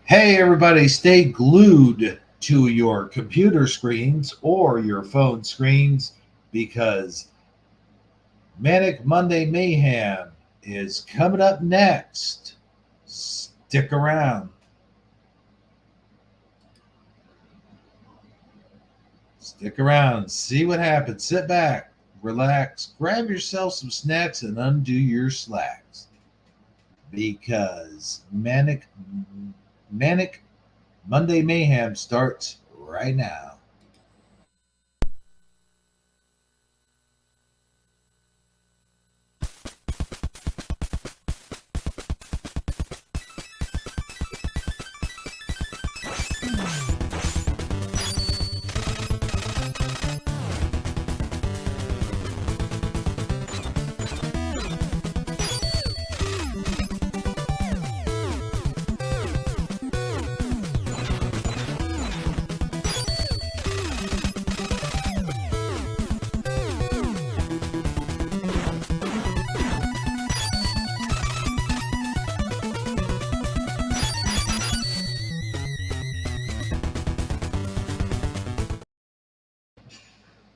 Hey, everybody, stay glued to your computer screens or your phone screens because Manic Monday Mayhem is coming up next. Stick around. Stick around. See what happens. Sit back, relax, grab yourself some snacks, and undo your slacks because Manic Monday Mayhem starts right now.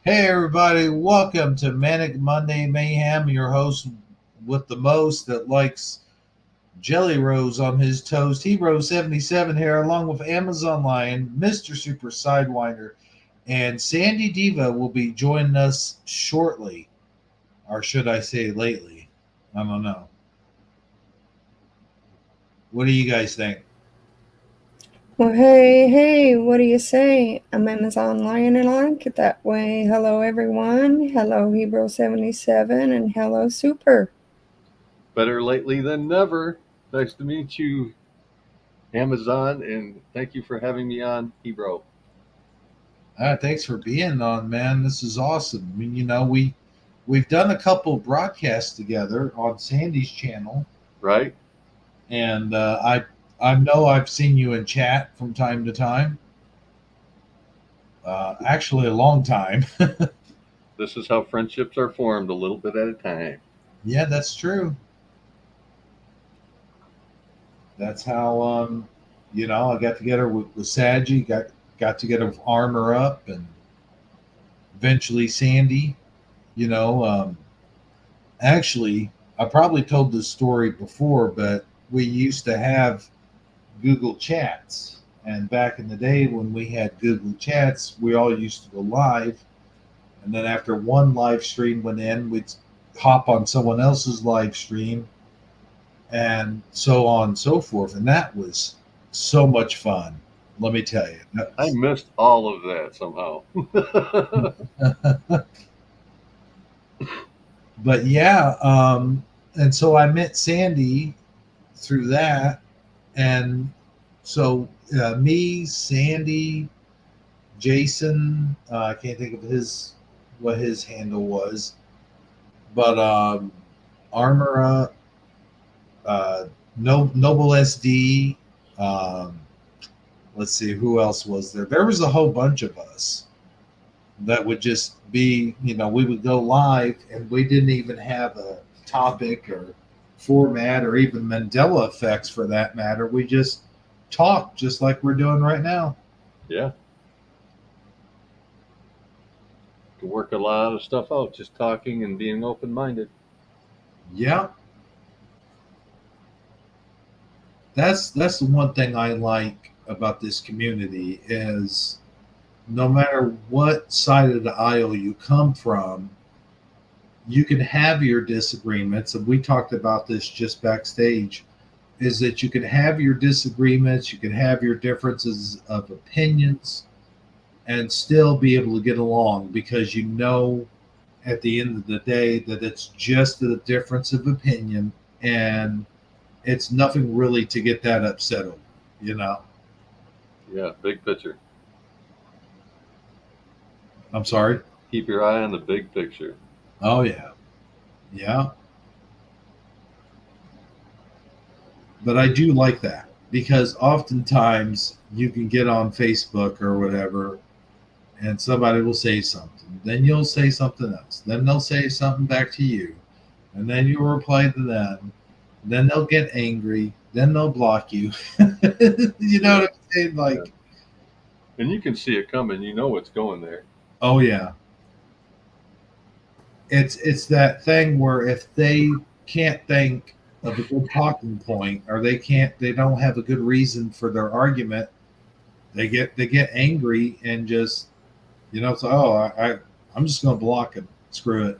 Hey, everybody, welcome to Manic Monday Mayhem. Your host with the most that likes Jelly Rolls on his toast. Hero 77 here, along with Amazon Lion, Mr. Super Sidewinder, and Sandy Diva will be joining us shortly. Or should I say lately? I don't know. What do you guys think? Well, hey, what do you say? I'm Amazon Lion and I like it that way. Hello, everyone. Hello, Hebrew77, and hello, Super. Better lately than never. Nice to meet you, Amazon, and thank you for having me on, Hebrew. Thanks for being on, man. This is awesome. I mean, we've done a couple broadcasts together on Sandy's channel, Right? and I know I've seen you in chat from time to time. Actually, a long time. This is how friendships are formed, a little bit at a time. Yeah, that's true. That's how I got together with Saji, got together with Armor Up, and eventually Sandy. You know, actually, I probably told this story before, but we used to have Google Chats. And back in the day when we had Google Chats, we all used to go live. And then after one live stream went in, we'd hop on someone else's live stream and so on and so forth. And that was so much fun. Let me tell you. I missed all of that somehow. But yeah, and so I met Sandy through that. And so me, Sandy, Jason, I can't think of what his handle was, but Armor Up, Noble SD. Um, let's see who else was there. There was a whole bunch of us that would just be, we would go live and we didn't even have a topic or format or even Mandela effects for that matter. We just talked just like we're doing right now. Yeah. To work a lot of stuff out, just talking and being open minded. Yeah. That's the one thing I like about this community is no matter what side of the aisle you come from, you can have your disagreements. And we talked about this just backstage is that you can have your disagreements, you can have your differences of opinions, and still be able to get along because at the end of the day that it's just a difference of opinion and it's nothing really to get that upset over, you know. Yeah, big picture. I'm sorry. Keep your eye on the big picture. Oh yeah. Yeah. But I do like that because oftentimes you can get on Facebook or whatever and somebody will say something. Then you'll say something else. Then they'll say something back to you. And then you'll reply to them. Then they'll get angry. Then they'll block you. You know what I'm saying? Like, And you can see it coming. You know what's going there. oh yeah. It's that thing where if they can't think of a good talking point, or they don't have a good reason for their argument, they get angry and just, so, I'm just going to block him. Screw it.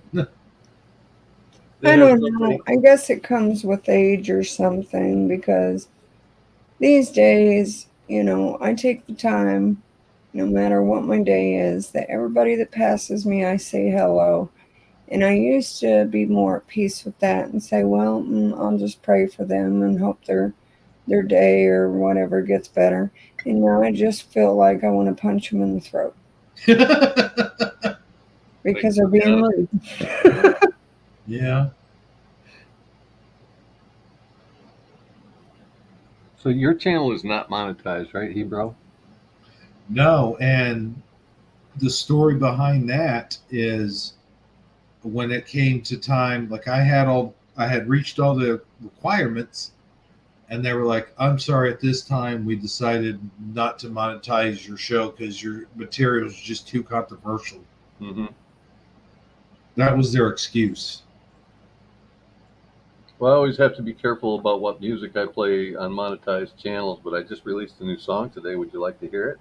They I have don't somebody. know. I guess it comes with age or something, because these days, I take the time, no matter what my day is, that everybody that passes me, I say hello. And I used to be more at peace with that and say, well, I'll just pray for them and hope their day or whatever gets better. And now I just feel like I want to punch them in the throat because they're being rude. Yeah. So your channel is not monetized, right, Hebro? No, and the story behind that is when it came to time, like I had reached all the requirements, and they were like, I'm sorry, at this time we decided not to monetize your show because your material is just too controversial. Mm-hmm. That was their excuse. Well, I always have to be careful about what music I play on monetized channels, but I just released a new song today. Would you like to hear it?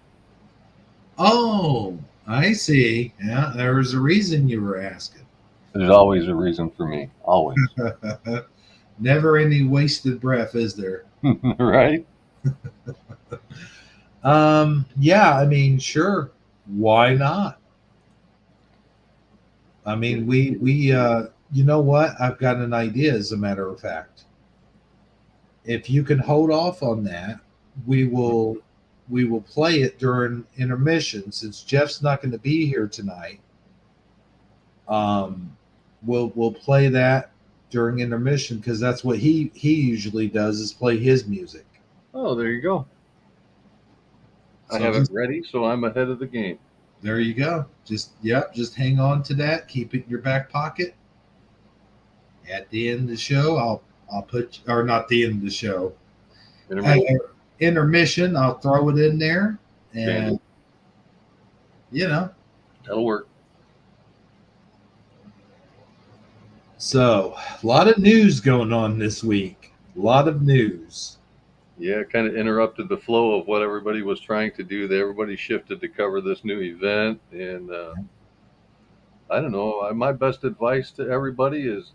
Oh, I see. Yeah, there was a reason you were asking. There's always a reason for me. Always. Never any wasted breath, is there? Right? Yeah, I mean, sure. Why not? I mean, we you know what? I've got an idea, as a matter of fact. If you can hold off on that, we will play it during intermission, since Jeff's not going to be here tonight. We'll play that during intermission, because that's what he usually does, is play his music. Oh, there you go. I So have it ready, so I'm ahead of the game. there you go. Just hang on to that. Keep it in your back pocket. At the end of the show, I'll put, or not the end of the show. Intermission, I'll throw it in there, and that'll work. So, a lot of news going on this week. A lot of news. Yeah, kind of interrupted the flow of what everybody was trying to do. Everybody shifted to cover this new event, and I don't know. My best advice to everybody is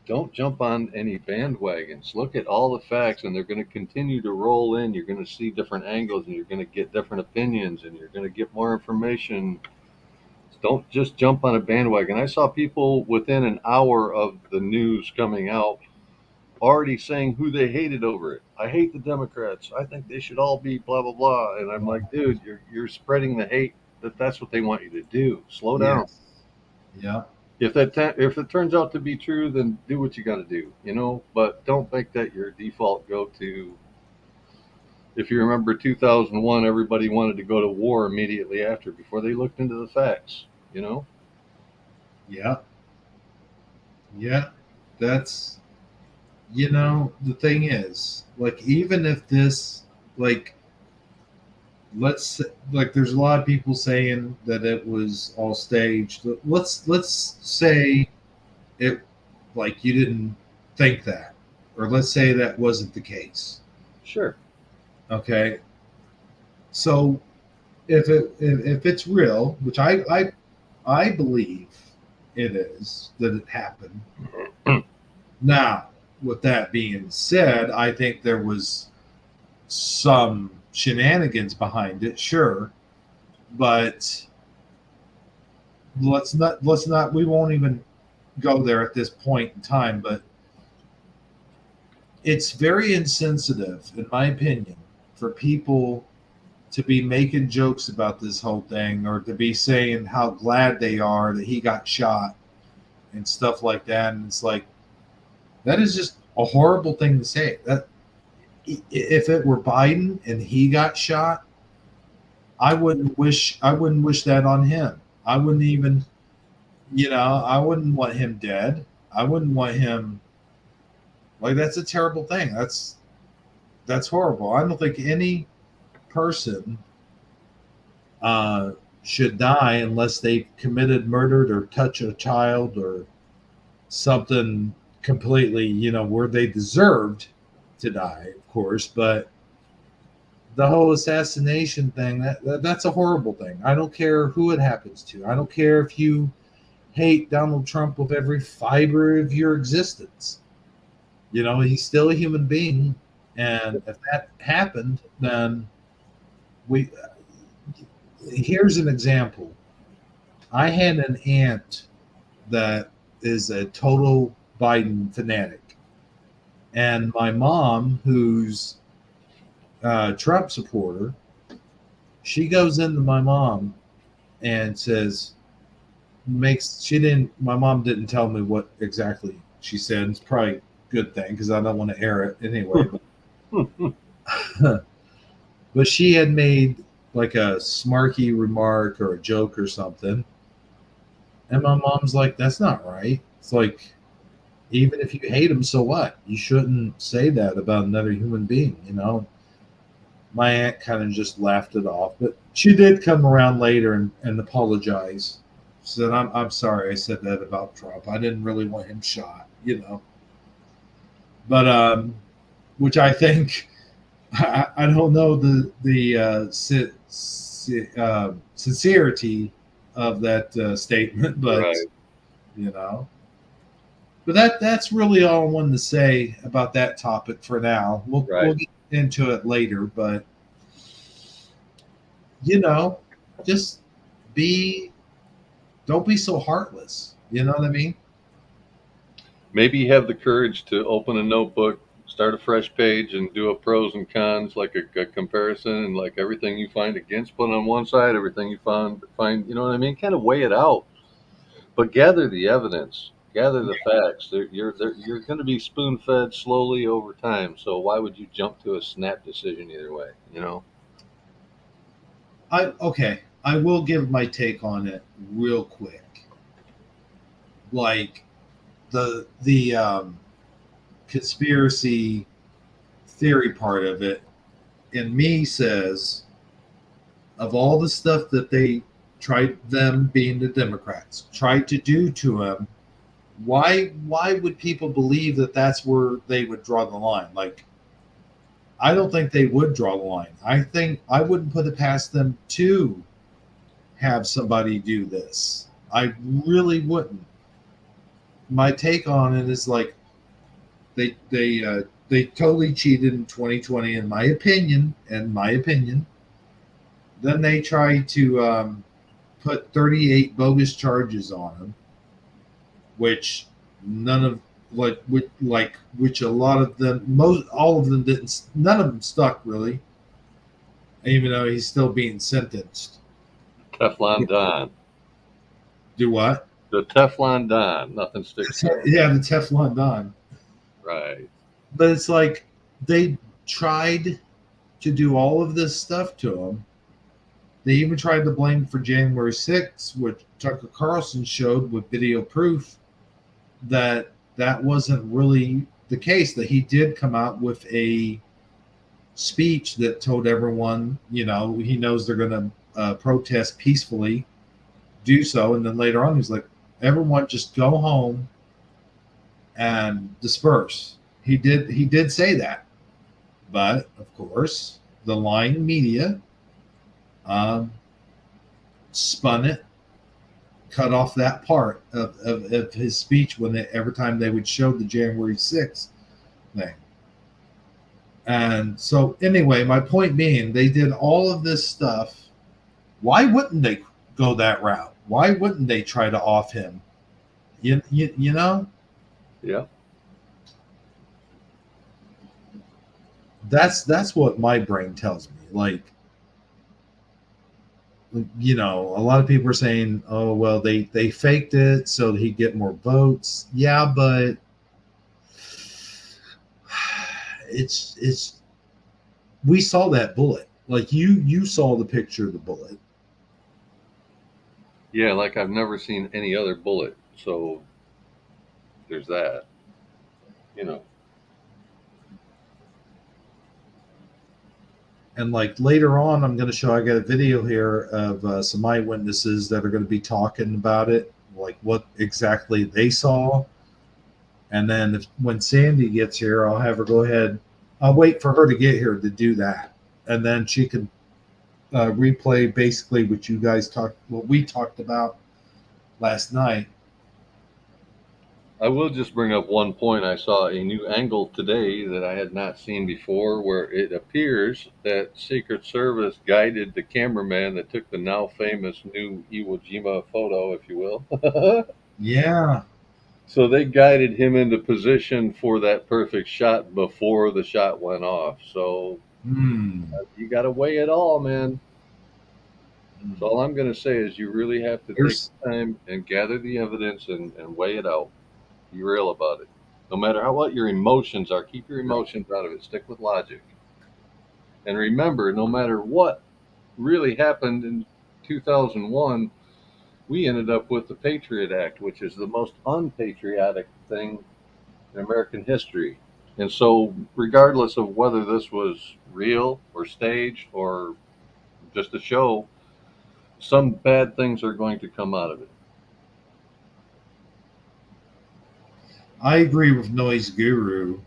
don't jump on any bandwagons. Look at all the facts, and they're going to continue to roll in. You're going to see different angles, and you're going to get different opinions, and you're going to get more information. Don't just jump on a bandwagon. I saw people within an hour of the news coming out already saying who they hated over it. I hate the Democrats. I think they should all be blah blah blah. And I'm like, dude, you're spreading the hate. That's what they want you to do. Slow down. Yeah. If it turns out to be true, then do what you got to do, But don't make that your default go-to. If you remember 2001, everybody wanted to go to war immediately after, before they looked into the facts, Yeah. Yeah. That's, the thing is, like, even if this, like, there's a lot of people saying that it was all staged. Let's say it, like, you didn't think that, or let's say that wasn't the case. Sure. Okay. So if it's real, which I believe it is, that it happened. Now, with that being said, I think there was some shenanigans behind it, sure, but let's not we won't even go there at this point in time. But it's very insensitive, in my opinion, for people to be making jokes about this whole thing, or to be saying how glad they are that he got shot and stuff like that. And it's like, that is just a horrible thing to say. That if it were Biden and he got shot, I wouldn't wish that on him. I wouldn't even, I wouldn't want him dead. I wouldn't want him, like, that's a terrible thing. that's horrible. I don't think any person uh, should die unless they committed murder or touch a child or something completely, where they deserved to die, of course. But the whole assassination thing, that's a horrible thing. I don't care who it happens to. I don't care if you hate Donald Trump with every fiber of your existence. He's still a human being. And if that happened, then we here's an example. I had an aunt that is a total Biden fanatic. And my mom, who's a Trump supporter, she goes into my mom and says, my mom didn't tell me what exactly she said. It's probably a good thing because I don't want to air it anyway. But she had made like a smarky remark or a joke or something. And my mom's like, that's not right. It's like, even if you hate him, so what? You shouldn't say that about another human being, My aunt kind of just laughed it off, but she did come around later and apologize. She said, I'm sorry I said that about Trump. I didn't really want him shot, But which I think, I don't know the sincerity of that statement, but Right. But that's really all I wanted to say about that topic for now. We'll get into it later, but just don't be so heartless. You know what I mean? Maybe you have the courage to open a notebook, start a fresh page, and do a pros and cons, like a comparison, and like everything you find against, put on one side, everything you find, you know what I mean? Kind of weigh it out, but gather the evidence, gather the facts. You're going to be spoon fed slowly over time. So why would you jump to a snap decision either way? I will give my take on it real quick. Like the conspiracy theory part of it, in me says, of all the stuff that they tried, them being the Democrats, tried to do to him, why would people believe that that's where they would draw the line? Like, I don't think they would draw the line. I think I wouldn't put it past them to have somebody do this. I really wouldn't. My take on it is like they totally cheated in 2020, in my opinion. Then they tried to put 38 bogus charges on him, which none of which a lot of them, all of them didn't. None of them stuck really, even though he's still being sentenced. Teflon Don. Do what? The Teflon Don. Nothing sticks. Yeah, the Teflon Don. Right. But it's like they tried to do all of this stuff to him. They even tried to blame for January 6th, which Tucker Carlson showed with video proof that wasn't really the case, that he did come out with a speech that told everyone, he knows they're going to protest peacefully, do so. And then later on, he's like, everyone just go home and disperse. He did say that. But, of course, the lying media spun it, cut off that part of his speech every time they would show the January 6th thing. And so anyway, my point being, they did all of this stuff. Why wouldn't they go that route? Why wouldn't they try to off him? You know? Yeah. That's what my brain tells me. Like, a lot of people are saying, oh, well, they faked it so he'd get more votes. Yeah, but it's we saw that bullet. Like, you saw the picture of the bullet. Yeah, like I've never seen any other bullet. So there's that. And like later on, I'm going to show. I got a video here of some eyewitnesses that are going to be talking about it, like what exactly they saw. And then when Sandy gets here, I'll have her go ahead. I'll wait for her to get here to do that, and then she can replay basically what we talked about last night. I will just bring up one point. I saw a new angle today that I had not seen before, where it appears that Secret Service guided the cameraman that took the now famous new Iwo Jima photo, if you will. Yeah. So they guided him into position for that perfect shot before the shot went off. So you got to weigh it all, man. So all I'm going to say is you really have to take the time and gather the evidence and weigh it out. Be real about it. No matter what your emotions are, keep your emotions out of it. Stick with logic. And remember, no matter what really happened in 2001, we ended up with the Patriot Act, which is the most unpatriotic thing in American history. And so, regardless of whether this was real or staged or just a show, some bad things are going to come out of it. I agree with Noise Guru.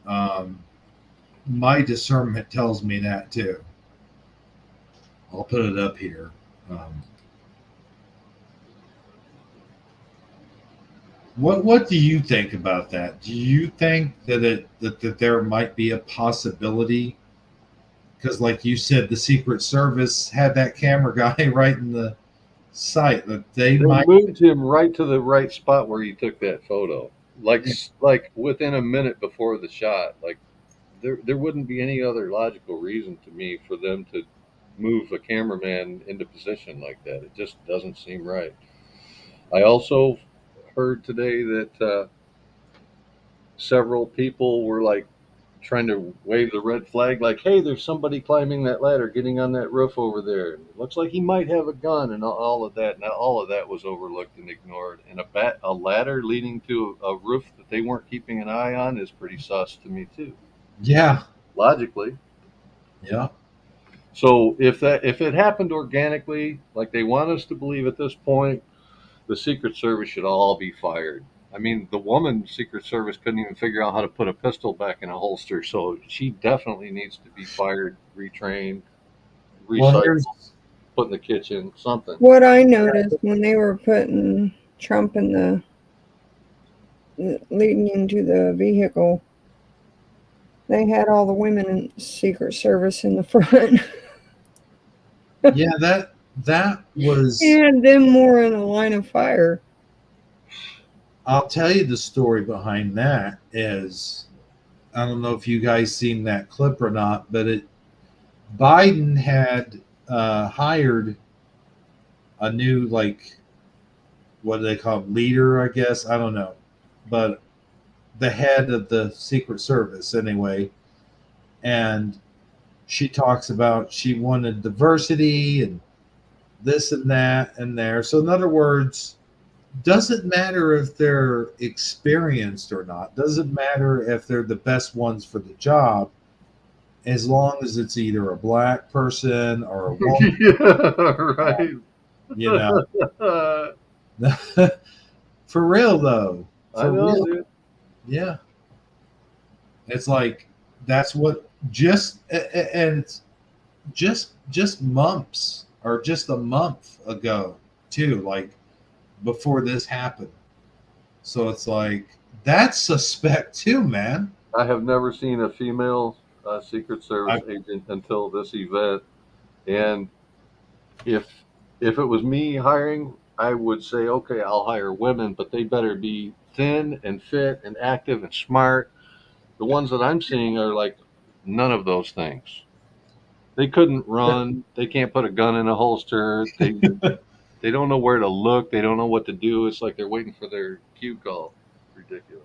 My discernment tells me that too. I'll put it up here. What do you think about that? Do you think that there might be a possibility? Because, like you said, the Secret Service had that camera guy right in the sight that they might moved him right to the right spot where he took that photo, like within a minute before the shot. Like there wouldn't be any other logical reason to me for them to move a cameraman into position like that. It just doesn't seem right. I also heard today that several people were like trying to wave the red flag, like, "Hey, there's somebody climbing that ladder, getting on that roof over there. It looks like he might have a gun," and all of that. Now, all of that was overlooked and ignored. And a ladder leading to a roof that they weren't keeping an eye on is pretty sus to me too. Yeah. Logically. Yeah. So if it happened organically, like they want us to believe at this point, the Secret Service should all be fired. I mean, the woman Secret Service couldn't even figure out how to put a pistol back in a holster, so she definitely needs to be fired, retrained, recycled, put in the kitchen, something. What I noticed when they were putting Trump in leading into the vehicle, they had all the women in Secret Service in the front. Yeah, that was. And them more in a line of fire. I'll tell you the story behind that is, I don't know if you guys seen that clip or not, but Biden had hired a new, like, what do they call him, leader, I guess, I don't know, but the head of the Secret Service anyway, and she talks about she wanted diversity and this and that and there. So in other words, doesn't matter if they're experienced or not, doesn't matter if they're the best ones for the job, as long as it's either a black person or a woman. Yeah, right. You know. For real though. I know, real. Dude. Yeah. It's like that's what and it's just months or just a month ago too, like before this happened. So it's like that's suspect too, man. I have never seen a female Secret Service agent until this event, and if it was me hiring, I would say, okay, I'll hire women, but they better be thin and fit and active and smart. The ones that I'm seeing are like none of those things. They couldn't run. They can't put a gun in a holster. They don't know where to look. They don't know what to do. It's like they're waiting for their cue call. Ridiculous.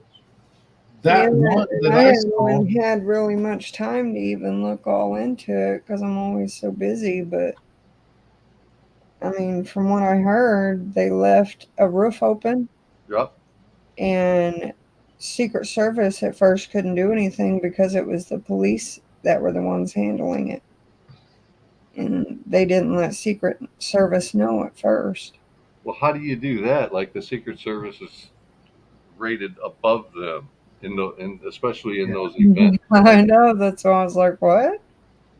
That one that I haven't had really much time to even look all into it because I'm always so busy. But I mean, from what I heard, they left a roof open. Yep. And Secret Service at first couldn't do anything because it was the police that were the ones handling it. and they didn't let Secret Service know at first. Well, how do you do that? Like the Secret Service is rated above them especially in Yeah. those events. I know, that's why I was like, what?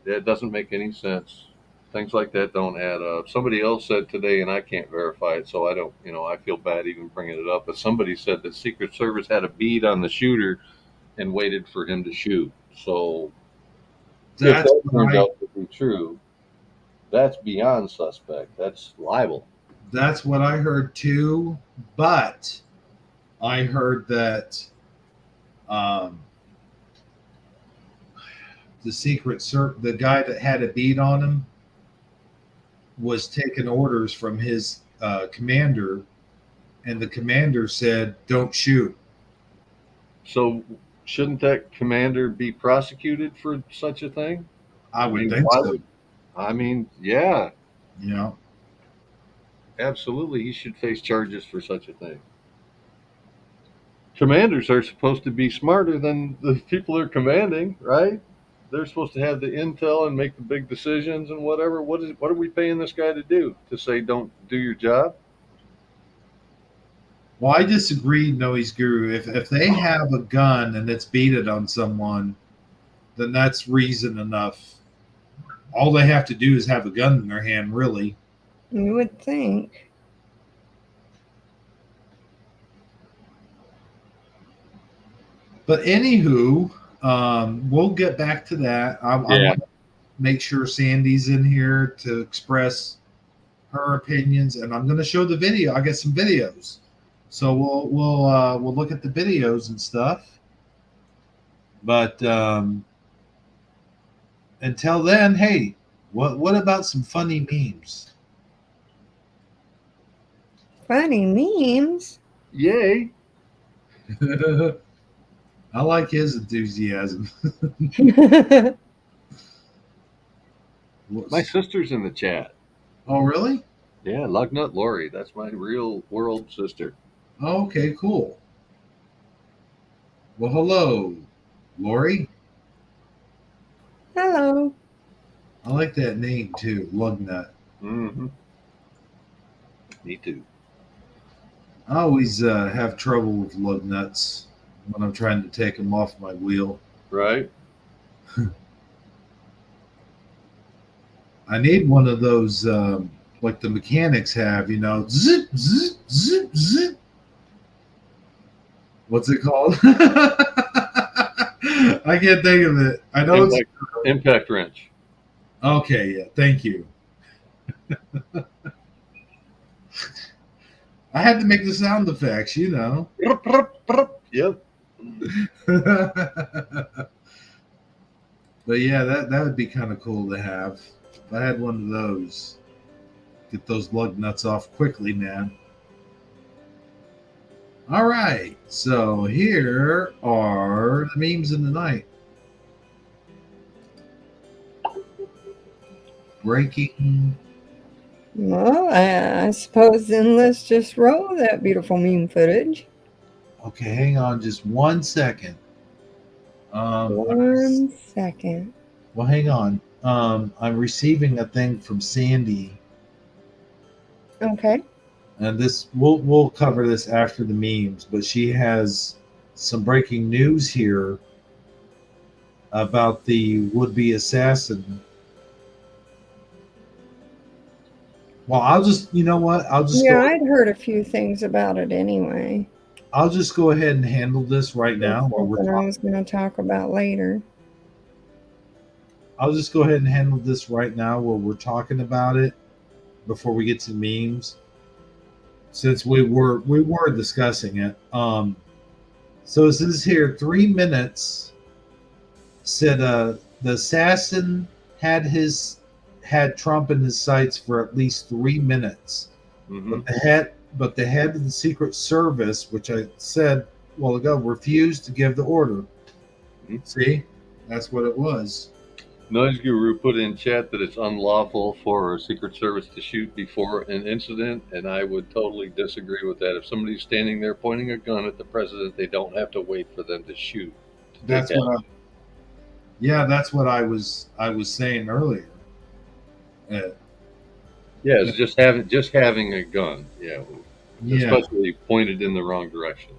It doesn't make any sense. Things like that don't add up. Somebody else said today, and I can't verify it, so I don't. I feel bad even bringing it up. But somebody said that Secret Service had a bead on the shooter and waited for him to shoot. So if That's that what turns I out to be true, that's beyond suspect. That's libel. that's what I heard too. But I heard that um, the guy that had a bead on him was taking orders from his commander, and the commander said, "Don't shoot." So shouldn't that commander be prosecuted for such a thing? I I would mean, think why so. would? I mean, yeah, You know, absolutely, he should face charges for such a thing. Commanders are supposed to be smarter than the people they're commanding, right? They're supposed to have the intel and make the big decisions and whatever. What are we paying this guy to do? To say don't do your job? well, I disagree, Noise Guru. If they have a gun and it's beaded on someone, then that's reason enough. All they have to do is have a gun in their hand, really. You would think. But anywho, we'll get back to that. I Yeah. want to make sure Sandy's in here to express her opinions, and I'm going to show the video. I got some videos, so we'll look at the videos and stuff. But until then, hey, what about some funny memes? Funny memes? Yay! I like his enthusiasm. My sister's in the chat. Oh, really? Yeah, Lugnut Lori. That's my real world sister. Oh, okay, cool. Well, hello, Lori. Hello. I like that name too, Lugnut. Mm-hmm. Me too. I always have trouble with lug nuts when I'm trying to take them off my wheel. Right? I need one of those like the mechanics have, zip, zip, zip, zip. What's it called? I can't think of it. I know Impact wrench. Okay, yeah, thank you. I had to make the sound effects, Yep. But yeah, that would be kind of cool to have. If I had one of those, get those lug nuts off quickly, man. All right, so here are the memes in the night. Breaking. Well, I suppose then let's just roll that beautiful meme footage. Okay, hang on just 1 second. 1 second. Well, hang on. I'm receiving a thing from Sandy. Okay. And this we'll cover this after the memes, but she has some breaking news here about the would-be assassin. Well, I'll just I'd heard a few things about it anyway. I'll just go ahead and handle this right now. Something I was going to talk about later. I'll just go ahead and handle this right now while we're talking about it before we get to memes. Since we were discussing it. So it says here 3 minutes said the assassin had Trump in his sights for at least 3 minutes. Mm-hmm. But the head of the Secret Service, which I said a while ago, refused to give the order. Mm-hmm. See? That's what it was. Noise Guru put in chat that it's unlawful for a Secret Service to shoot before an incident, and I would totally disagree with that. If somebody's standing there pointing a gun at the president, they don't have to wait for them to shoot. That's what I was saying earlier. Yeah, it's just having a gun. Yeah, Yeah, especially pointed in the wrong direction.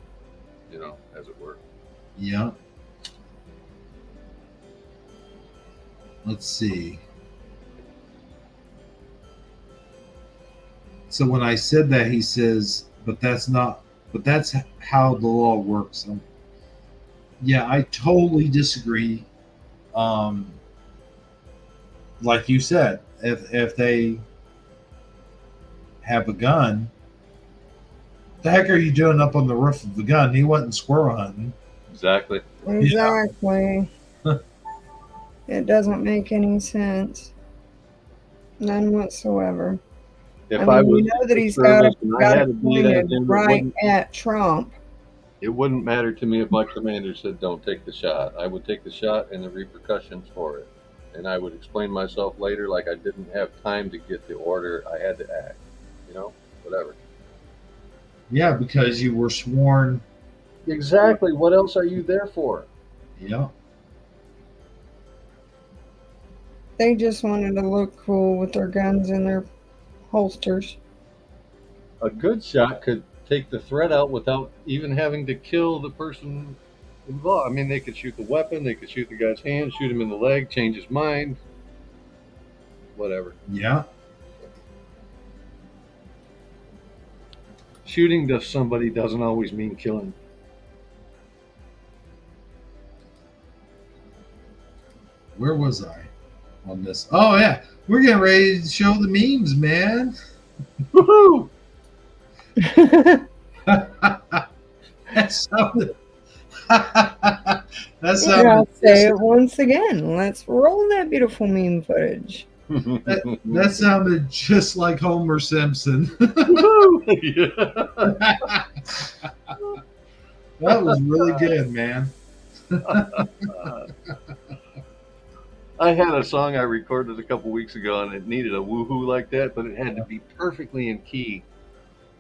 As it were. yeah. Let's see. So when I said that, he says, "But that's not. But that's how the law works." Yeah, I totally disagree. Um, like you said, if they have a gun, the heck are you doing up on the roof of the gun? He wasn't squirrel hunting. Exactly. Exactly. Yeah. It doesn't make any sense. None whatsoever. I If I mean, you was know in that the he's service and I got had it to be at pointed him, right at Trump. it wouldn't matter to me if my commander said, "Don't take the shot." I would take the shot and the repercussions for it, and I would explain myself later, like I didn't have time to get the order. I had to act. Whatever. Yeah, because you were sworn. Exactly. What else are you there for? Yeah. They just wanted to look cool with their guns in their holsters. A good shot could take the threat out without even having to kill the person involved. I mean, they could shoot the weapon, they could shoot the guy's hand, shoot him in the leg, change his mind, whatever. Yeah. Shooting to somebody doesn't always mean killing. Where was I on this? Oh yeah, we're getting ready to show the memes, man. Woohoo! That sounded. that Yeah, sounded. I'll say it once again. Let's roll that beautiful meme footage. That sounded just like Homer Simpson. Yeah. That was really good, man. I had a song I recorded a couple weeks ago, and it needed a woohoo like that, but it had to be perfectly in key.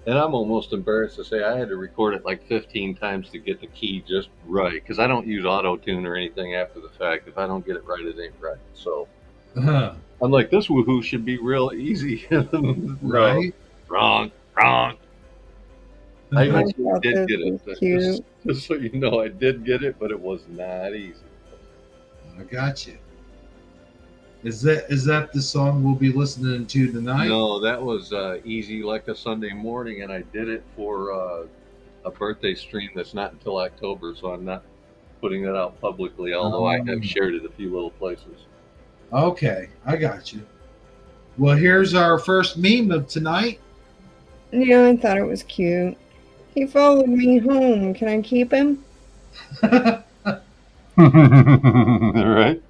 And I'm almost embarrassed to say I had to record it like 15 times to get the key just right, because I don't use auto tune or anything after the fact. If I don't get it right, it ain't right. So Uh-huh. I'm like, this woohoo should be real easy. No, Right? wrong. I I actually thought did this get was it. cute. Just so you know, I did get it, but it was not easy. I got you. Is that the song we'll be listening to tonight? No, that was easy like a Sunday morning, and I did it for a birthday stream that's not until October, so I'm not putting that out publicly, although I have shared it a few little places. Okay, I got you. Well, here's our first meme of tonight. Yeah, I thought it was cute. He followed me home. Can I keep him? Right?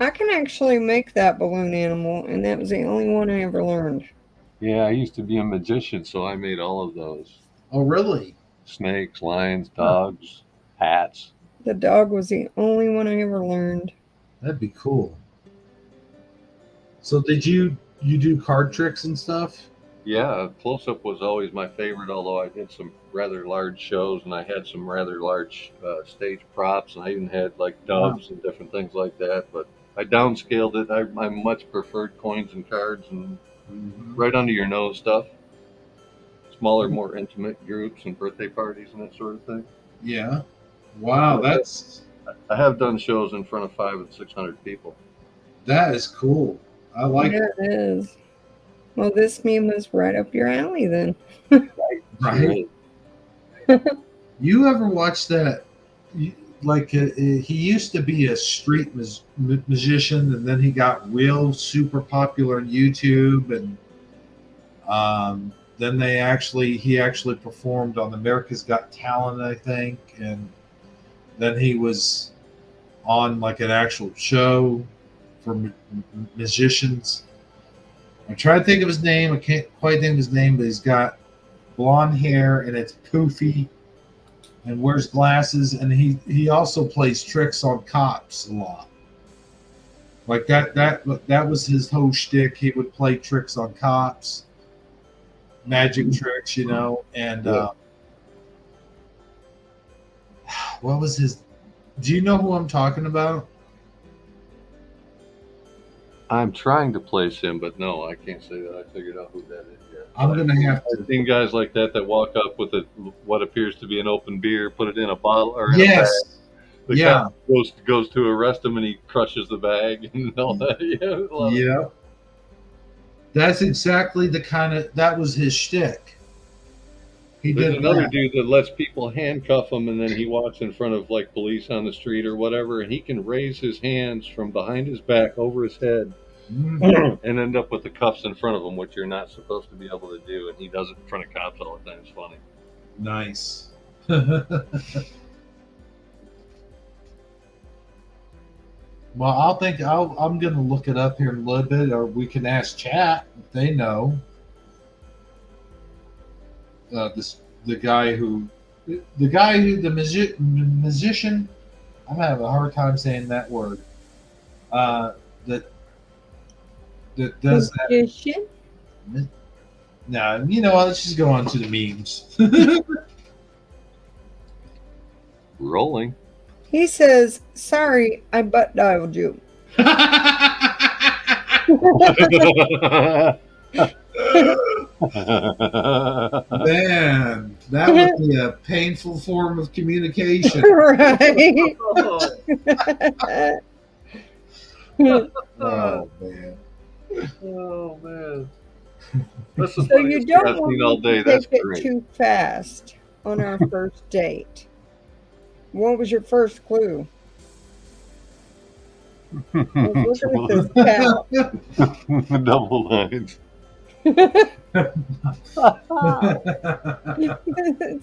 I can actually make that balloon animal, and that was the only one I ever learned. Yeah, I used to be a magician, so I made all of those. Oh, really? Snakes, lions, dogs, hats. The dog was the only one I ever learned. That'd be cool. So, did you do card tricks and stuff? Yeah, close-up was always my favorite, although I did some rather large shows, and I had some rather large stage props, and I even had like doves and different things like that, but I downscaled it. I much preferred coins and cards and right under your nose stuff. Smaller, more intimate groups and birthday parties and that sort of thing. Yeah. Wow, I have done shows in front of 500 and 600 people. that is cool. I like Yeah, it is. Well, this meme was right up your alley then. Right. You ever watch that? He used to be a street magician, and then he got real super popular on YouTube, and then he actually performed on America's Got Talent, I think, and then he was on like an actual show for musicians. I'm trying to think of his name. I can't quite think of his name, but he's got blonde hair and it's poofy and wears glasses, and he also plays tricks on cops a lot. Like that was his whole shtick. He would play tricks on cops, magic tricks, and what was his? Do you know who I'm talking about? I'm trying to place him, but no, I can't say that I figured out who that is yet. I'm going to have I've to. seen guys like that walk up with what appears to be an open beer, put it in a bottle or in a bag. Yes. The Yeah. cop goes to arrest him, and he crushes the bag and all that. Yeah, love it. Yeah. That's exactly the kind of, that was his shtick. He There's did another that. dude that lets people handcuff him, and then he walks in front of like police on the street or whatever, and he can raise his hands from behind his back over his head Mhm. and end up with the cuffs in front of him, which you're not supposed to be able to do. And he does it in front of cops all the time. It's funny. Nice. Well, I'm going to look it up here in a little bit, or we can ask chat if they know. The musician. I'm having a hard time saying that word. That does that. Magician? Nah, you know what? Let's just go on to the memes. Rolling. He says, "Sorry, I butt dialed you." Man, that would be a painful form of communication. Right? Oh man. Oh man. That's the So you funniest thing I've don't seen all want me day. to That's take it great. too fast on our first date. What was your first clue? I was looking at this cow. Double lines.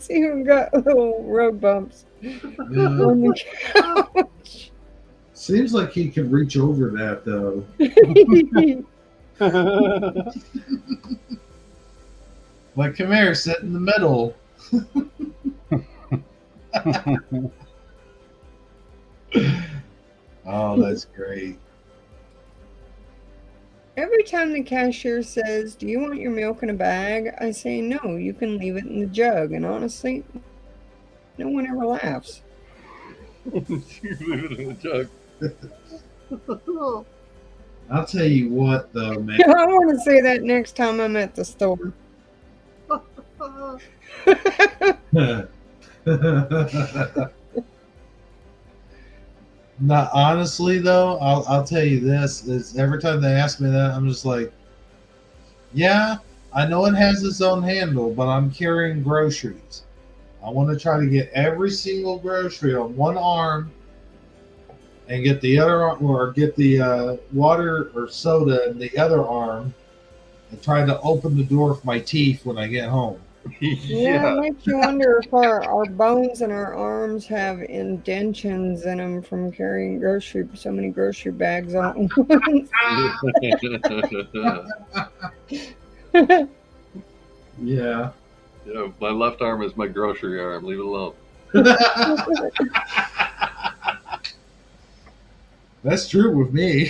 See who got little road bumps on the couch. Seems like he can reach over that though. Like, come here, sit in the middle. Oh, that's great. Every time the cashier says, "Do you want your milk in a bag?" I say, "No, you can leave it in the jug." And honestly, no one ever laughs. Leave it in the jug. I'll tell you what, though, man. I want to say that next time I'm at the store. Not honestly, though, I'll tell you this: is every time they ask me that, I'm just like, yeah, I know it has its own handle, but I'm carrying groceries. I want to try to get every single grocery on one arm, and get the other arm, or get the water or soda in the other arm, and try to open the door for my teeth when I get home. Yeah, it makes you wonder if our bones and our arms have indentions in them from carrying so many grocery bags on once. Yeah. Yeah, my left arm is my grocery arm. Leave it alone. That's true with me.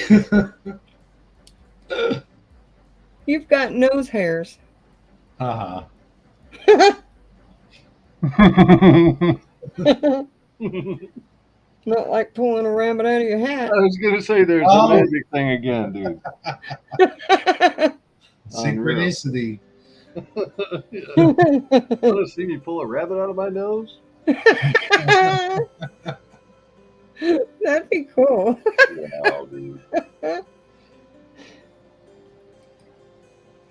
You've got nose hairs. Haha. Not like pulling a rabbit out of your hat. I was gonna say there's Oh. the magic thing again, dude. Synchronicity. Want to see me pull a rabbit out of my nose? That'd be cool. Wow, dude.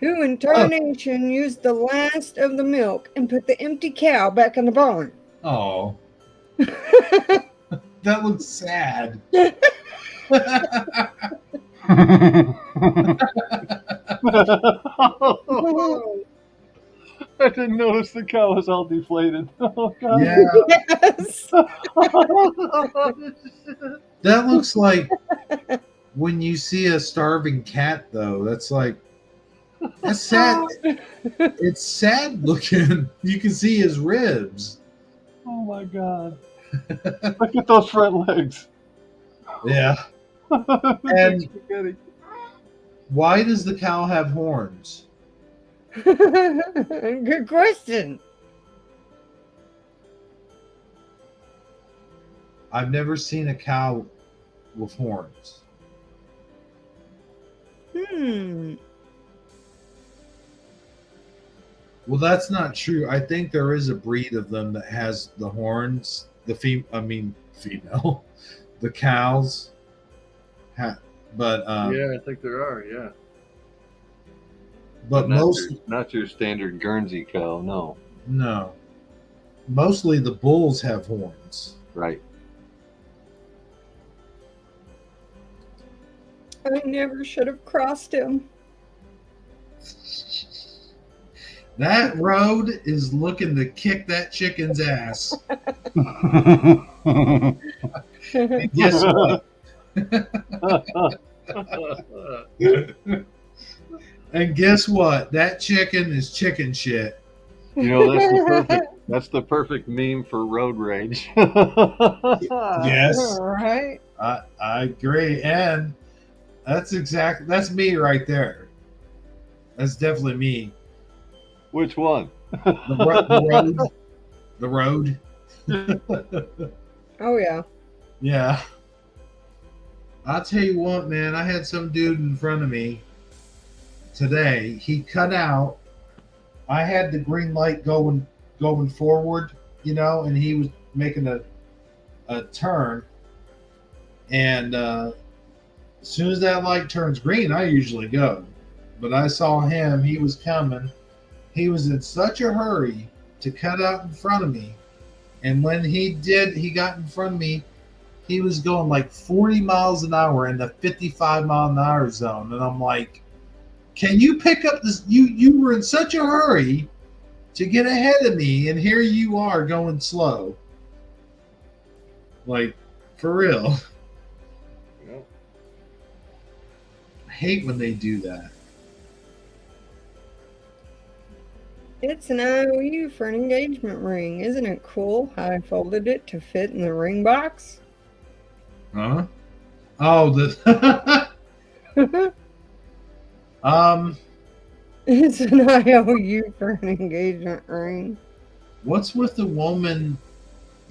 Who in tarnation used the last of the milk and put the empty cow back in the barn? Oh, that looks sad. I didn't notice the cow was all deflated. Oh god. Yeah, Yes. that looks like when you see a starving cat, though. That's sad. It's sad looking. You can see his ribs. Oh my god. Look at those front legs. Yeah. And And why does the cow have horns? Good question. I've never seen a cow with horns. Hmm. Well, that's not true. I think there is a breed of them that has the horns. Female. The cows. Ha- but Yeah, I think there are. Yeah, but most not your standard Guernsey cow. No, no. Mostly the bulls have horns. right. I never should have crossed him. That road is looking to kick that chicken's ass. And guess what? And guess what? That chicken is chicken shit. You know, that's the perfect meme for road rage. Yes, Right? I agree, and that's me right there. That's definitely me. Which one? The road. Oh, yeah. Yeah. I'll tell you what, man. I had some dude in front of me today. He cut out. I had the green light going forward, and he was making a turn. And as soon as that light turns green, I usually go. But I saw him. He was coming. He was in such a hurry to cut out in front of me. And when he got in front of me, he was going like 40 miles an hour in the 55-mile-an-hour zone. And I'm like, can you pick up this? You were in such a hurry to get ahead of me, and here you are going slow. Like, for real. Yeah. I hate when they do that. It's an IOU for an engagement ring. Isn't it cool how I folded it to fit in the ring box? Huh? Oh, It's an IOU for an engagement ring. what's with the woman?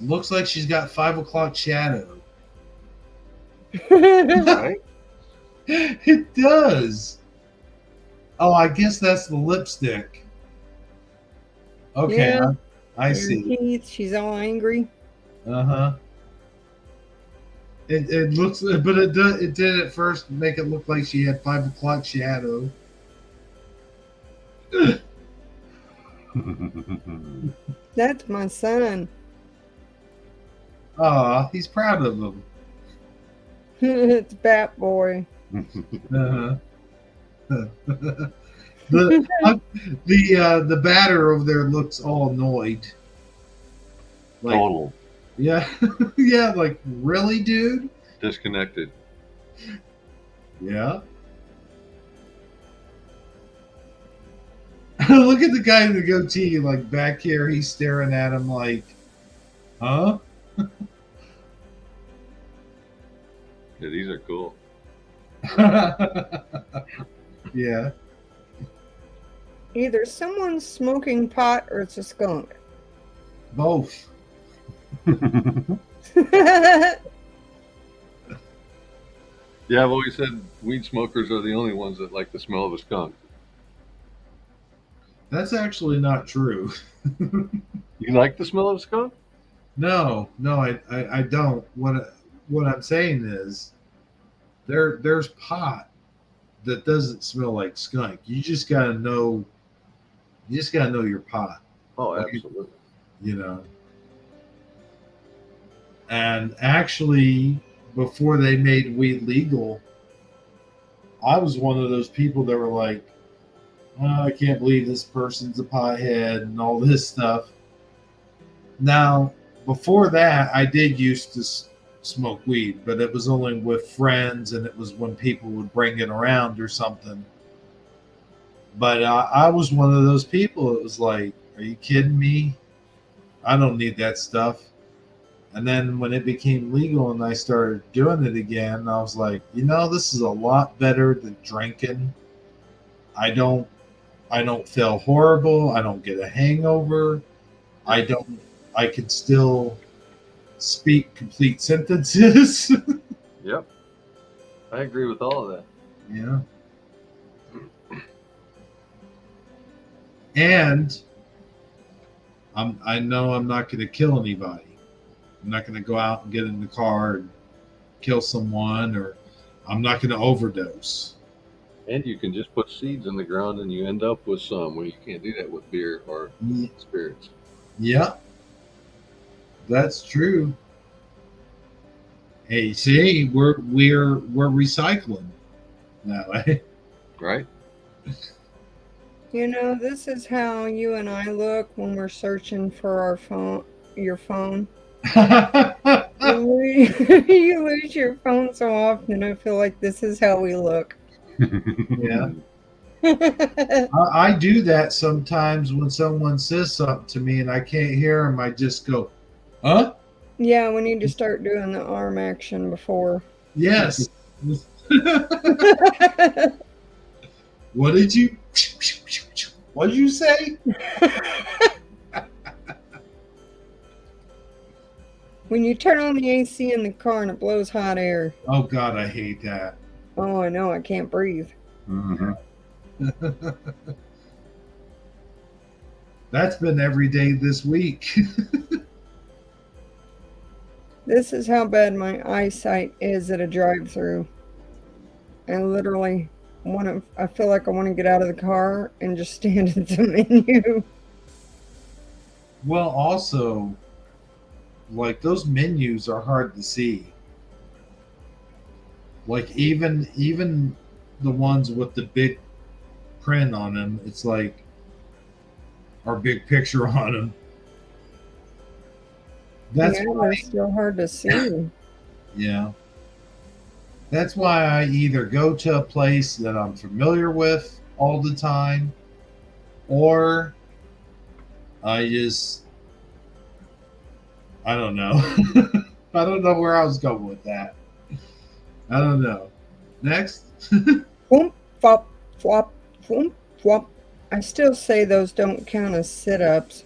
Looks like she's got 5 o'clock shadow. Right? It does. Oh, I guess that's the lipstick. Okay, Yeah. I Her see. teeth, she's all angry. Uh-huh. It looks, but it did at first make it look like she had 5 o'clock shadow. That's my son. Aw, he's proud of him. It's Bat Boy. Uh-huh. the batter over there looks all annoyed. Like, Total yeah, yeah, like really, dude. disconnected. Yeah. Look at the guy in the goatee, like back here. He's staring at him like, huh? Yeah, these are cool. Yeah. Either someone's smoking pot or it's a skunk. Both. Yeah, I've always said weed smokers are the only ones that like the smell of a skunk. That's actually not true. You like the smell of a skunk? No, I don't. What I'm saying is there's pot that doesn't smell like skunk. You just gotta know your pot, Oh, absolutely. you know. And actually, before they made weed legal, I was one of those people that were like, oh, I can't believe this person's a pothead and all this stuff. Now, before that, I did used to smoke weed, but it was only with friends, and it was when people would bring it around or something. But I was one of those people that was like, are you kidding me? I don't need that stuff. And then when it became legal and I started doing it again, I was like, this is a lot better than drinking. I don't feel horrible. I don't get a hangover. I can still speak complete sentences. Yep. I agree with all of that. Yeah. And I know I'm not going to kill anybody. I'm not going to go out and get in the car and kill someone, or I'm not going to overdose. And you can just put seeds in the ground and you end up with some. Well, you can't do that with beer or spirits. Yeah, that's true. Hey, see, we're recycling that way. Right? You know, this is how you and I look when we're searching for your phone. You lose your phone so often. I feel like this is how we look. Yeah. I do that sometimes when someone says something to me and I can't hear them. I just go, huh? Yeah, we need to start doing the arm action before. Yes. What did you say? When you turn on the AC in the car and it blows hot air. Oh God, I hate that. Oh, I know, I can't breathe. Mm-hmm. That's been every day this week. This is how bad my eyesight is at a drive-through. I literally I feel like I want to get out of the car and just stand at the menu. Well, also, like those menus are hard to see. Like even the ones with the big print on them, it's like our big picture on them. That's why they're still hard to see. Yeah. That's why I either go to a place that I'm familiar with all the time, or I don't know. I don't know where I was going with that. I don't know. Next. Whoomp, flop, flop, whoomp, flop. I still say those don't count as sit-ups.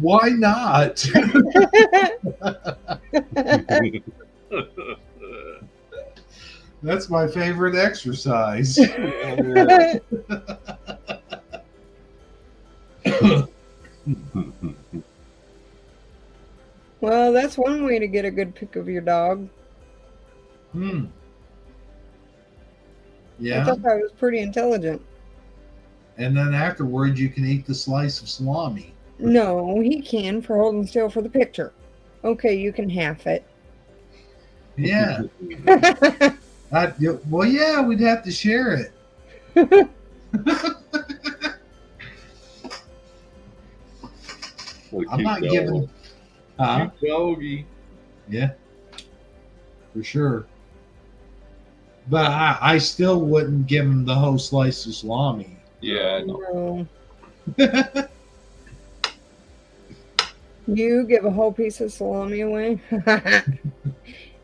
Why not? That's my favorite exercise. Well, that's one way to get a good pic of your dog. Yeah. I thought that was pretty intelligent. And then afterwards, you can eat the slice of salami. No, he can for holding still for the picture. Okay, you can half it. Yeah. Well, yeah, we'd have to share it. I'm not giving. Doggy. Yeah, for sure. But I still wouldn't give him the whole slice of salami. Yeah, I know. No. You give a whole piece of salami away?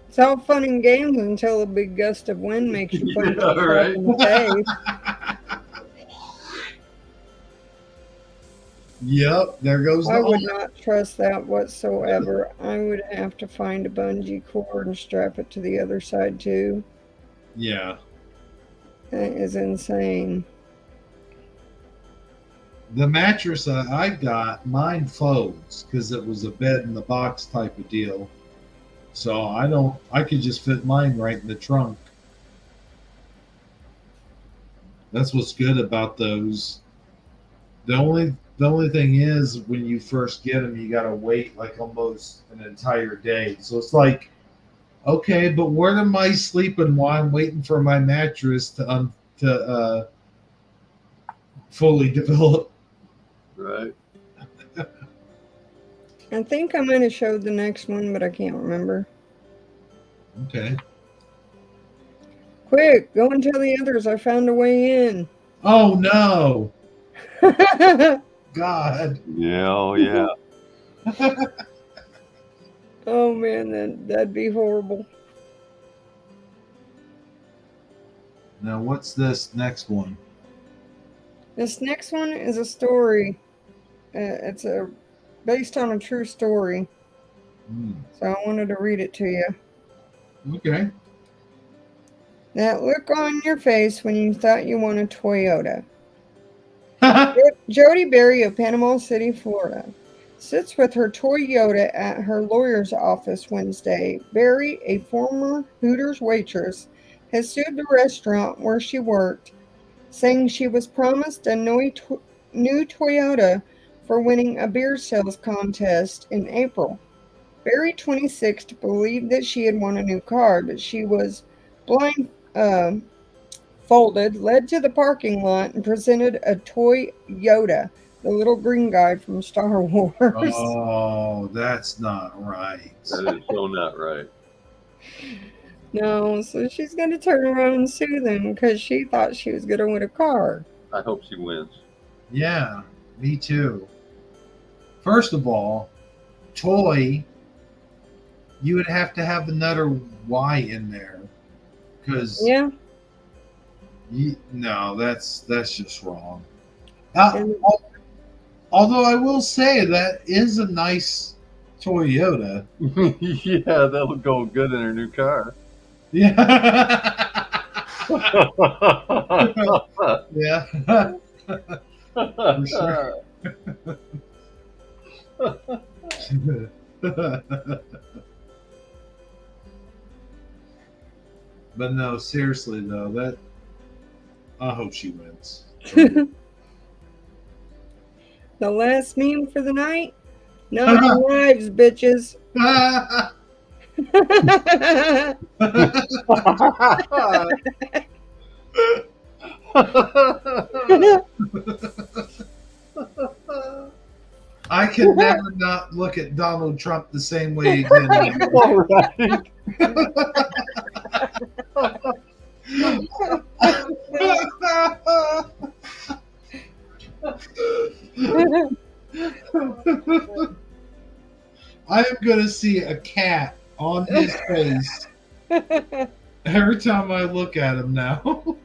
It's all fun and games until a big gust of wind makes you punch yourself in the face. Yep, there goes I would not trust that whatsoever. I would have to find a bungee cord and strap it to the other side too. Yeah. That is insane. The mattress that I got, mine folds because it was a bed in the box type of deal. So I could just fit mine right in the trunk. That's what's good about those. The only thing is when you first get them, you got to wait like almost an entire day. So it's like, okay, but where am I sleeping while I'm waiting for my mattress to fully develop? Right. I think I might have showed the next one, but I can't remember. Okay. Quick, go and tell the others I found a way in. Oh no. God. Yeah, oh yeah. Oh man, that'd be horrible. Now what's this next one? This next one is a story. It's based on a true story. So I wanted to read it to you. Okay. That look on your face when you thought you won a Toyota. Jody Berry of Panama City, Florida, sits with her Toyota at her lawyer's office Wednesday. Berry, a former Hooters waitress, has sued the restaurant where she worked, saying she was promised a new Toyota for winning a beer sales contest in April. Berry, 26, believed that she had won a new car, but she was folded, led to the parking lot, and presented a toy Yoda, the little green guy from Star Wars. Oh, that's not right. That is so not right. No, so she's going to turn around and sue them because she thought she was going to win a car. I hope she wins. Yeah, me too. First of all, toy, you would have to have another Y in there. Because Yeah. no, that's just wrong. Although I will say that is a nice Toyota. Yeah, that'll go good in her new car. Yeah. Yeah. For sure. But no, seriously though, that I hope she wins. The last meme for the night? Not our lives, bitches. I can never not look at Donald Trump the same way again. All right. I am going to see a cat on his face every time I look at him now.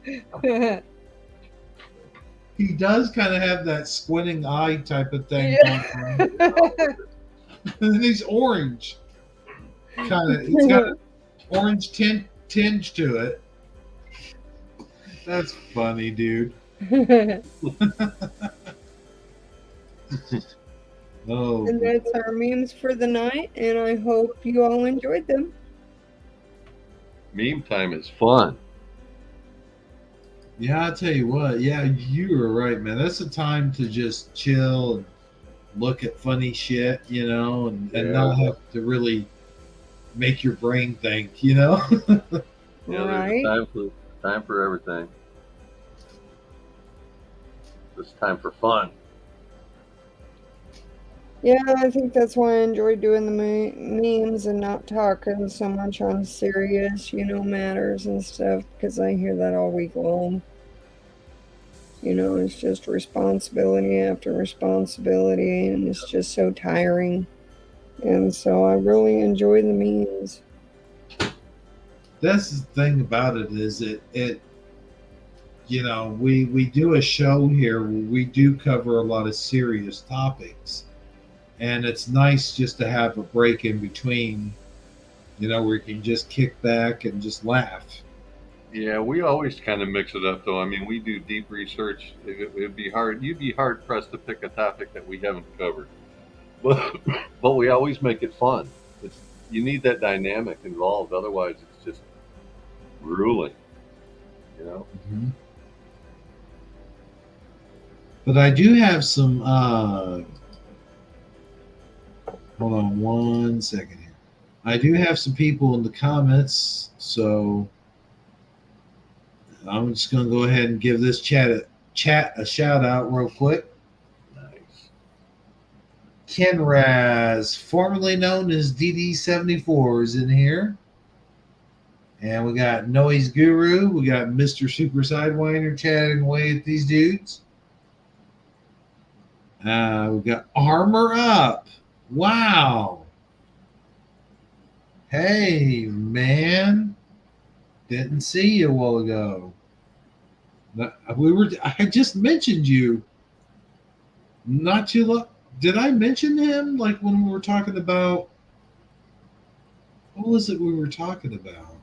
He does kind of have that squinting eye type of thing. Yeah. And he's orange. It's got an orange tinge to it. That's funny, dude. Oh, And that's our memes for the night, and I hope you all enjoyed them. Meme time is fun. yeah, I'll tell you what. Yeah, you were right, man. That's the time to just chill and look at funny shit, and not have to really make your brain think, Yeah, Right? there's time for everything. It's time for fun. Yeah, I think that's why I enjoy doing the memes and not talking so much on serious, matters and stuff, because I hear that all week long. It's just responsibility after responsibility, and it's just so tiring. And so I really enjoy the memes. that's the thing about it is we do a show here where we do cover a lot of serious topics, and it's nice just to have a break in between, where you can just kick back and just laugh. Yeah, we always kind of mix it up, though. I mean, we do deep research. It'd be hard. You'd be hard pressed to pick a topic that we haven't covered. But we always make it fun. You need that dynamic involved. Otherwise, it's just grueling. Mhm. But I do have some hold on one second here. I do have some people in the comments, so I'm just going to go ahead and give this chat a shout out real quick. Nice. Ken Raz, formerly known as DD74, is in here. And we got Noise Guru. We got Mr. Super Sidewinder chatting away at these dudes. We got Armor Up. Wow. Hey, man. Didn't see you a while ago. I just mentioned you not too long. Did I mention him like when we were talking about what was it we were talking about?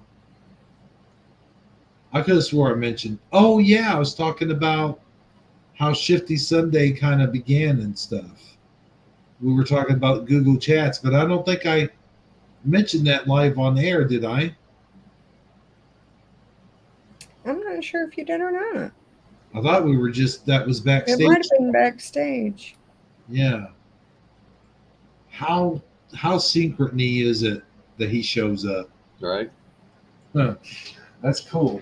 I could have swore I mentioned. Oh yeah, I was talking about how Shifty Sunday kind of began and stuff. We were talking about Google Chats, but I don't think I mentioned that live on air, did I? I'm not sure if you did or not. I thought we were just that was It might backstage. have been backstage. Yeah. How synchrony is it that he shows up? Right? Huh. That's cool.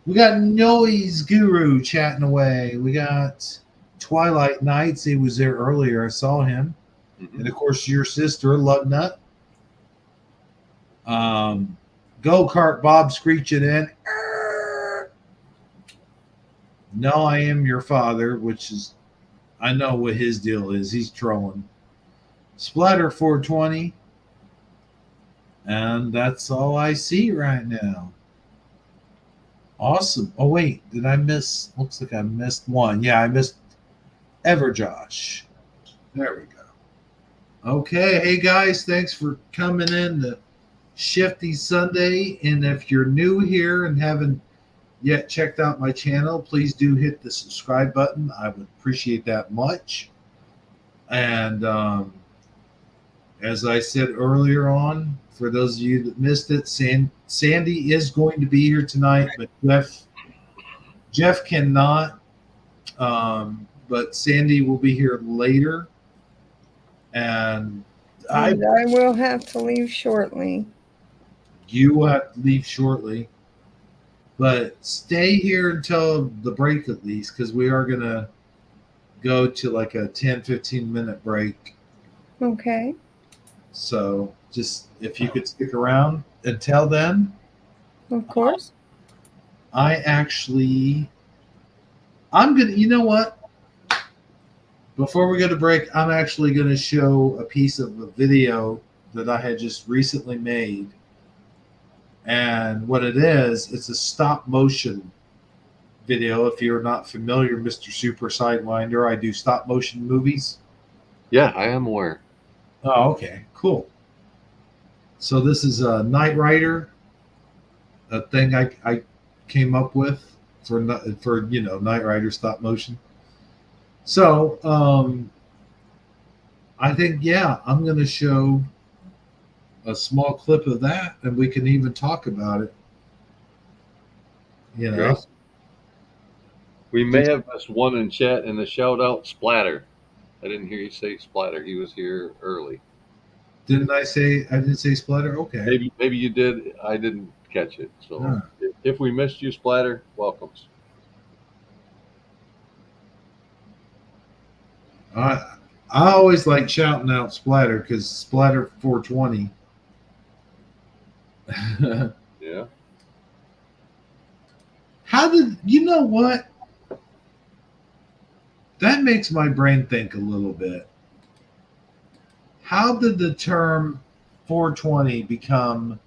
We got Noise Guru chatting away. We got Twilight Nights. He was there earlier. I saw him. Mhm. And of course, your sister, Lugnut. Go Kart Bob screeching in. No, I am your father, which is, I know what his deal is. He's trolling. Splatter 420. And that's all I see right now. Awesome. Oh, wait. Did I miss? Looks like I missed one. Yeah, I missed Everjosh. There we go. Okay. Hey, guys. Thanks for coming in to Shifty Sunday. And if you're new here and haven't yet checked out my channel, please do hit the subscribe button. I would appreciate that much. And as I said earlier on, for those of you that missed it, Sandy is going to be here tonight, but Jeff cannot. But Sandy will be here later, and I will have to leave shortly. You will have to leave shortly, but stay here until the break at least, because we are gonna go to like a 10-15 minute break. Okay. So just if you could stick around until then. Of course. I'm gonna, you know what? Before we go to break, I'm actually gonna show a piece of a video that I had just recently made. And what it is, it's a stop motion video. If you're not familiar, Mr. Super Sidewinder, I do stop motion movies. Yeah, I am aware. Oh, okay, cool. So this is a Knight Rider, a thing I came up with for Knight Rider stop motion. So I think I'm going to show a small clip of that, and we can even talk about it. Great. We may have missed one in chat and the shout out Splatter. I didn't hear you say Splatter. He was here early. Didn't I say I didn't say Splatter? Okay. Maybe you did. I didn't catch it. So if we missed you, Splatter, welcomes. I always like shouting out Splatter because Splatter 420. Yeah. How did you know what? That makes my brain think a little bit. How did the term 420 become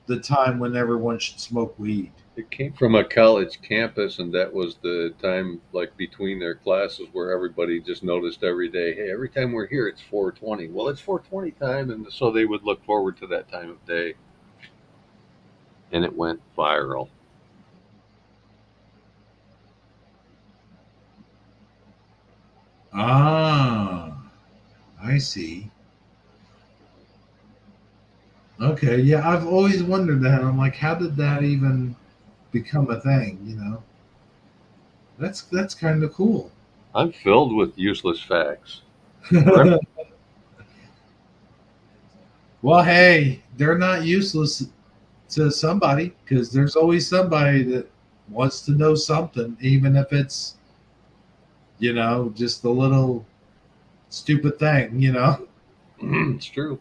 the time when everyone should smoke weed? It came from a college campus, and that was the time, like between their classes, where everybody just noticed every day, hey, every time we're here, it's 420. Well, it's 420 time, and so they would look forward to that time of day, and it went viral. Ah, I see. Okay, yeah, I've always wondered that. I'm like, how did that even become a thing? That's kind of cool. I'm filled with useless facts. Well, hey, they're not useless to somebody because there's always somebody that wants to know something, even if it's just a little stupid thing. It's true.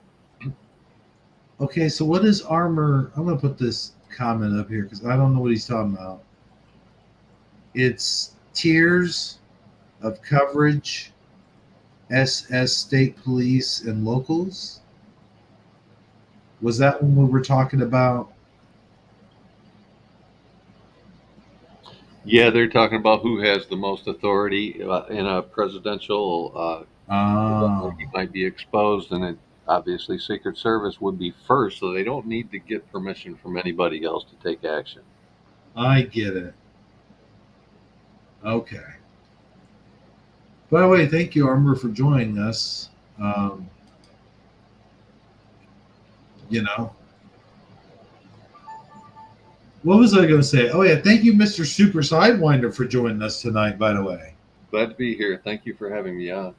Okay, so what is armor? I'm going to put this comment up here because I don't know what he's talking about. It's tiers of coverage, SS, state police, and locals. Was that when we were talking about? Yeah, they're talking about who has the most authority in a presidential. He might be exposed, and obviously Secret Service would be first, so they don't need to get permission from anybody else to take action. I get it. Okay. By the way, thank you, Armor, for joining us. Um, you know, what was I going to say? Oh, yeah. Thank you, Mr. Super Sidewinder, for joining us tonight, by the way. Glad to be here. Thank you for having me on.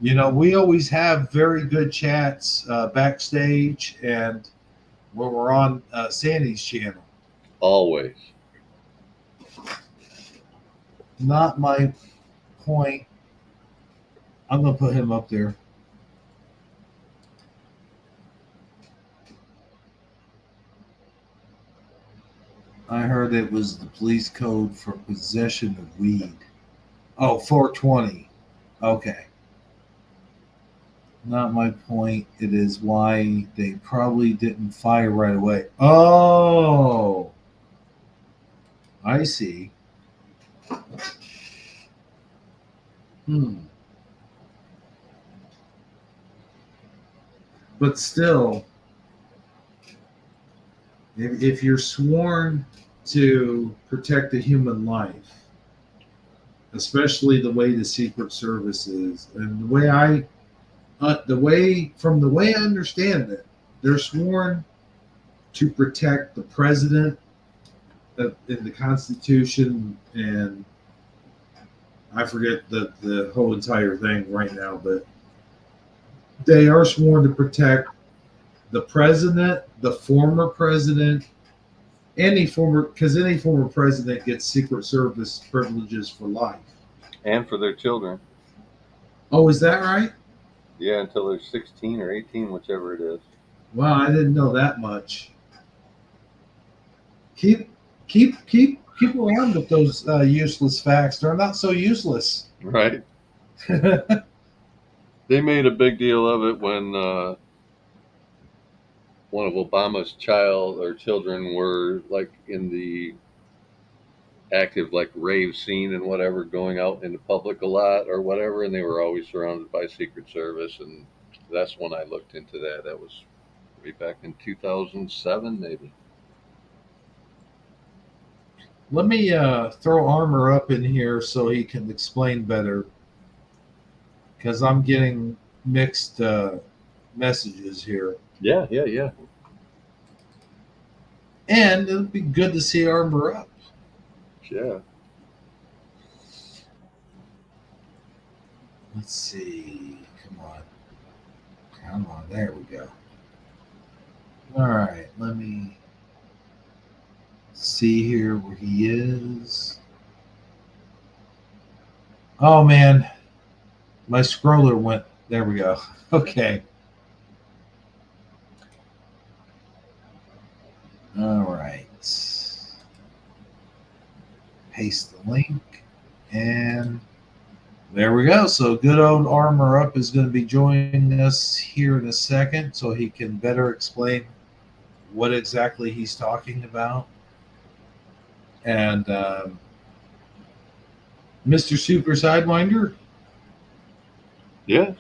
You know, we always have very good chats backstage and when we're on Sandy's channel. Always. Not my point. I'm going to put him up there. I heard it was the police code for possession of weed. Oh, 420. Okay. Not my point. It is why they probably didn't fire right away. Oh, I see. But still, if you're sworn to protect a human life, especially the way the Secret Service is, and the way I understand it, they're sworn to protect the president in the Constitution, and I forget the whole entire thing right now, but they are sworn to protect the president, the former president, any former president gets Secret Service privileges for life. And for their children. Oh, is that right? Yeah, until they're 16 or 18, whichever it is. Wow, I didn't know that much. Keep around with those useless facts. They're not so useless. Right. They made a big deal of it when one of Obama's children were like in the active like rave scene and whatever, going out in the public a lot or whatever, and they were always surrounded by Secret Service, and that's when I looked into that. That was way back in 2007, maybe. Let me throw Armor up in here so he can explain better, because I'm getting mixed messages here. Yeah. And it would be good to see Armor up. Yeah. Let's see. Come on. There we go. All right. Let me see here where he is. Oh, man. My scroller went. There we go. Okay. All right. Paste the link. And there we go. So good old Armor Up is going to be joining us here in a second so he can better explain what exactly he's talking about. And Mr. Super Sidewinder? Yes.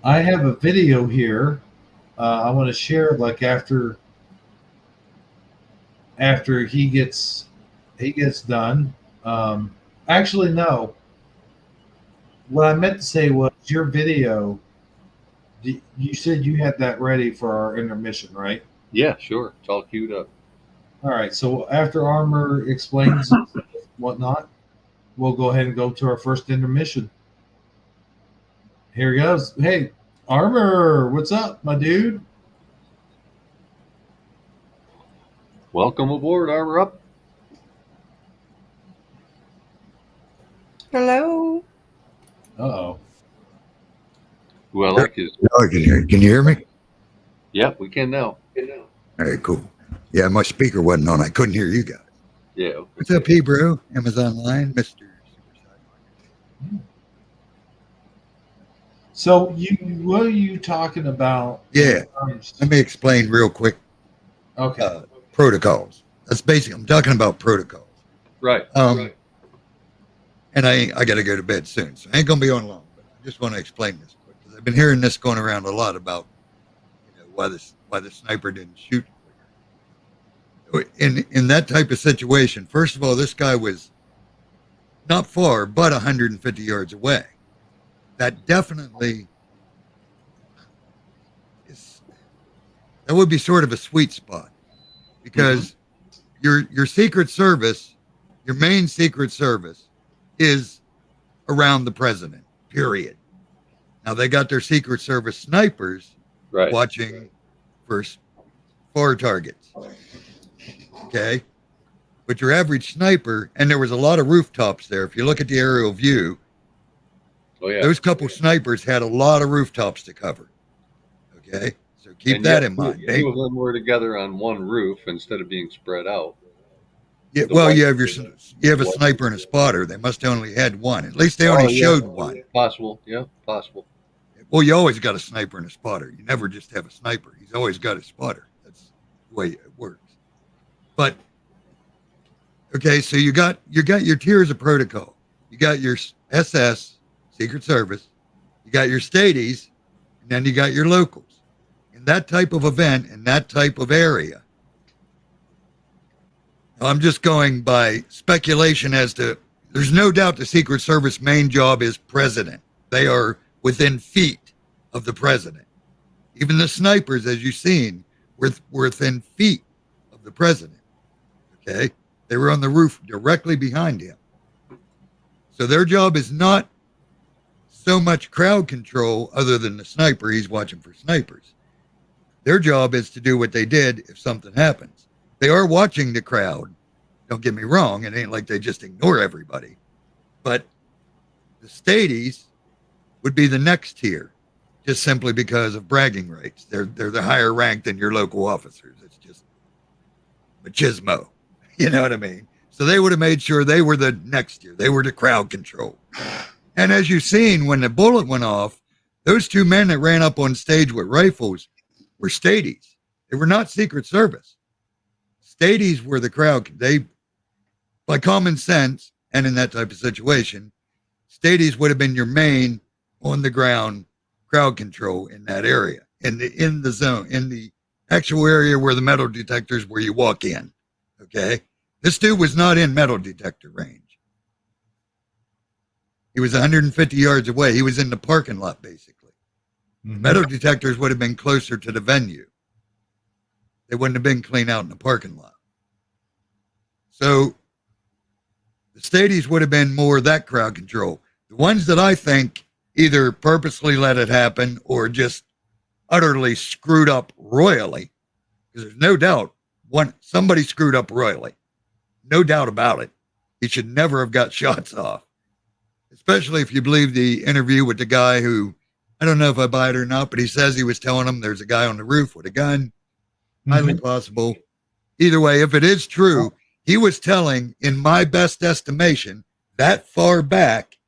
I have a video here. I want to share like after he gets done. Actually, no. What I meant to say was your video. You said you had that ready for our intermission, right? Yeah, sure. It's all queued up. All right. So after Armor explains whatnot, we'll go ahead and go to our first intermission. Here he goes. Hey, Armor, what's up, my dude? Welcome aboard, Armor Up. Hello. Uh-oh. Who I like is... Oh, I can hear you. Can you hear me? Yeah, we can now. All right, cool. Yeah, my speaker wasn't on. I couldn't hear you guys. Yeah. What's up, Hebrew? Amazon Line, Mr. Super So what are you talking about? Yeah. Let me explain real quick. Okay. Protocols. That's basically, I'm talking about protocols. Right. Right. And I got to go to bed soon, so I ain't going to be on long. But I just want to explain this quick, because I've been hearing this going around a lot about why the sniper didn't shoot. In that type of situation, first of all, this guy was not far, but 150 yards away. That definitely is, that would be sort of a sweet spot, because your Secret Service, your main Secret Service, is around the president, period. Now, they got their Secret Service snipers watching for far targets. Okay? But your average sniper, and there was a lot of rooftops there. If you look at the aerial view, those couple snipers had a lot of rooftops to cover. Okay? So keep that in mind. Two of them were together on one roof instead of being spread out. Yeah, well, you have a sniper and a spotter. They must have only had one. At least they only showed one. Possible, yeah, possible. Well, you always got a sniper and a spotter. You never just have a sniper. He's always got a spotter. That's the way it works. But okay, so you got your tiers of protocol. You got your SS, Secret Service. You got your stadies, and then you got your locals. In that type of event, in that type of area, I'm just going by speculation as to, there's no doubt the Secret Service main job is president. They are within feet of the president. Even the snipers, as you've seen, were within feet of the president. Okay? They were on the roof directly behind him. So their job is not so much crowd control, other than the sniper. He's watching for snipers. Their job is to do what they did if something happens. They are watching the crowd. Don't get me wrong. It ain't like they just ignore everybody. But the stadies would be the next tier, just simply because of bragging rights. They're the higher rank than your local officers. It's just machismo. You know what I mean? So they would have made sure they were the next tier. They were the crowd control. And as you've seen, when the bullet went off, those two men that ran up on stage with rifles were stadies. They were not Secret Service. Stadies were the crowd. They, by common sense, and in that type of situation, stadies would have been your main on the ground crowd control in that area, in the zone, in the actual area where the metal detectors, where you walk in. Okay, this dude was not in metal detector range. He was 150 yards away. He was in the parking lot, basically. Metal detectors would have been closer to the venue. They wouldn't have been clean out in the parking lot. So the stadies would have been more that crowd control. The ones that I think either purposely let it happen or just utterly screwed up royally, because there's no doubt somebody screwed up royally. No doubt about it. He should never have got shots off. Especially if you believe the interview with the guy who, I don't know if I buy it or not, but he says he was telling him there's a guy on the roof with a gun. Highly possible. Either way, if it is true, he was telling, in my best estimation, that far back,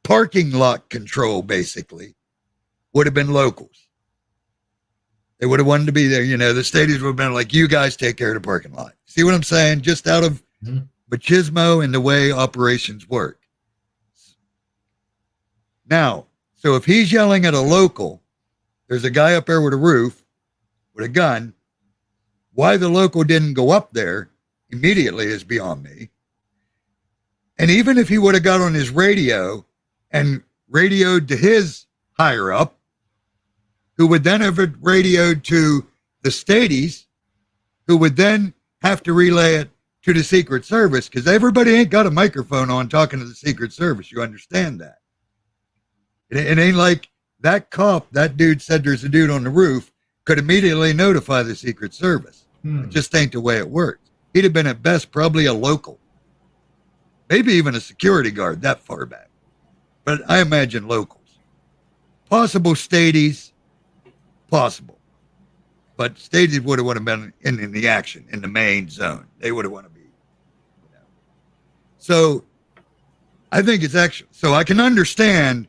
parking lot control basically would have been locals. They would have wanted to be there. You know, the stadiums would have been like, you guys take care of the parking lot. See what I'm saying? Just out of machismo and the way operations work. Now, so if he's yelling at a local, there's a guy up there with a roof with a gun. Why the local didn't go up there immediately is beyond me. And even if he would have got on his radio and radioed to his higher up, who would then have radioed to the stadies, who would then have to relay it to the Secret Service, because everybody ain't got a microphone on talking to the Secret Service. You understand that? It ain't like that cop, that dude said there's a dude on the roof, could immediately notify the Secret Service. It just ain't the way it works. He'd have been at best probably a local, maybe even a security guard that far back. But I imagine locals. Possible stadies, possible. But stadies would have been in the action, in the main zone. They would have wanted to be. You know. So I think it's actually, so I can understand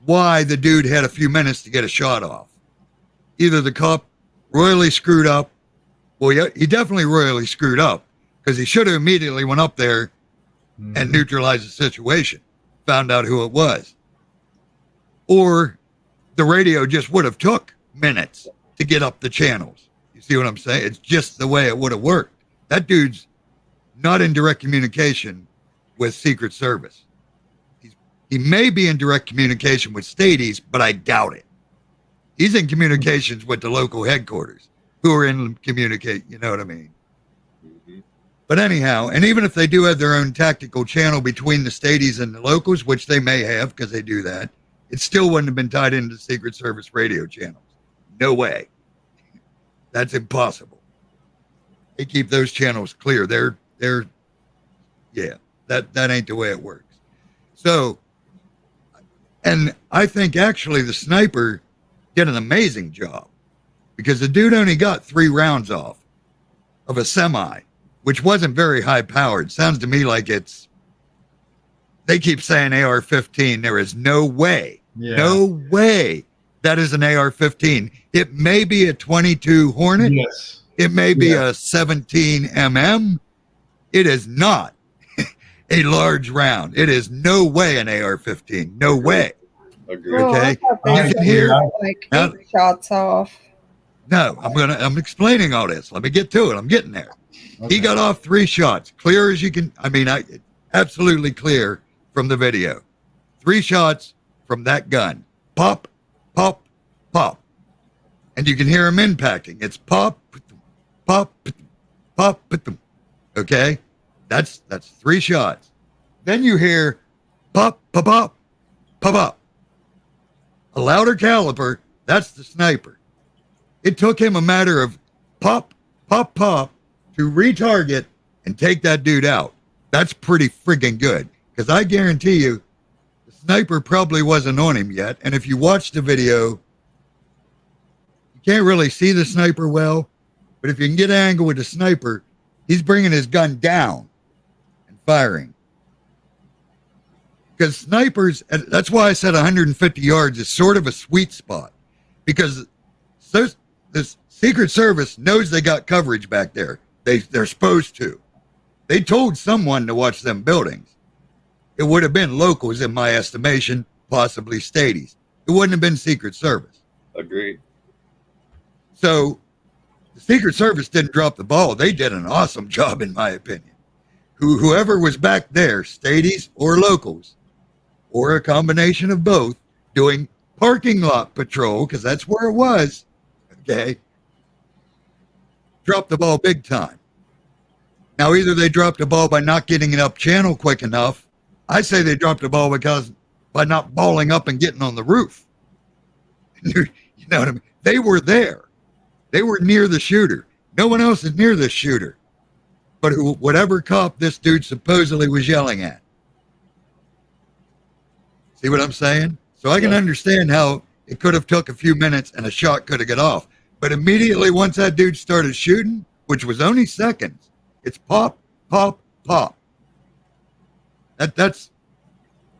why the dude had a few minutes to get a shot off. Either the cop royally screwed up. Well, yeah, he definitely royally screwed up, because he should have immediately went up there and neutralized the situation, found out who it was. Or the radio just would have took minutes to get up the channels. You see what I'm saying? It's just the way it would have worked. That dude's not in direct communication with Secret Service. He may be in direct communication with Stades, but I doubt it. He's in communications with the local headquarters, who are in communicate. You know what I mean? Mm-hmm. But anyhow, and even if they do have their own tactical channel between the Stades and the locals, which they may have because they do that, it still wouldn't have been tied into Secret Service radio channels. No way. That's impossible. They keep those channels clear. Yeah, that ain't the way it works. So, and I think actually the sniper did an amazing job because the dude only got 3 rounds off of a semi, which wasn't very high powered. Sounds to me like they keep saying AR-15. There is no way, no way that is an AR-15. It may be a 22 Hornet. Yes. It may be a 17 mm. It is not a large round. It is no way an AR-15. No way. Agreed. Oh, Okay. I thought they You said can hear. like Now- 8 shots off. No, I'm explaining all this. Let me get to it. I'm getting there. Okay. He got off 3 shots, clear as you can. I mean, absolutely clear from the video. 3 shots from that gun. Pop, pop, pop. And you can hear him impacting. It's pop, pop, pop, okay? That's 3 shots. Then you hear pop, pop, pop, pop, pop. A louder caliber, that's the sniper. It took him a matter of pop, pop, pop to retarget and take that dude out. That's pretty friggin' good. Because I guarantee you, the sniper probably wasn't on him yet. And if you watch the video, you can't really see the sniper well. But if you can get an angle with the sniper, he's bringing his gun down and firing. Because snipers, and that's why I said 150 yards is sort of a sweet spot. Because this Secret Service knows they got coverage back there. They're supposed to. They told someone to watch them buildings. It would have been locals, in my estimation, possibly Stades. It wouldn't have been Secret Service. Agreed. So the Secret Service didn't drop the ball. They did an awesome job, in my opinion. Whoever was back there, Stades or locals, or a combination of both, doing parking lot patrol, because that's where it was, okay, dropped the ball big time. Now, either they dropped the ball by not getting it up channel quick enough. I say they dropped the ball by not balling up and getting on the roof. You know what I mean? They were there. They were near the shooter. No one else is near this shooter. But whatever cop this dude supposedly was yelling at. See what I'm saying? So I can understand how it could have took a few minutes and a shot could have got off. But immediately once that dude started shooting, which was only seconds, it's pop, pop, pop. That's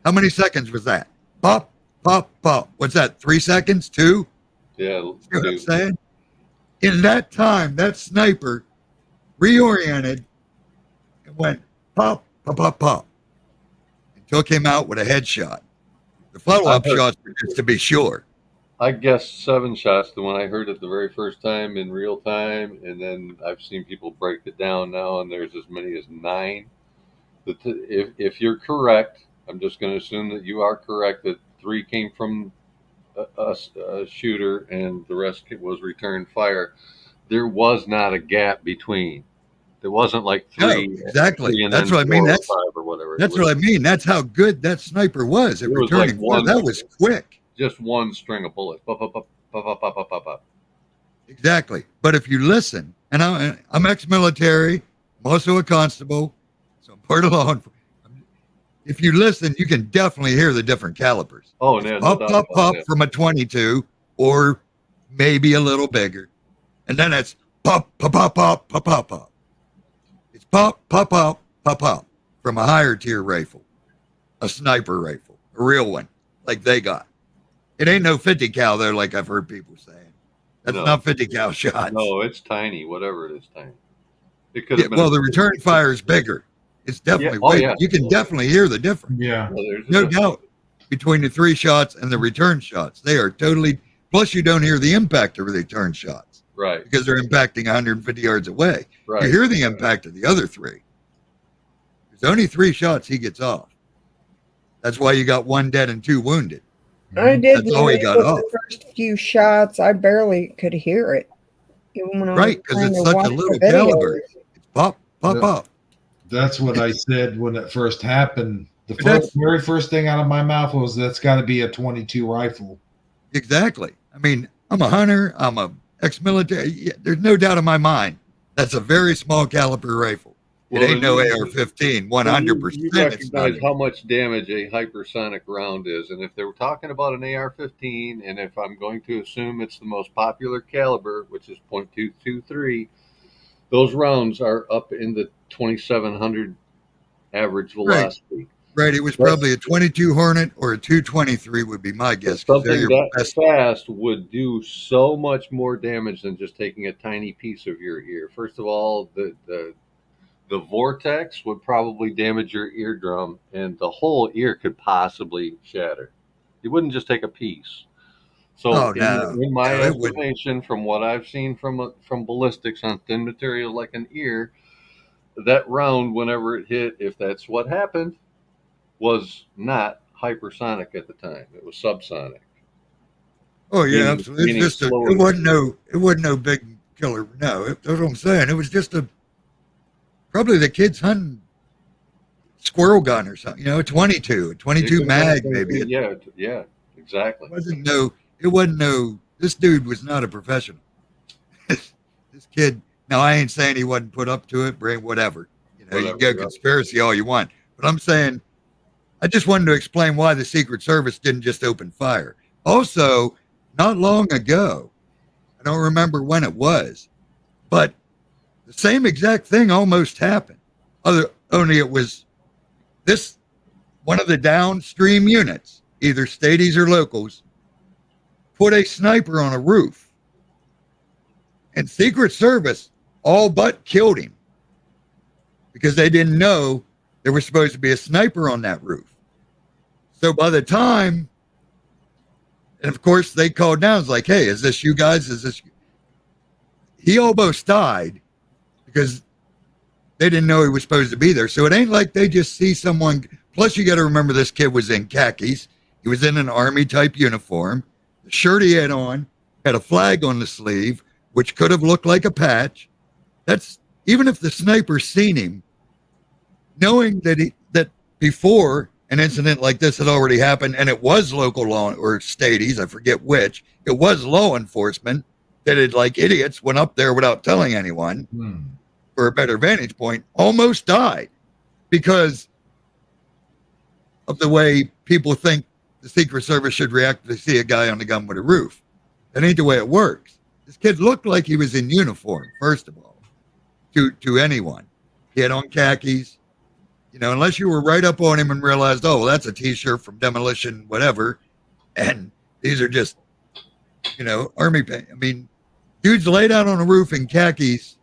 how many seconds was that? Pop, pop, pop. What's that? 3 seconds? 2? Yeah. See what I'm saying? In that time, that sniper reoriented and went pop, pop, pop, pop, and took him out with a headshot. The follow-up shots were just to be sure. I guessed 7 shots when I heard it the very first time in real time, and then I've seen people break it down now, and there's as many as 9. If you're correct, I'm just going to assume that you are correct, that 3 came from a shooter and the rest was return fire. There was not a gap between. There wasn't like 3. No, exactly. 3 and That's then what I mean. 4 or That's 5 or whatever. That's what I mean. That's how good that sniper was at It was returning. like one- That was quick. Just one string of bullets. Pop, pop, pop, pop, pop, pop, pop, pop, pop. Exactly. But if you listen, and I'm ex-military, I'm also a constable, so I'm part of law enforcement. If you listen, you can definitely hear the different calibers. Oh, no, Pop, no doubt pop, about pop that. from a 22, or maybe a little bigger. And then it's pop, pop, pop, pop, pop, pop, pop. It's pop, pop, pop, pop, pop from a higher tier rifle, a sniper rifle, a real one, like they got. It ain't no 50 cal though, like I've heard people saying. That's No. not 50 cal shots. No, it's tiny, whatever it is, tiny. It could have Yeah, been. well, the return fire is bigger. It's definitely Yeah. Oh, way. yeah. You can definitely hear the difference. Yeah. Well, there's a No difference. doubt between the 3 shots and the return shots. They are totally. Plus, you don't hear the impact of the return shots. Right. because they're impacting 150 yards away. Right. You hear the impact of the other three. There's only 3 shots he gets off. That's why you got 1 dead and 2 wounded. I did That's all he notice got with off. the first few shots, I barely could hear it. Even when I Right, was because trying it's to such watch a little the caliber. videos. It's pop, pop, Yeah. pop. That's what I said when it first happened. The But very first thing out of my mouth was, that's got to be a 22 rifle. Exactly. I mean, I'm a hunter. I'm a ex-military. Yeah, there's no doubt in my mind that's a very small caliber rifle. It Well, ain't no then AR-15. Well, 100%. you It's not. recognize how much damage a hypersonic round is, and if they were talking about an AR-15, and if I'm going to assume it's the most popular caliber, which is .223, those rounds are up in the 2,700 average velocity. Right. It was probably a 22 Hornet or a 223 would be my guess. 'Cause they're Something your that best. fast would do so much more damage than just taking a tiny piece of your ear. First of all, the vortex would probably damage your eardrum, and the whole ear could possibly shatter. You wouldn't just take a piece. So, Oh, no. in my No, it wouldn't. estimation, from what I've seen from ballistics on thin material like an ear, that round, whenever it hit, if that's what happened, was not hypersonic at the time. It was subsonic. Oh yeah, Meaning- absolutely. meaning It's just slower. it wasn't no big killer. No, that's what I'm saying. It was just probably the kids hunting squirrel gun or something. 22 It could have mag been maybe. something- yeah, exactly. It wasn't no. This dude was not a professional. This kid. Now I ain't saying he wasn't put up to it, brain, whatever. You can Whatever, go yeah. conspiracy all you want, but I'm saying I just wanted to explain why the Secret Service didn't just open fire. Also, not long ago, I don't remember when it was, but the same exact thing almost happened. Only it was one of the downstream units, either stadies or locals, put a sniper on a roof, and Secret Service all but killed him because they didn't know there was supposed to be a sniper on that roof. So by the time, and of course they called down, it's like, hey, is this you guys? He almost died because they didn't know he was supposed to be there. So it ain't like they just see someone. Plus, you got to remember this kid was in khakis. He was in an army type uniform. The shirt he had on had a flag on the sleeve, which could have looked like a patch. That's even if the sniper seen him, knowing that before an incident like this had already happened, and it was local law or stadies, I forget which, it was law enforcement that had, like idiots, went up there without telling anyone for a better vantage point, almost died because of the way people think the Secret Service should react if they see a guy on the gun with a roof. That ain't the way it works. This kid looked like he was in uniform, first of all, to anyone. He had on khakis. Unless you were right up on him and realized, oh, well, that's a T-shirt from Demolition, whatever, and these are just, army paint. I mean, dude's laid out on a roof in khakis.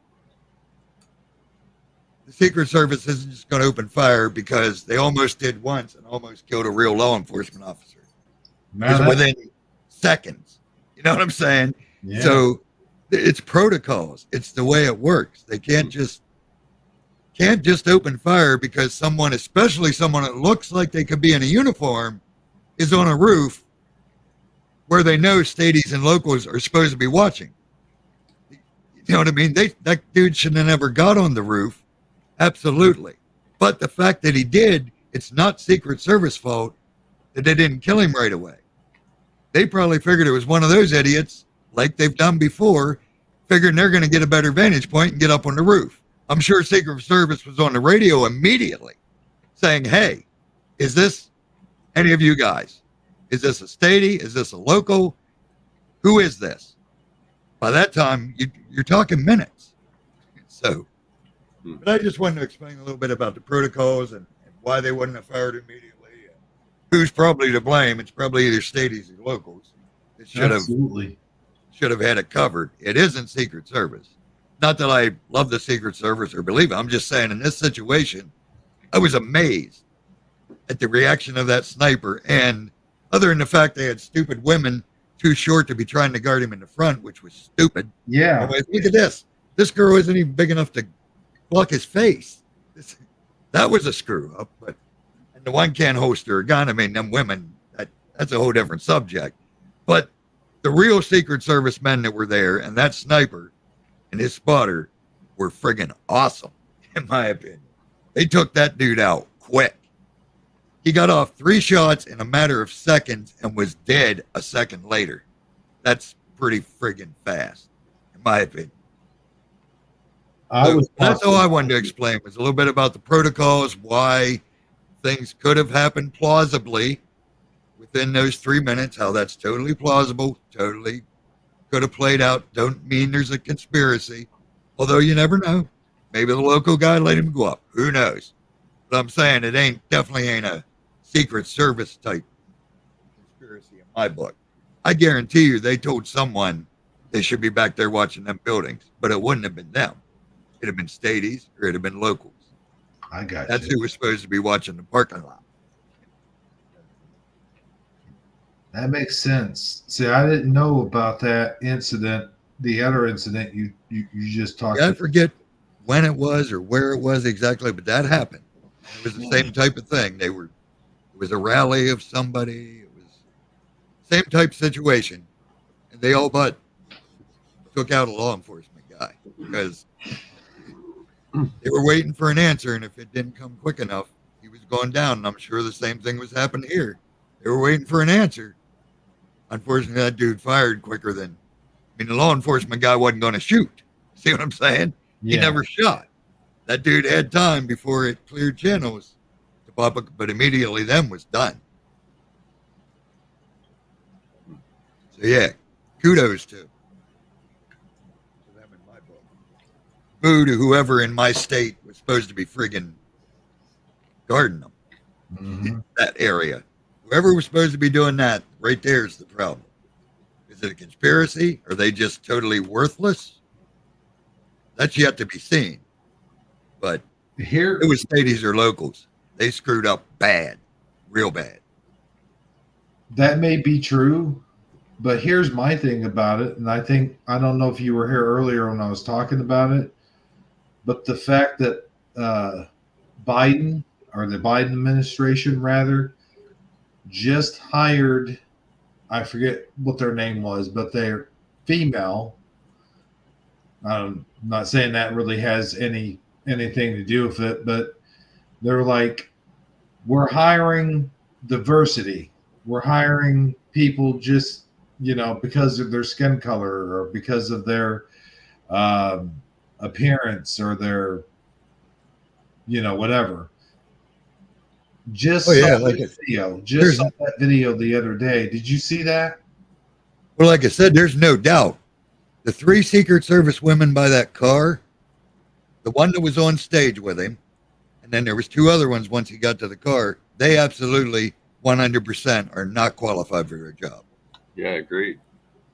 The Secret Service isn't just going to open fire because they almost did once and almost killed a real law enforcement officer. Within seconds. You know what I'm saying? Yeah. So it's protocols. It's the way it works. They can't just open fire because someone, especially someone that looks like they could be in a uniform, is on a roof where they know stadies and locals are supposed to be watching. You know what I mean? That dude should have never got on the roof. Absolutely. But the fact that he did, it's not Secret Service fault that they didn't kill him right away. They probably figured it was one of those idiots, like they've done before, figuring they're going to get a better vantage point and get up on the roof. I'm sure Secret Service was on the radio immediately saying, hey, is this any of you guys? Is this a stady? Is this a local? Who is this? By that time, you're talking minutes. So, but I just wanted to explain a little bit about the protocols and why they wouldn't have fired immediately. And who's probably to blame? It's probably either stadies or locals. It should have had it covered. It isn't Secret Service. Not that I love the Secret Service or believe it. I'm just saying in this situation, I was amazed at the reaction of that sniper. And other than the fact they had stupid women too short to be trying to guard him in the front, which was stupid. Yeah. Anyways, look at this. This girl isn't even big enough to block his face. That was a screw up. But and the one can't holster a gun. I mean, them women, that's a whole different subject. But the real Secret Service men that were there and that sniper and his spotter were friggin' awesome, in my opinion. They took that dude out quick. He got off 3 shots in a matter of seconds and was dead a second later. That's pretty friggin' fast, in my opinion. That's all I wanted to explain was a little bit about the protocols, why things could have happened plausibly within those 3 minutes, how that's totally plausible, totally could have played out. Don't mean there's a conspiracy, although you never know. Maybe the local guy let him go up. Who knows? But I'm saying it definitely ain't a Secret Service type conspiracy in my book. I guarantee you they told someone they should be back there watching them buildings, but it wouldn't have been them. It'd have been stadies or it'd have been locals. I got That's you. who was supposed to be watching the parking lot. That makes sense. See, I didn't know about that incident, the other incident you just talked Yeah, I about. forget when it was or where it was exactly, but that happened. It was the same type of thing. It was a rally of somebody. It was same type situation. And they all but took out a law enforcement guy because they were waiting for an answer. And if it didn't come quick enough, he was going down. And I'm sure the same thing was happening here. They were waiting for an answer. Unfortunately, that dude fired quicker than, the law enforcement guy wasn't going to shoot. See what I'm saying? He never shot. That dude had time before it cleared channels to pop up, but immediately then was done. So yeah, kudos to them in my book. Boo to whoever in my state was supposed to be friggin' guarding them. Mm-hmm. That area. Whoever was supposed to be doing that, right there is the problem. Is it a conspiracy? Are they just totally worthless? That's yet to be seen. But Here it was stadies or locals. They screwed up bad, real bad. that may be true, but here's my thing about it, and I don't know if you were here earlier when I was talking about it, but the fact that Biden, or the Biden administration rather, just hired, I forget what their name was, but they're female. I'm not saying that really has anything to do with it, but they're like, we're hiring diversity. We're hiring people just, because of their skin color or because of their appearance or their, whatever. Just saw that video. Just saw that video the other day. Did you see that? Well, like I said, there's no doubt. The 3 Secret Service women by that car, the one that was on stage with him, and then there was 2 other ones once he got to the car, they absolutely 100% are not qualified for their job. Yeah, agreed.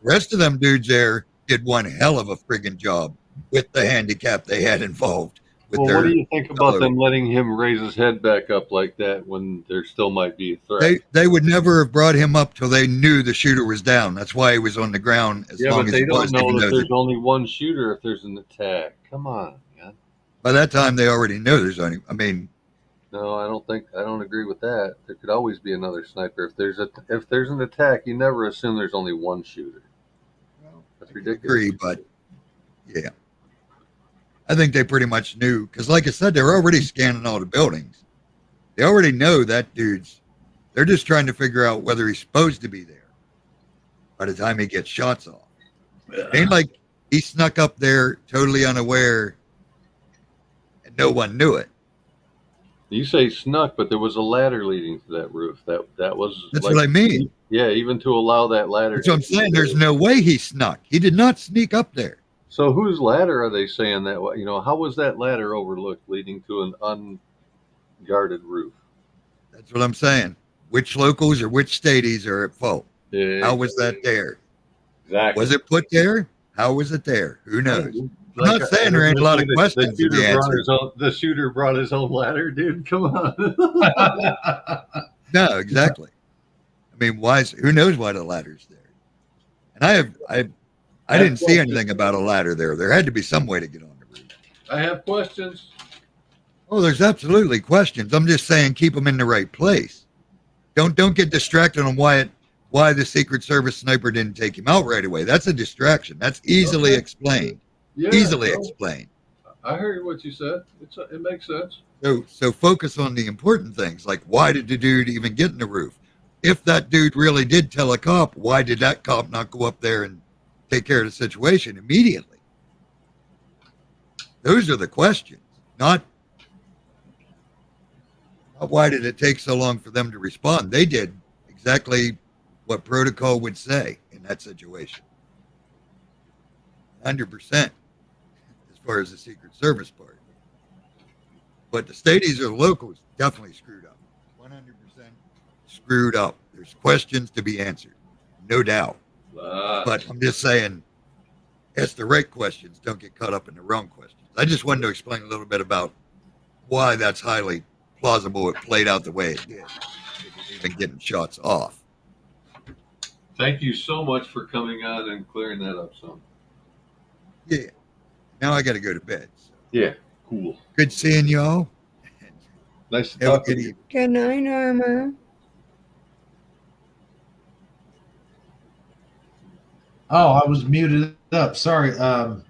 The rest of them dudes there did one hell of a friggin' job with the handicap they had involved. Well, what do you think about them letting him raise his head back up like that when there still might be a threat? They would never have brought him up till they knew the shooter was down. That's why he was on the ground as long as he was. Yeah, but they don't know that there's only one shooter if there's an attack. Come on, man. By that time, they already know there's only. No, I don't agree with that. There could always be another sniper. If there's an attack, you never assume there's only one shooter. That's ridiculous. I agree, but yeah. I think they pretty much knew, because like I said, they're already scanning all the buildings. They already know that they're just trying to figure out whether he's supposed to be there by the time he gets shots off. It ain't like he snuck up there totally unaware and no one knew it. You say snuck, but there was a ladder leading to that roof. That was. That's what I mean. Yeah, even to allow that ladder. That's what I'm saying. There's no way he snuck. He did not sneak up there. So whose ladder are they saying that? How was that ladder overlooked, leading to an unguarded roof? That's what I'm saying. Which locals or which stadies are at fault? Yeah, how was that there? Exactly. Was it put there? How was it there? Who knows? I'm not saying there ain't a lot of questions. The shooter brought his own ladder, dude. Come on. No, exactly. I mean, who knows why the ladder's there? And I didn't see anything about a ladder there. There had to be some way to get on the roof. I have questions. Oh, there's absolutely questions. I'm just saying keep them in the right place. Don't get distracted on why the Secret Service sniper didn't take him out right away. That's a distraction. That's easily explained. Yeah, Easily explained. I heard what you said. It makes sense. So focus on the important things, like why did the dude even get in the roof? If that dude really did tell a cop, why did that cop not go up there and take care of the situation immediately? Those are the questions, not why did it take so long for them to respond. They did exactly what protocol would say in that situation. 100% as far as the Secret Service part. But the stadies or the locals definitely screwed up. 100% screwed up. There's questions to be answered, no doubt. But I'm just saying, ask the right questions. Don't get caught up in the wrong questions. I just wanted to explain a little bit about why that's highly plausible. It played out the way it did. Even getting shots off. Thank you so much for coming on and clearing that up some. Yeah. Now I got to go to bed. So. Yeah, cool. Good seeing y'all. Nice to Have a talk to good you. evening. Good night, Norma. Oh, I was muted up. Sorry.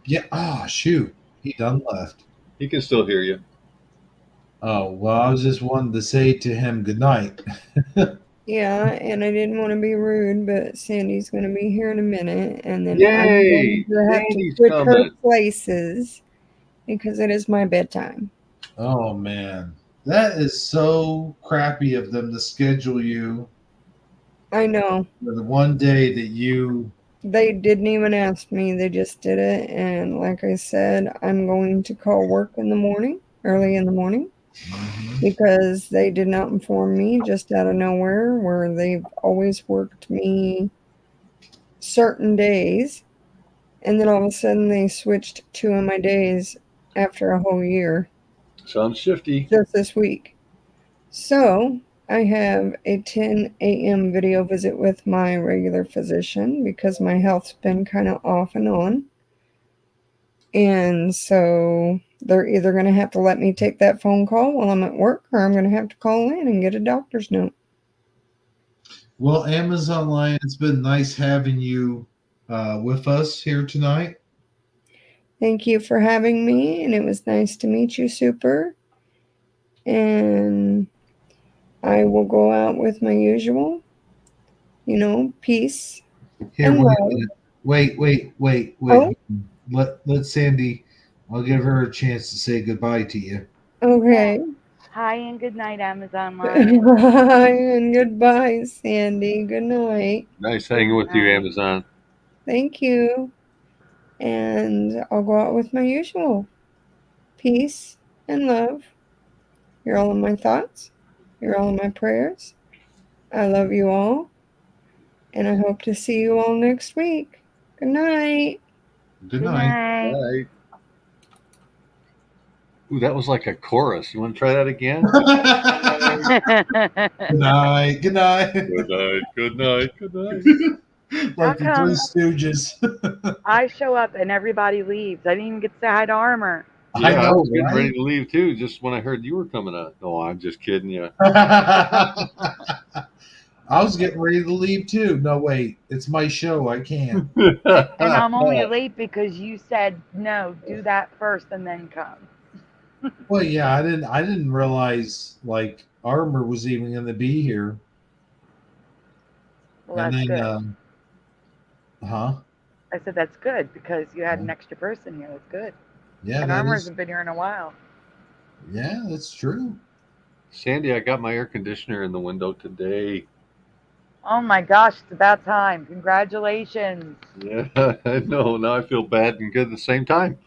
Yeah. Oh, shoot. He done left. He can still hear you. Oh, well, I was just wanting to say to him good night. Yeah, and I didn't want to be rude, but Sandy's going to be here in a minute, and then Yay! I'm going to have to Sandy's switch her coming. places because it is my bedtime. Oh, man. That is so crappy of them to schedule you I know. for the one day that you. They didn't even ask me. They just did it. And like I said, I'm going to call work in the morning, early in the morning, because they did not inform me just out of nowhere, where they've always worked me certain days. And then all of a sudden they switched 2 of my days after a whole year, Sounds shifty. just this week. So I have a 10 a.m. video visit with my regular physician because my health's been kind of off and on. And so they're either going to have to let me take that phone call while I'm at work, or I'm going to have to call in and get a doctor's note. Well, Amazon Lion, it's been nice having you with us here tonight. Thank you for having me, and it was nice to meet you, Super. And I will go out with my usual, peace. Here, And wait, wait. Oh. Let Sandy. I'll give her a chance to say goodbye to you. Okay. Hi and good night, Amazon Lion. Bye and goodbye, Sandy. Good night. Nice hanging with you, Amazon. Thank you. And I'll go out with my usual peace and love. You're all in my thoughts. You're all in my prayers. I love you all. And I hope to see you all next week. Good night. Good night. Bye. Ooh, that was like a chorus. You want to try that again? Good night. Good night. Good night. Good night. Good night. Like the How come? Three Stooges. I show up and everybody leaves. I didn't even get to say hi to Armor. Yeah, I know, was getting right? ready to leave too, just when I heard you were coming on. No, I'm just kidding you. I was getting ready to leave too. No, wait. It's my show. I can't. And I'm only late because you said, no, do that first and then come. Well, yeah, I didn't realize like Armor was even going to be here. Well, And that's then, good. I I said, that's good because you had an extra person here. That's good. Yeah, And that Armor is, hasn't been here in a while. yeah, that's true. Sandy, I got my air conditioner in the window today. Oh my gosh, it's about time. Congratulations. Yeah, I know. Now I feel bad and good at the same time.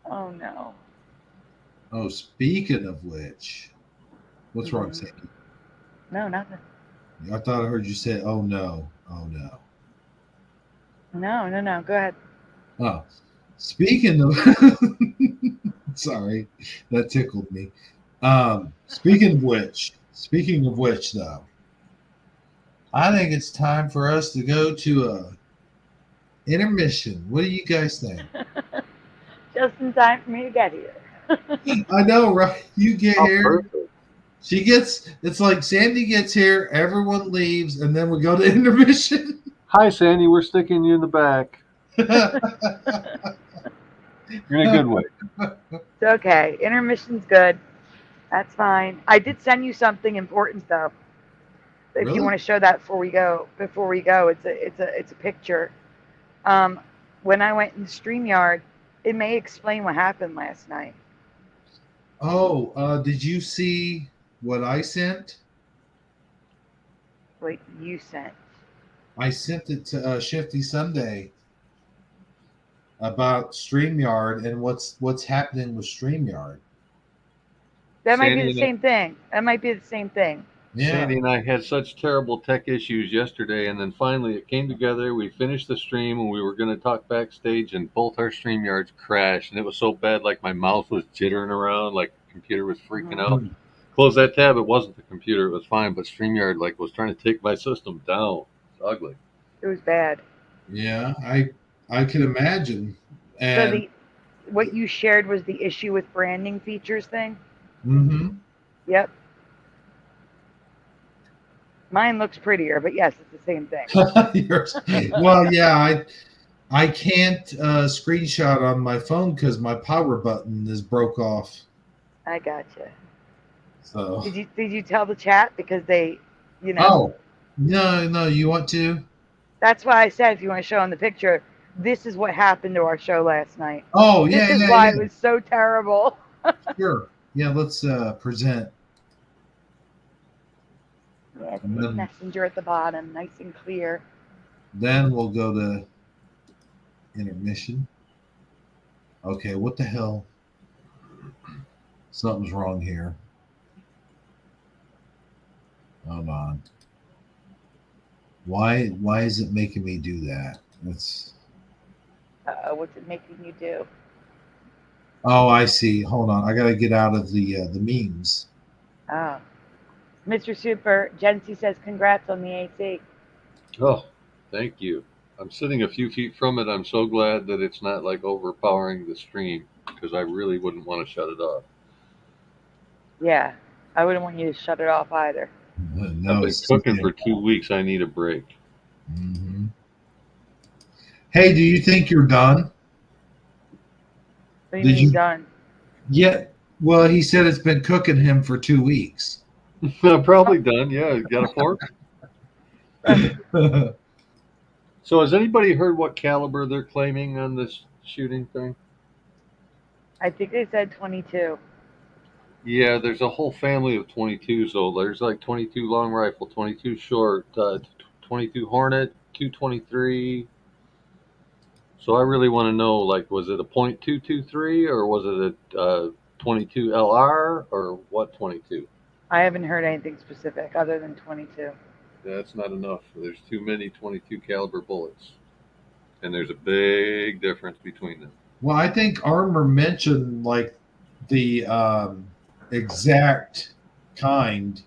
Oh no. Oh, speaking of which, what's wrong, Sandy? No, nothing. I thought I heard you say, "Oh no, oh no." No. Go ahead. Oh, speaking of, sorry, that tickled me. Speaking of which, though, I think it's time for us to go to a intermission. What do you guys think? Just in time for me to get here. I know, right? You get Oh, here. perfect. It's like Sandy gets here, everyone leaves, and then we go to intermission. Hi, Sandy. We're sticking you in the back. In a good way. It's okay. Intermission's good. That's fine. I did send you something important though. If you Really? want to show that before we go, it's a picture. Um, when I went in StreamYard, it may explain what happened last night. Oh, did you see what I sent? What you sent. I sent it to Shifty Sunday about StreamYard and what's happening with StreamYard. That might be Sandy the and same thing. That might be the same thing. Yeah. Sandy and I had such terrible tech issues yesterday, and then finally it came together. We finished the stream, and we were going to talk backstage, and both our StreamYards crashed, and it was so bad, like my mouse was jittering around, like the computer was freaking out. Close that tab. It wasn't the computer; it was fine, but StreamYard like was trying to take my system down. It's ugly. It was bad. Yeah, I can imagine. So And what you shared was the issue with branding features thing. mhm. Yep. Mine looks prettier, but yes, it's the same thing. Yours. Well, yeah, I can't screenshot on my phone because my power button is broke off. I gotcha. So. Did you tell the chat because they, Oh, no, you want to? That's why I said if you want to show them the picture, this is what happened to our show last night. Oh, This yeah, is yeah, why yeah. it was so terrible. Sure. Yeah, let's present. Yeah, it's And the then- messenger at the bottom, nice and clear. Then we'll go to intermission. Okay, what the hell? Something's wrong here. Hold on. Why is it making me do that? That's What's it making you do? Oh, I see. Hold on. I got to get out of the memes. Oh. Mr. Super, Jency says congrats on the AC. Oh, thank you. I'm sitting a few feet from it. I'm so glad that it's not like overpowering the stream because I really wouldn't want to shut it off. Yeah, I wouldn't want you to shut it off either. No, I've been it's cooking for 2 weeks. I need a break. Mm-hmm. Hey, do you think you're done? What do you mean done? Yeah. Well, he said it's been cooking him for 2 weeks. I'm probably done. Yeah, got a fork? So has anybody heard what caliber they're claiming on this shooting thing? I think they said 22. Yeah, there's a whole family of 22s. So there's like 22 long rifle, 22 short, 22 Hornet, 223. So I really want to know, like, was it a .223 or was it a 22 LR or what 22? I haven't heard anything specific other than 22. That's not enough. There's too many 22 caliber bullets, and there's a big difference between them. Well, I think Armor mentioned like the exact kind,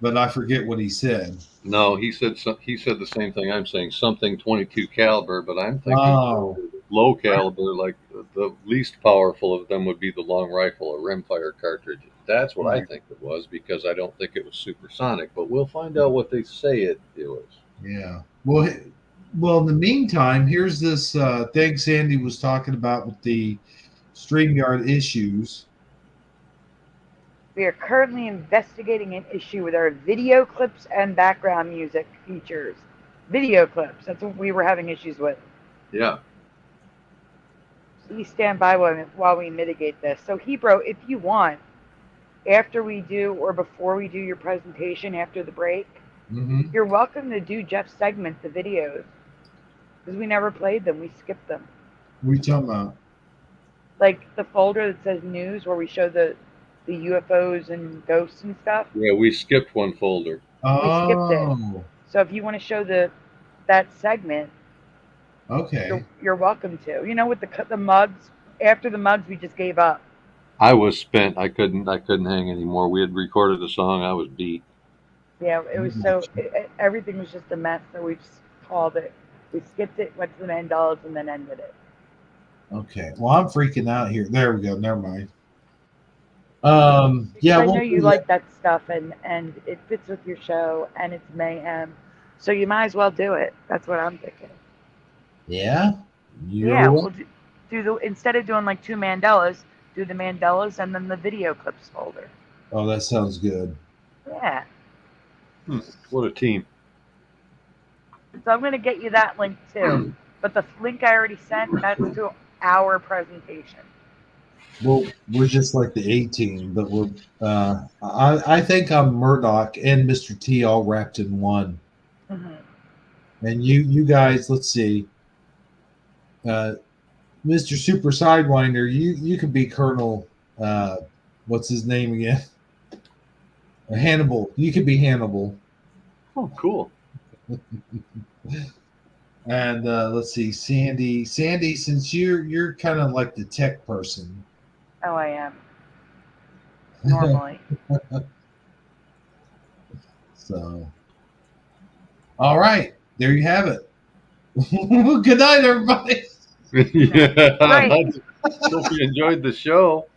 but I forget what he said. No, he said the same thing I'm saying, something 22 caliber, but I'm thinking low caliber, like the least powerful of them would be the long rifle or rimfire cartridge. That's what I think it was, because I don't think it was supersonic, but we'll find out what they say it was. Yeah. Well, in the meantime, here's this thing Sandy was talking about with the StreamYard issues. We are currently investigating an issue with our video clips and background music features. Video clips, that's what we were having issues with. Yeah. Please stand by while we mitigate this. So, Hebrew, if you want, after we do or before we do your presentation after the break, you're welcome to do Jeff's segment, the videos, because we never played them. We skipped them. What are you talking about? Like the folder that says news, where we show the UFOs and ghosts and stuff. Yeah, we skipped one folder. Oh. We skipped it. So if you want to show that segment, okay, you're welcome to. You know, with the mugs, after the mugs, we just gave up. I was spent. I couldn't hang anymore. We had recorded a song. I was beat. Yeah, it was so everything was just a mess. So we just called it. We skipped it, went to the Mandelas, and then ended it. Okay. Well, I'm freaking out here. There we go. Never mind. Yeah, I know we'll you do like that stuff, and it fits with your show, and it's mayhem, so you might as well do it. That's what I'm thinking. Yeah. Yeah, You're we'll do the instead of doing like two Mandelas, do the Mandelas and then the video clips folder. Oh, that sounds good. Yeah. What a team. So I'm gonna get you that link too. But the link I already sent, that's to our presentation. Well, we're just like the 18, but we're I think I'm Murdoch and Mr. T all wrapped in one. And you guys, let's see. Mr. Super Sidewinder, you could be Colonel what's his name again? Hannibal. You could be Hannibal. Oh, cool. And let's see, Sandy, since you're kind of like the tech person. Oh, I am. Normally. So, all right, there you have it. Good night, everybody. Yeah. Right. Hope you enjoyed the show.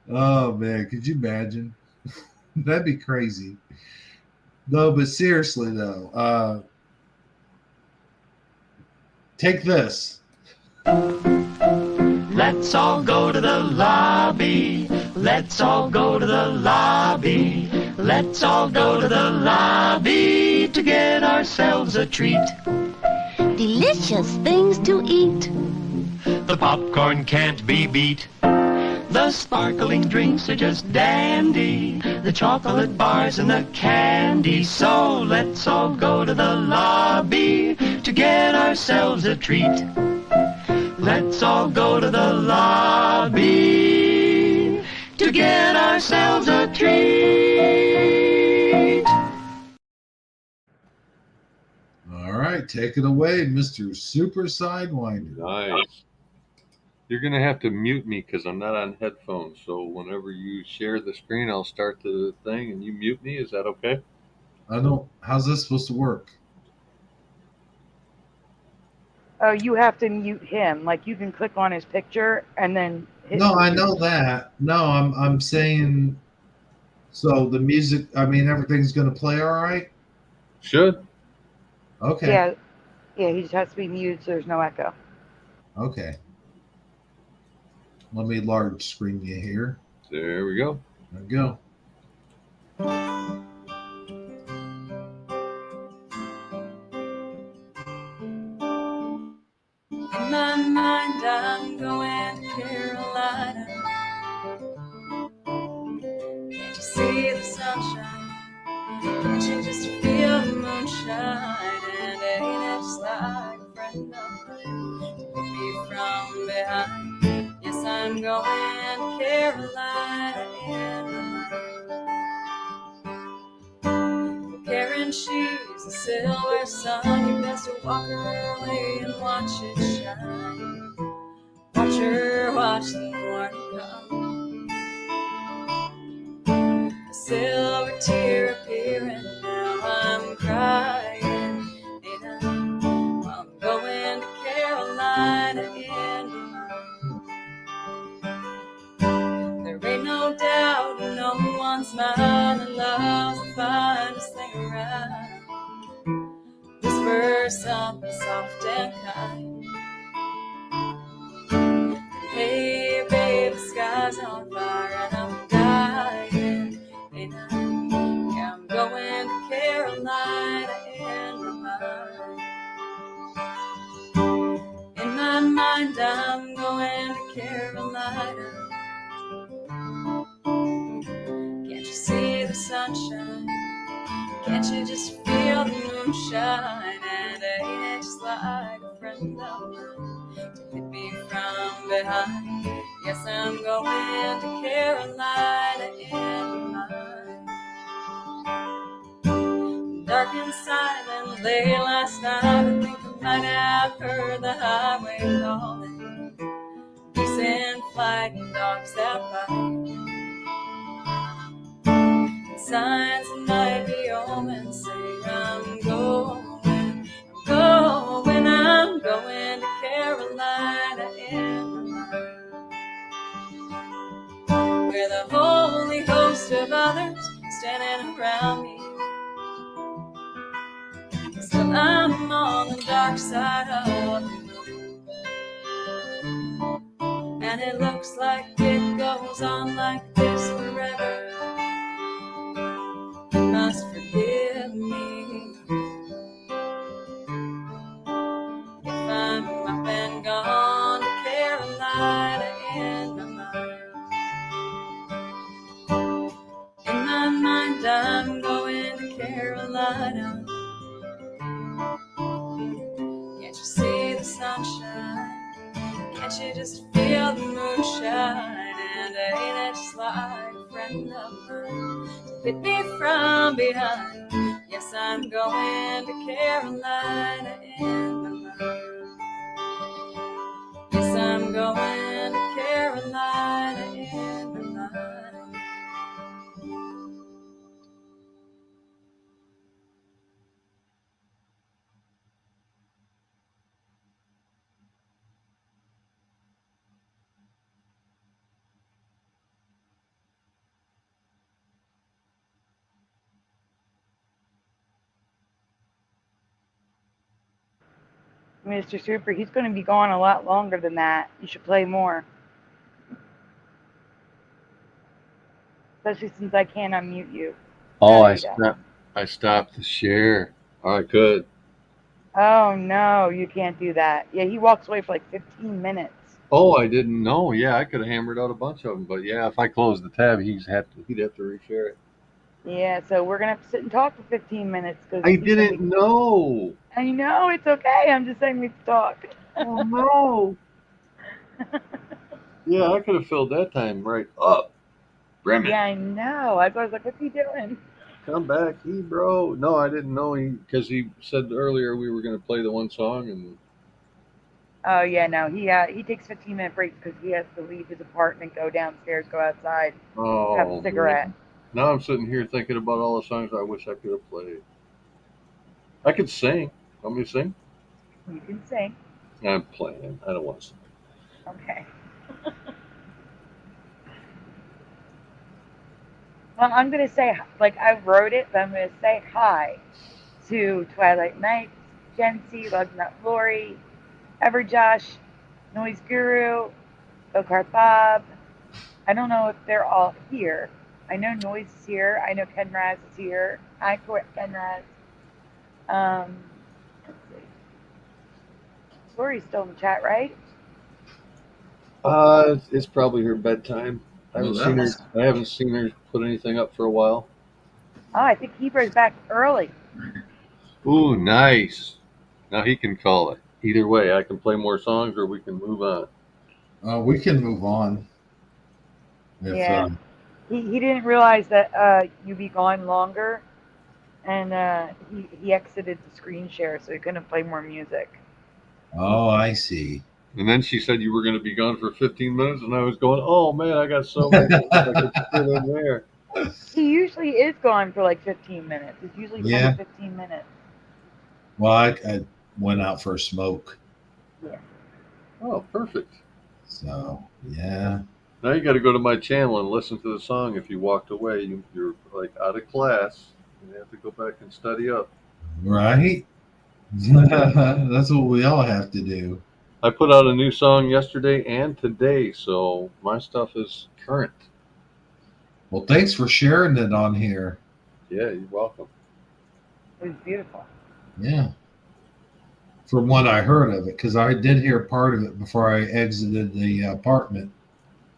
Oh man, could you imagine? That'd be crazy. No, but seriously though, take this. Let's all go to the lobby. Let's all go to the lobby. Let's all go to the lobby to get ourselves a treat. Delicious things to eat. The popcorn can't be beat. The sparkling drinks are just dandy. The chocolate bars and the candy. So let's all go to the lobby to get ourselves a treat. Let's all go to the lobby to get ourselves a treat. All right, take it away, Mr. Super Sidewinder. Nice. You're going to have to mute me because I'm not on headphones. So whenever you share the screen, I'll start the thing and you mute me. Is that okay? I don't. How's this supposed to work? Oh, you have to mute him. Like you can click on his picture and then hit No, I mute. know that. No, I'm saying. So the music. I mean, everything's going to play all right. Should. Okay. Yeah, he just has to be muted so there's no echo. Okay. Let me large screen you here. There we go. There we go. In my mind, I'm going to Carolina. Can't you see the sunshine? Can't you just feel the moonshine? And ain't it just like a friend of mine to pick me from behind? Yes, I'm going to Carolina in my mind. Karen, she's a silver sun. You best walk her away and watch it shine. Watch her watch the morning come. A silver tear appearing, now I'm crying. And I'm going to Carolina in my mind. There ain't no doubt, no one's mind that love's the finest thing around. Whisper something soft and kind. Hey, babe, the sky's on fire and I'm dying. And I'm going to Carolina in my mind. In my mind, I'm going to Carolina. Can't you see the sunshine? Can't you just feel the moonshine? And ain't it just like a friend of mine to hit me from behind? Yes, I'm going to Carolina in mind. Dark and silent, late last night, I think I might have heard the highway calling. Geese in flight and dogs that bite. signs that might be omens say I'm going to Carolina in my mind, where the holy host of others standing around me. Still I'm on the dark side of the moon, and it looks like it goes on like this forever. You must forgive me if I'm up and gone to Carolina in my mind. In my mind I'm going to Carolina. Can't you see the sunshine? Can't you just feel the moonshine? And ain't it just like a friend of mine to hit me from behind? Yes, I'm going to Carolina in my mind. Yes, I'm going to Carolina in my mind. Mr. Super, he's going to be gone a lot longer than that. You should play more. Especially since I can't unmute you. Oh, There you go. I stopped the share. All right, good. Oh, no, you can't do that. Yeah, he walks away for like 15 minutes. Oh, I didn't know. Yeah, I could have hammered out a bunch of them, but yeah, if I close the tab, he'd have to reshare it. Yeah, so we're going to have to sit and talk for 15 minutes. I didn't know. I know, it's okay. I'm just saying we have to talk. Oh, no. Yeah, I could have filled that time right up. Brim it. Yeah, I know. I was like, what's he doing? Come back, bro. No, I didn't know because he said earlier we were going to play the one song and. Oh yeah, no. He takes 15-minute breaks because he has to leave his apartment, go downstairs, go outside, have a cigarette. Man. Now I'm sitting here thinking about all the songs I wish I could have played. I could sing. Want me to sing? You can sing. I'm playing. I don't want to sing. Okay. Well, I'm going to say, like, I wrote it, but I'm going to say hi to Twilight Nights, Jency, Lugnut Lori, Everjosh, Noise Guru, Go-Kart Bob. I don't know if they're all here. I know Noise is here. I know Ken Raz is here. Hi, Ken Raz. Let's see. Lori's still in the chat, right? It's probably her bedtime. I haven't seen her put anything up for a while. Oh, I think Hebrew's back early. Ooh, nice. Now he can call it. Either way, I can play more songs or we can move on. We can move on. Yeah. He didn't realize that you'd be gone longer, and he exited the screen share, so he couldn't play more music. Oh, I see. And then she said you were going to be gone for 15 minutes, and I was going, oh, man, I got so many things I could fit in there. He usually is gone for like 15 minutes. It's usually 10 to 15 minutes. Well, I went out for a smoke. Yeah. Oh, perfect. So, yeah. Now you got to go to my channel and listen to the song. If you walked away, you're like out of class. You have to go back and study up. Right? That's what we all have to do. I put out a new song yesterday and today, so my stuff is current. Well, thanks for sharing it on here. Yeah, you're welcome. It was beautiful. Yeah. From what I heard of it, because I did hear part of it before I exited the apartment.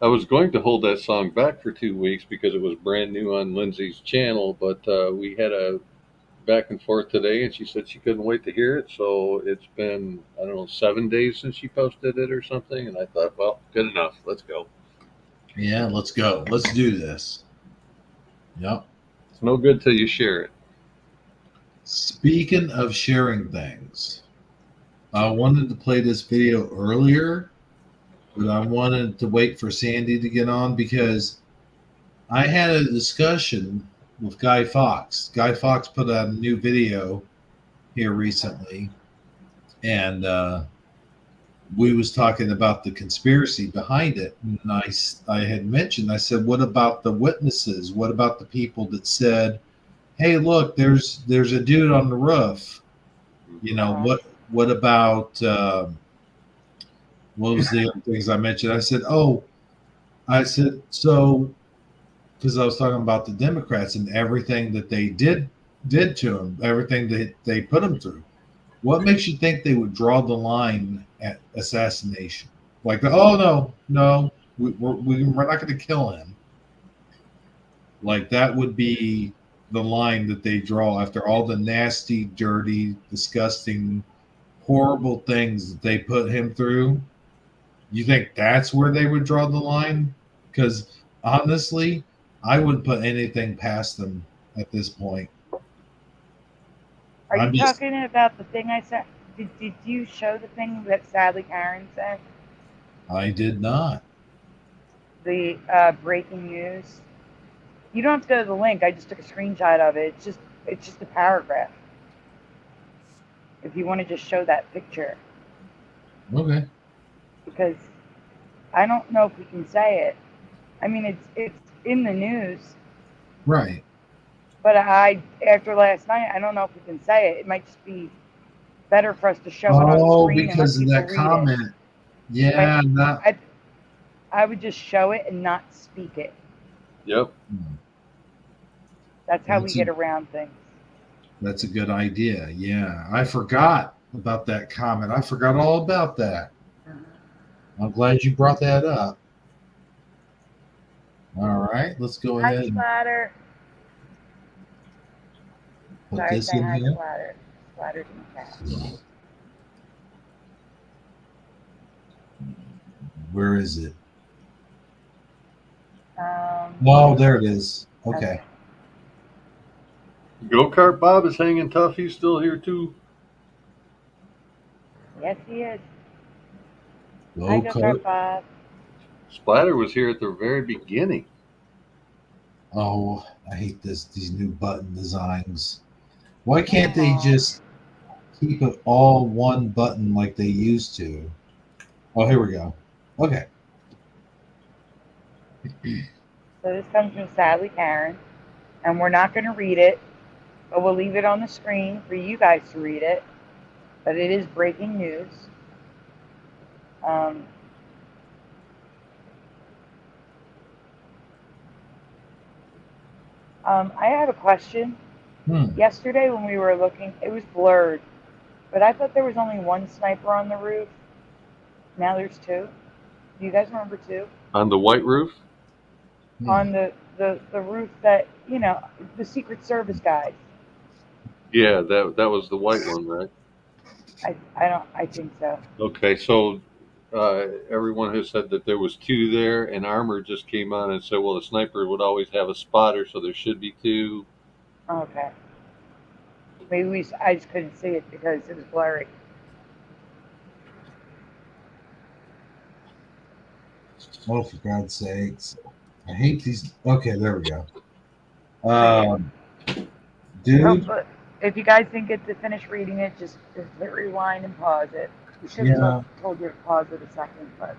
I was going to hold that song back for 2 weeks because it was brand new on Lindsay's channel, but we had a back and forth today, and she said she couldn't wait to hear it. So it's been, I don't know, 7 days since she posted it or something, and I thought, well, good enough. Let's go. Yeah, let's go. Let's do this. Yep. It's no good till you share it. Speaking of sharing things, I wanted to play this video earlier, but I wanted to wait for Sandy to get on because I had a discussion with Guy Fawkes. Guy Fawkes put out a new video here recently, and we was talking about the conspiracy behind it. And I had mentioned, I said, what about the witnesses? What about the people that said, hey, look, there's a dude on the roof? You know, what about what was the other things I mentioned? I said, so, because I was talking about the Democrats and everything that they did to them, everything that they put them through. What makes you think they would draw the line at assassination? Like, oh no, we're not going to kill him. Like, that would be the line that they draw after all the nasty, dirty, disgusting, horrible things that they put him through. You think that's where they would draw the line? Because honestly, I wouldn't put anything past them at this point. Are you talking about the thing I said? Did you show the thing that sadly Karen said? I did not. The breaking news. You don't have to go to the link. I just took a screenshot of it. It's just a paragraph. If you want to just show that picture. Okay. Because I don't know if we can say it. I mean, it's in the news. Right. But after last night, I don't know if we can say it. It might just be better for us to show it on screen. Because of that comment. Yeah. I would just show it and not speak it. Yep. That's how we get around things. That's a good idea. Yeah. I forgot about that comment. I forgot all about that. I'm glad you brought that up. All right. Let's go ahead. Hi, Splatter. Put this in here. Splatter's in the chat. Where is it? Oh, there it is. Okay. Go-Kart Bob is hanging tough. He's still here too. Yes, he is. Go-Kart Bob. Splatter was here at the very beginning. Oh, I hate these new button designs. Why can't they just keep it all one button like they used to? Oh, here we go. Okay. So this comes from Sadly Karen, and we're not going to read it, but we'll leave it on the screen for you guys to read it. But it is breaking news. I have a question. Yesterday when we were looking, it was blurred, but I thought there was only one sniper on the roof. Now there's two. Do you guys remember two? On the white roof? On the roof that, you know, the Secret Service guys. Yeah, that was the white one, right? I think so. Okay, so everyone has said that there was two there, and Armor just came on and said, well, the sniper would always have a spotter, so there should be two. Okay. Maybe I just couldn't see it because it was blurry. Oh, for God's sakes. I hate these. Okay, there we go. Dude. If you guys didn't get to finish reading it, just hit rewind and pause it. We should have told you to pause it a second, but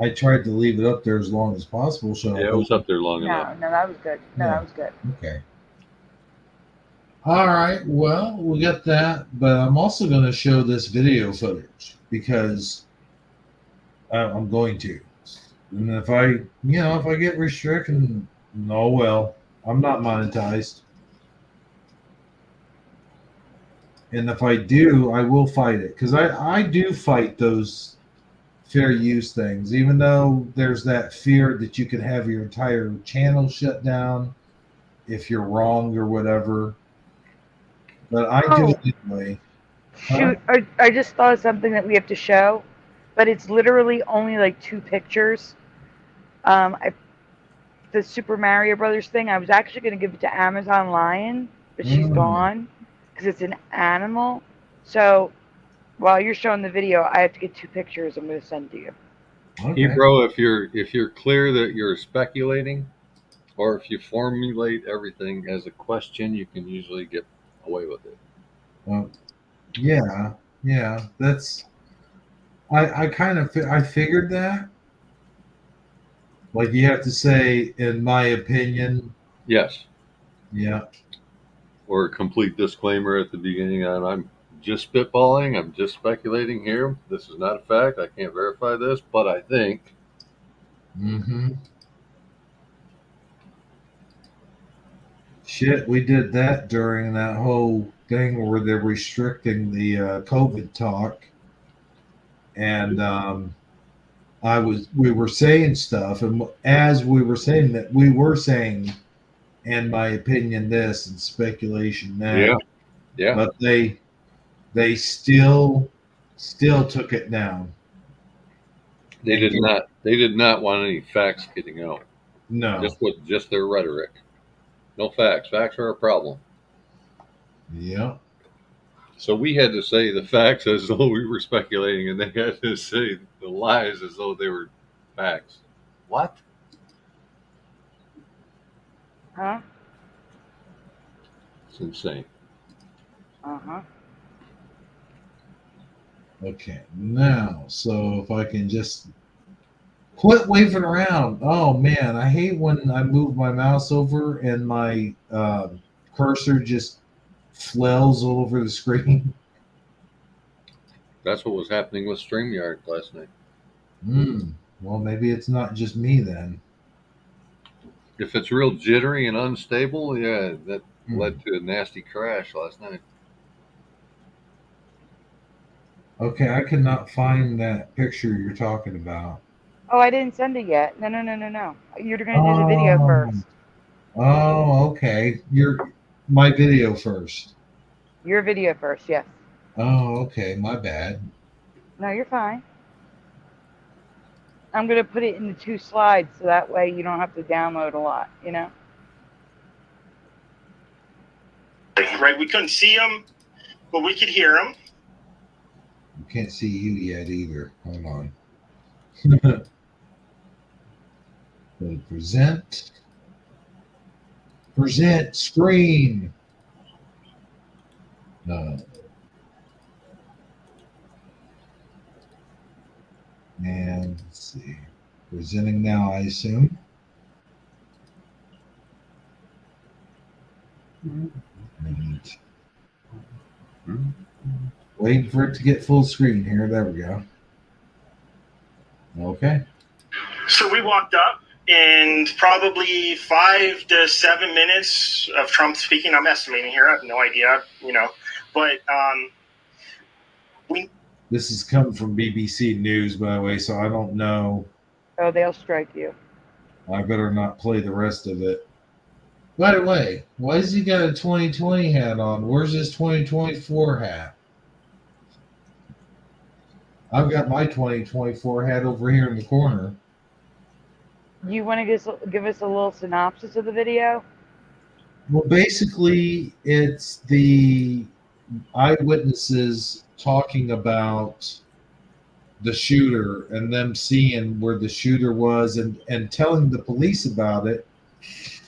I tried to leave it up there as long as possible. So yeah, it was up there long enough. No, that was good. That was good. Okay. All right. Well, we got that, but I'm also going to show this video footage because I'm going to. And if I get restricted, oh well, I'm not monetized. And if I do, I will fight it because I do fight those fair use things, even though there's that fear that you could have your entire channel shut down if you're wrong or whatever. But I do it anyway. Shoot, I just thought of something that we have to show, but it's literally only like 2 pictures. The Super Mario Brothers thing, I was actually going to give it to Amazon Lion, but she's gone because it's an animal. So while you're showing the video, I have to get 2 pictures I'm going to send to you. Okay. Hey, bro, if you're clear that you're speculating, Or if you formulate everything as a question, you can usually get away with it. Well, yeah. That's I kind of I figured that. Like you have to say, in my opinion. Yes. Yeah. Or a complete disclaimer at the beginning on I'm just spitballing, I'm just speculating here. This is not a fact. I can't verify this, but I think. Mm-hmm. Shit, we did that during that whole thing where they're restricting the COVID talk, and we were saying stuff, and as we were saying that, we were saying, in my opinion, this and speculation that. Yeah. But they still took it down. They did not. They did not want any facts getting out. No. Just their rhetoric. No facts. Facts are a problem. Yeah. So we had to say the facts as though we were speculating, and they had to say the lies as though they were facts. What? Huh? It's insane. Uh-huh. Okay. Now, so if I can just quit waving around. Oh man, I hate when I move my mouse over and my cursor just flails all over the screen. That's what was happening with StreamYard last night. Well, maybe it's not just me then. If it's real jittery and unstable, yeah, that led to a nasty crash last night. Okay, I cannot find that picture you're talking about. Oh, I didn't send it yet. No. You're going to do the video first. Oh, okay. My video first. Your video first, yes. Oh, okay. My bad. No, you're fine. I'm going to put it into 2 slides so that way you don't have to download a lot, you know? Right, we couldn't see him, but we could hear him. We can't see you yet either. Hold on. Present screen. And let's see. Presenting now, I assume. Waiting for it to get full screen here. There we go. Okay. So we walked up, and probably 5 to 7 minutes of Trump speaking. I'm estimating here. I have no idea, but This is coming from BBC News, by the way, so I don't know. Oh, they'll strike you. I better not play the rest of it. By the way, why has he got a 2020 hat on? Where's his 2024 hat? I've got my 2024 hat over here in the corner. You want to give us a little synopsis of the video? Well, basically, it's the eyewitnesses talking about the shooter and them seeing where the shooter was and telling the police about it,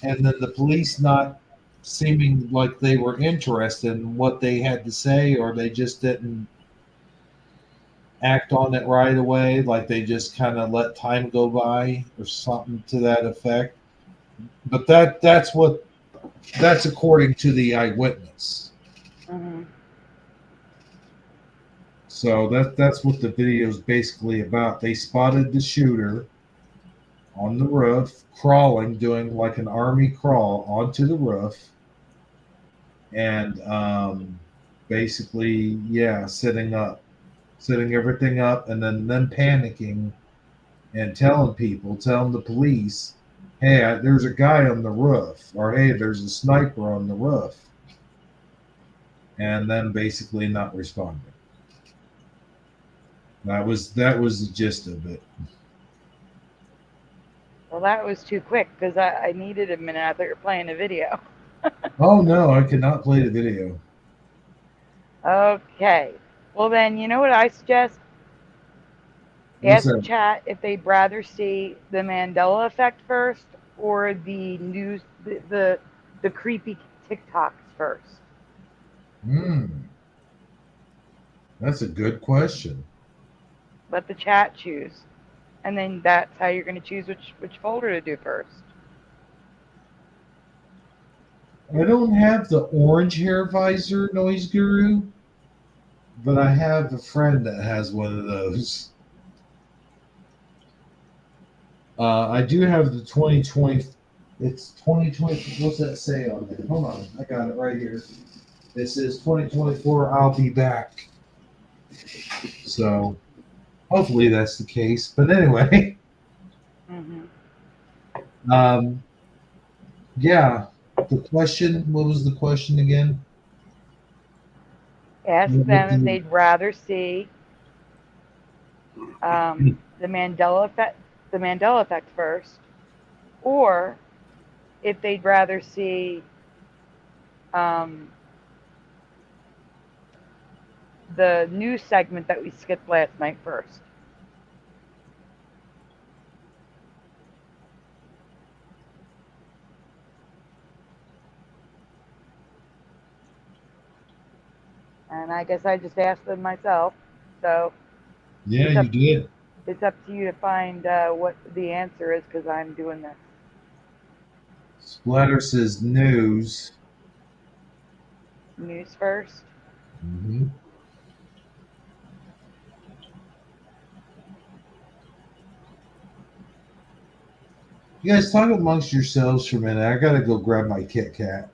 and then the police not seeming like they were interested in what they had to say, or they just didn't act on it right away, like they just kind of let time go by or something to that effect. But that's according to the eyewitness. Mm-hmm. So that's what the video is basically about. They spotted the shooter on the roof, crawling, doing like an army crawl onto the roof, and basically, setting everything up, and then panicking and telling the police, hey, there's a guy on the roof, or hey, there's a sniper on the roof, and then basically not responding. That was the gist of it. Well, that was too quick because I needed a minute. I thought you were playing a video. Oh, no, I cannot play the video. Okay. Well, then, you know what I suggest? Ask the chat if they'd rather see the Mandela Effect first or the news, the creepy TikToks first? That's a good question. Let the chat choose, and then that's how you're going to choose which folder to do first. I don't have the orange hair visor noise guru, but I have a friend that has one of those. I do have the 2020. It's 2020. What's that say on there? Hold on, I got it right here. It says 2024. I'll be back. So hopefully that's the case. But anyway, yeah. The question. What was the question again? Ask them if they'd rather see the Mandela Effect first, or if they'd rather see the news segment that we skipped last night first. And I guess I just asked them myself. So yeah, you did. It's up to you to find what the answer is, because I'm doing this. Splatter says news. News first. You guys talk amongst yourselves for a minute. I gotta go grab my Kit Kat.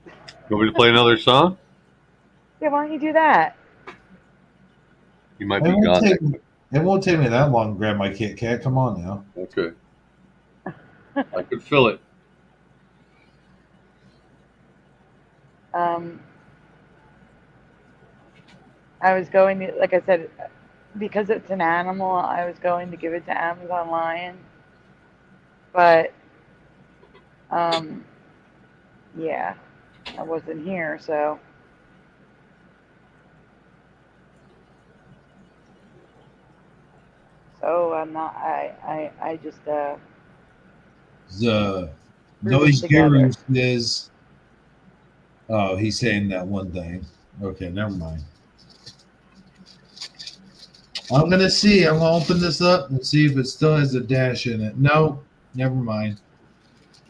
You want me to play another song? Yeah, why don't you do that? You might be gone. It won't take me that long to grab my Kit Kat. Come on now. Okay. I could feel it. I was going to, like I said, because it's an animal, I was going to give it to Amazon Lion. But, yeah, I wasn't here, so. So I'm not, I just, The noise guru says, oh, he's saying that one thing. Okay, never mind. I'm going to see. I'm going to open this up and see if it still has a dash in it. No, never mind.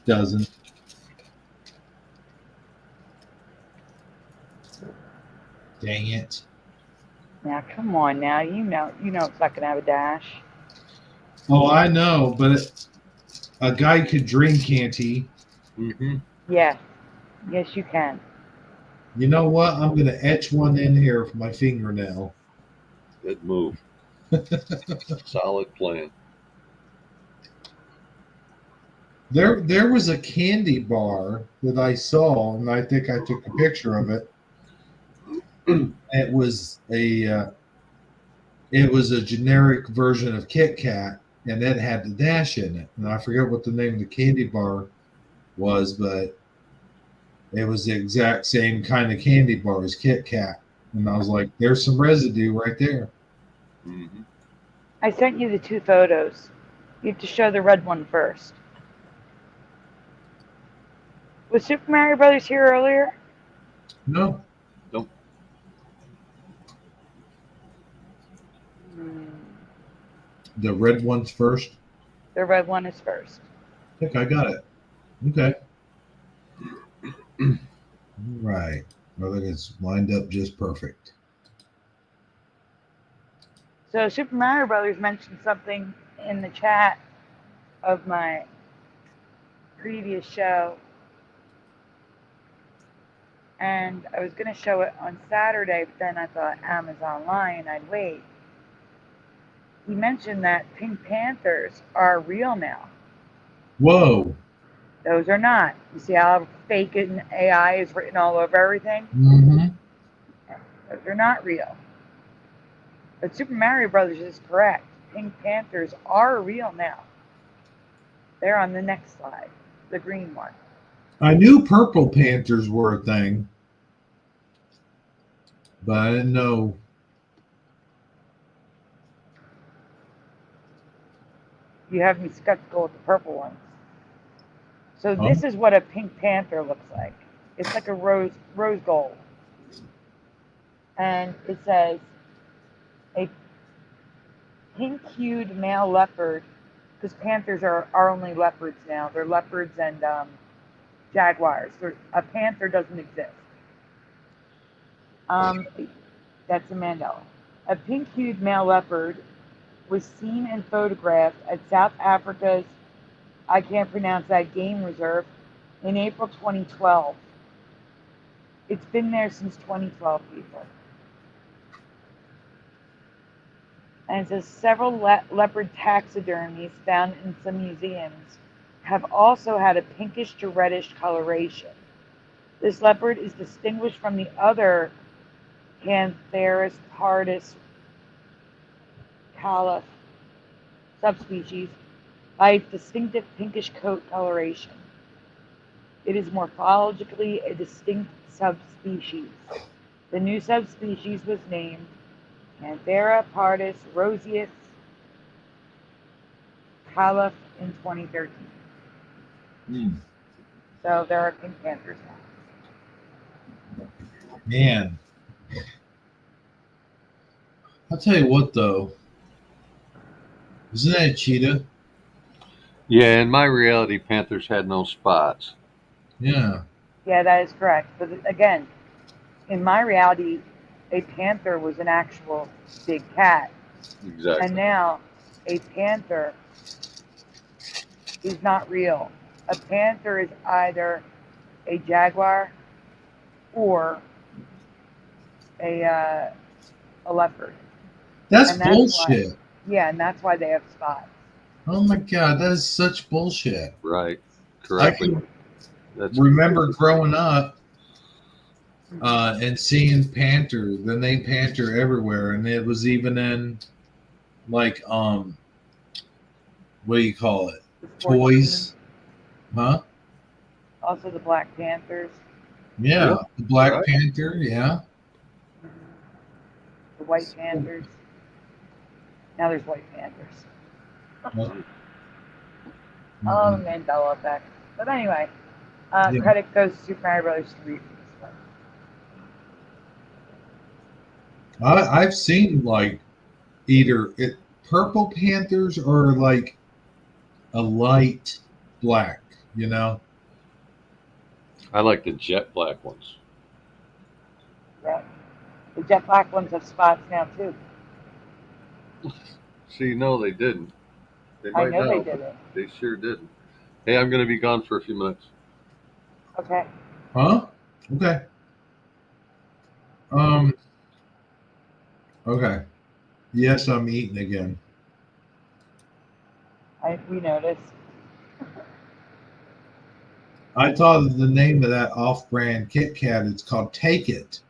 Doesn't. Dang it. now come on now, you know it's not going to have a dash. Oh, I know, but a guy could drink, can't he? Yes. Yes, you can. You know what? I'm going to etch one in here with my fingernail. Good move. Solid plan. There was a candy bar that I saw, and I think I took a picture of it. It was a generic version of Kit Kat, and it had the dash in it. And I forget what the name of the candy bar was, but it was the exact same kind of candy bar as Kit Kat. And I was like, there's some residue right there. I sent you the 2 photos. You have to show the red one first. Was Super Mario Brothers here earlier? No. Nope. The red one's first? The red one is first. I think I got it. Okay. Right. I think it's lined up just perfect. So Super Mario Brothers mentioned something in the chat of my previous show, and I was going to show it on Saturday, but then I thought Amazon Lion, I'd wait. He mentioned that Pink Panthers are real now. Whoa. Those are not. You see how fake and AI is written all over everything? Those are not real. But Super Mario Brothers is correct. Pink Panthers are real now. They're on the next slide, the green one. I knew Purple Panthers were a thing, but I didn't know. You have me skeptical with the purple ones. So this is what a pink panther looks like. It's like a rose gold. And it says a pink-hued male leopard, because panthers are only leopards now. They're leopards and jaguars. A panther doesn't exist. That's a Mandela. A pink-hued male leopard was seen and photographed at South Africa's, I can't pronounce that, game reserve in April 2012. It's been there since 2012, people. And it says several leopard taxidermies found in some museums have also had a pinkish to reddish coloration. This leopard is distinguished from the other Pantherus pardus caliph subspecies by its distinctive pinkish coat coloration. It is morphologically a distinct subspecies. The new subspecies was named Panthera pardus roseus caliph in 2013. So there are pink panthers now. Man, I'll tell you what though. Isn't that a cheetah? Yeah, in my reality, panthers had no spots. Yeah. Yeah, that is correct. But again, in my reality, a panther was an actual big cat. Exactly. And now a panther is not real. A panther is either a jaguar or a leopard. That's And bullshit. Yeah, and that's why they have spots. Oh my God, that is such bullshit. Right. Correctly. I can remember growing up and seeing panther, the name panther everywhere, and it was even in like what do you call it? Toys. Huh? Also the Black Panthers. Yeah, the Black Panther, yeah. The White Panthers. Now there's White Panthers. Oh, Mandela Effects. But anyway, credit goes to Super Mario Brothers 3. I've seen like either purple panthers or like a light black, you know. I like the jet black ones. Yeah. The jet black ones have spots now too. See, no, they didn't. They I might know now, they but didn't. They sure didn't. Hey, I'm going to be gone for a few minutes. Okay. Huh? Okay. Okay. Yes, I'm eating again. We noticed. I thought of the name of that off-brand Kit Kat. It's called Take It.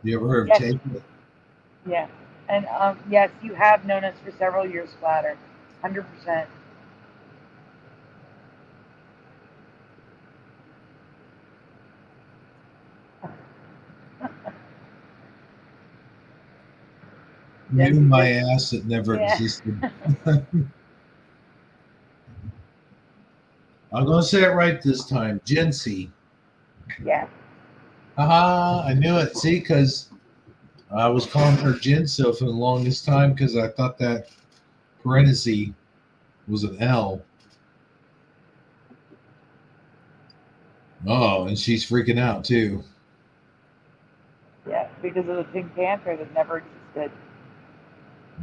You ever heard of Take It? Yeah. And yes, you have known us for several years, Flatter. 100%. Knew my ass it never existed. I'm going to say it right this time. Jinsey. Yeah. I knew it. See, because I was calling her Jinso for the longest time because I thought that parenthesis was an L. Oh, and she's freaking out too. Yeah, because of the Pink Panther that never existed.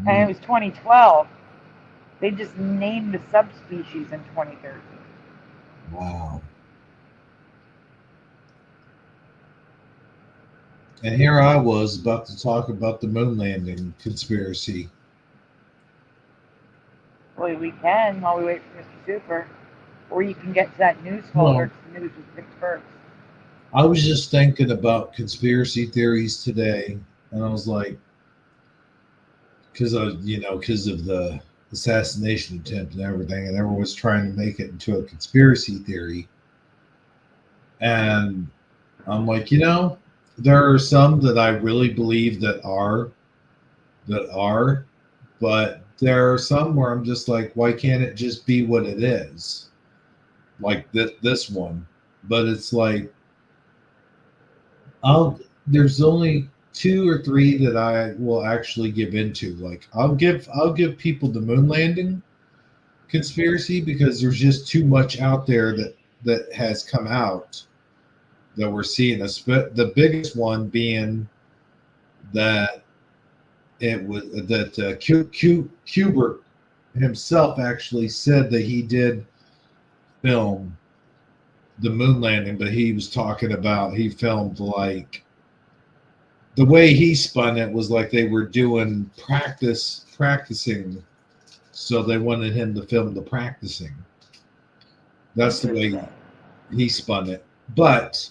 And it was 2012. They just named the subspecies in 2013. Wow. And here I was about to talk about the moon landing conspiracy. Well, we can while we wait for Mr. Super. Or you can get to that news folder because the news was picked first. I was just thinking about conspiracy theories today, and I was like, because of the assassination attempt and everything, and everyone was trying to make it into a conspiracy theory. And I'm like, there are some that I really believe that are, but there are some where I'm just like, why can't it just be what it is? Like this one. But it's like, there's only 2 or 3 that I will actually give into. Like I'll give people the moon landing conspiracy because there's just too much out there that has come out that we're seeing. The biggest one being that it was that Kubrick himself actually said that he did film the moon landing, but he was talking about he filmed like the way he spun it was like they were doing practicing, so they wanted him to film the practicing. That's the way he spun it. But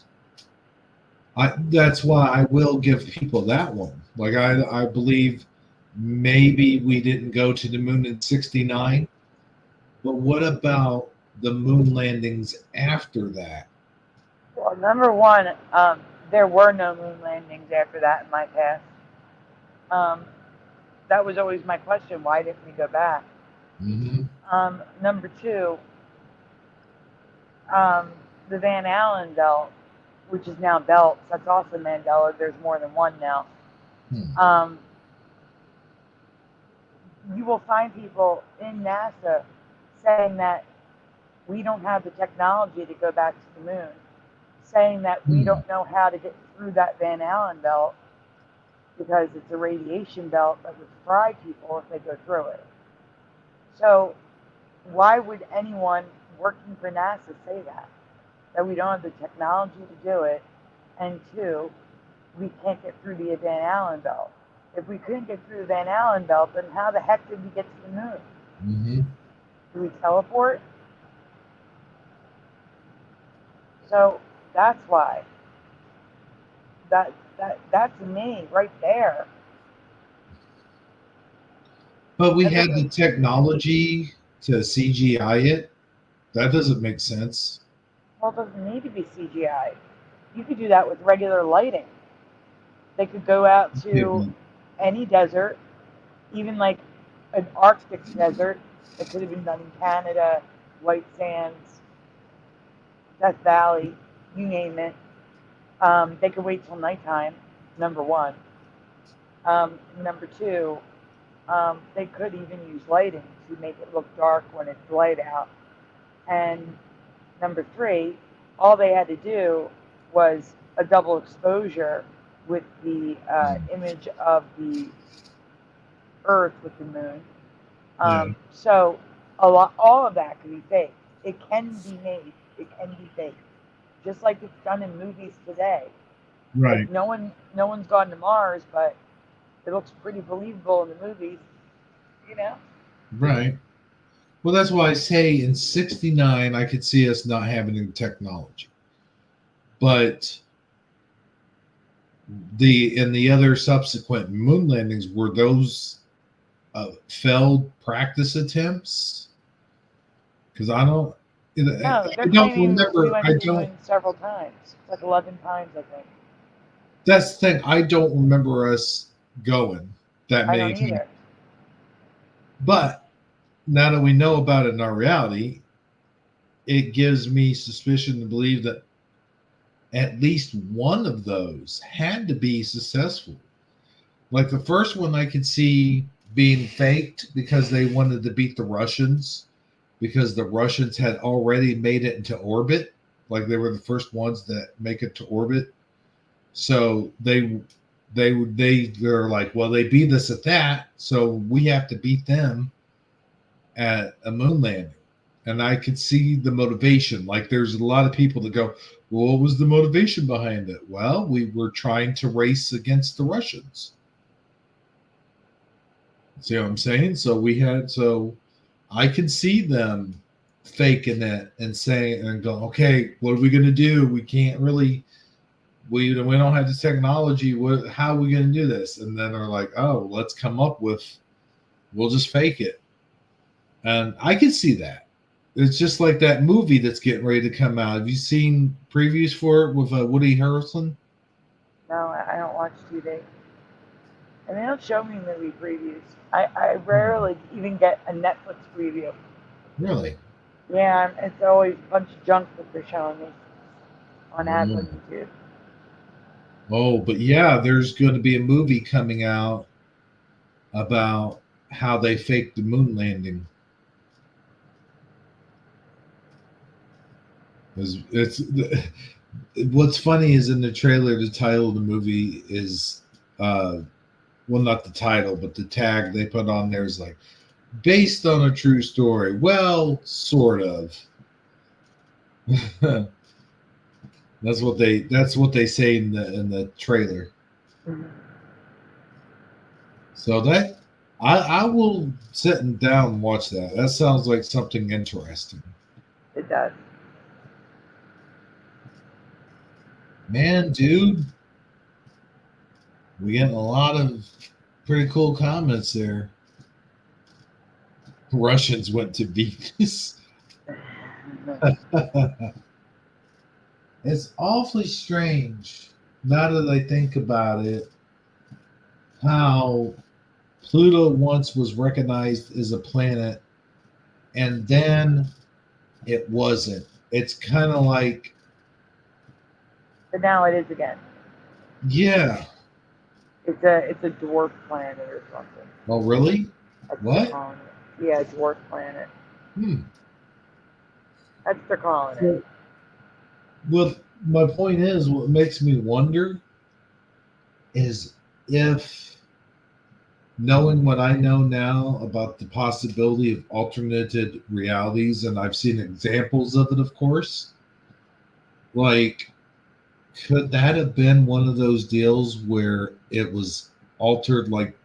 that's why I will give people that one. Like I believe maybe we didn't go to the moon in '69, but what about the moon landings after that? Well, number one, there were no moon landings after that in my past. That was always my question. Why didn't we go back? Mm-hmm. Number two, the Van Allen belt, which is now belts. That's also Mandela. There's more than one now. You will find people in NASA saying that we don't have the technology to go back to the moon, saying that we don't know how to get through that Van Allen belt because it's a radiation belt that would fry people if they go through it. So why would anyone working for NASA say that? That we don't have the technology to do it, and 2, we can't get through the Van Allen belt. If we couldn't get through the Van Allen belt, then how the heck did we get to the moon? Mm-hmm. Do we teleport? So that's why. That's me right there. But we had the technology to CGI it. That doesn't make sense. Well, it doesn't need to be CGI. You could do that with regular lighting. They could go out to any desert, even like an Arctic desert. It could have been done in Canada, White Sands, Death Valley, you name it. They could wait till nighttime, number one. Number two, they could even use lighting to make it look dark when it's light out. And number three, all they had to do was a double exposure with the image of the Earth with the moon. So all of that can be fake. It can be made. It can be fake, just like it's done in movies today. Right. Like no one's gone to Mars, but it looks pretty believable in the movies. You know. Right. Well, that's why I say in '69 I could see us not having the technology, but the other subsequent moon landings were those failed practice attempts. Because I don't remember. I don't several times, like 11 times, I think. That's the thing. I don't remember us going that many times. Either. But now that we know about it in our reality, it gives me suspicion to believe that at least one of those had to be successful. Like the first one I could see being faked because they wanted to beat the Russians, because the Russians had already made it into orbit. Like they were the first ones that make it to orbit. So they're like, well, they beat us at that, so we have to beat them at a moon landing. And I could see the motivation. Like there's a lot of people that go, well, what was the motivation behind it? Well, we were trying to race against the Russians. See what I'm saying? So I could see them faking it and saying and go, okay, what are we going to do? We can't really, we don't have the technology. How are we going to do this? And then they're like, oh, let's come up with, we'll just fake it. And I can see that. It's just like that movie that's getting ready to come out. Have you seen previews for it with Woody Harrelson? No, I don't watch TV. And they don't show me movie previews. I rarely even get a Netflix preview. Really? Yeah, it's always a bunch of junk that they're showing me on ads on YouTube. Oh, but yeah, there's going to be a movie coming out about how they faked the moon landing. It's what's funny is in the trailer, the title of the movie is well, not the title, but the tag they put on there is like based on a true story. Well, sort of. That's what they say in the trailer. Mm-hmm. So that I will sit down and watch that. That sounds like something interesting. It does. Man, dude, we getting a lot of pretty cool comments there. Russians went to Venus. It's awfully strange, now that I think about it, how Pluto once was recognized as a planet and then it wasn't. It's kind of like, But now it is again. yeah. It's a dwarf planet or something. Oh, really? That's What? They're calling it. Yeah, dwarf planet. That's what they're calling it. Well, my point is, what makes me wonder is if, knowing what I know now about the possibility of alternated realities, and I've seen examples of it, of course, like, could that have been one of those deals where it was altered like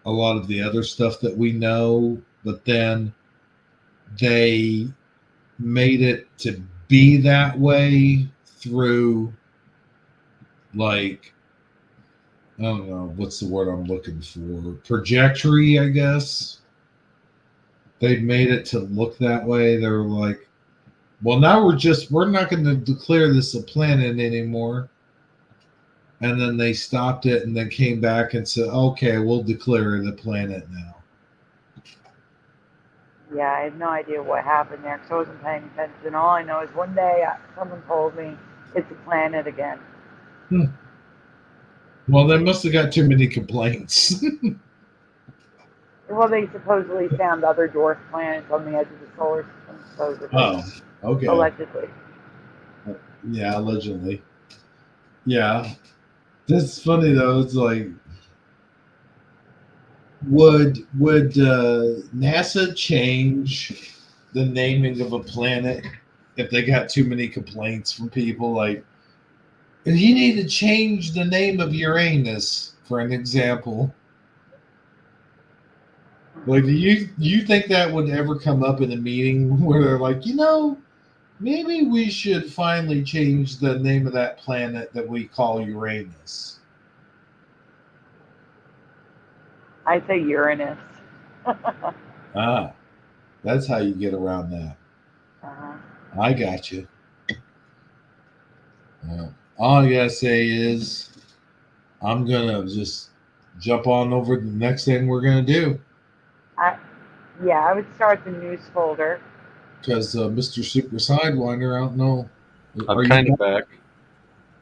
a lot of the other stuff that we know, but then they made it to be that way through, like, I don't know, what's the word I'm looking for? Trajectory, I guess. They made it to look that way. They were like, well, now we're not going to declare this a planet anymore. And then they stopped it and then came back and said, okay, we'll declare it a planet now. Yeah, I have no idea what happened there because I wasn't paying attention. All I know is one day someone told me it's a planet again. Well, they must have got too many complaints. Well, they supposedly found other dwarf planets on the edge of the solar system, supposedly. Oh, okay. Allegedly. Yeah, allegedly. Yeah. That's funny, though. It's like, would NASA change the naming of a planet if they got too many complaints from people? Like, you need to change the name of Uranus, for an example. Like, do you think that would ever come up in a meeting where they're like, maybe we should finally change the name of that planet that we call Uranus? I say Uranus. That's how you get around that. I got you. All I gotta say is, I'm gonna just jump on over to the next thing we're gonna do. I would start the news folder. Because Mr. Super Sidewinder, I don't know. I'm kind of back.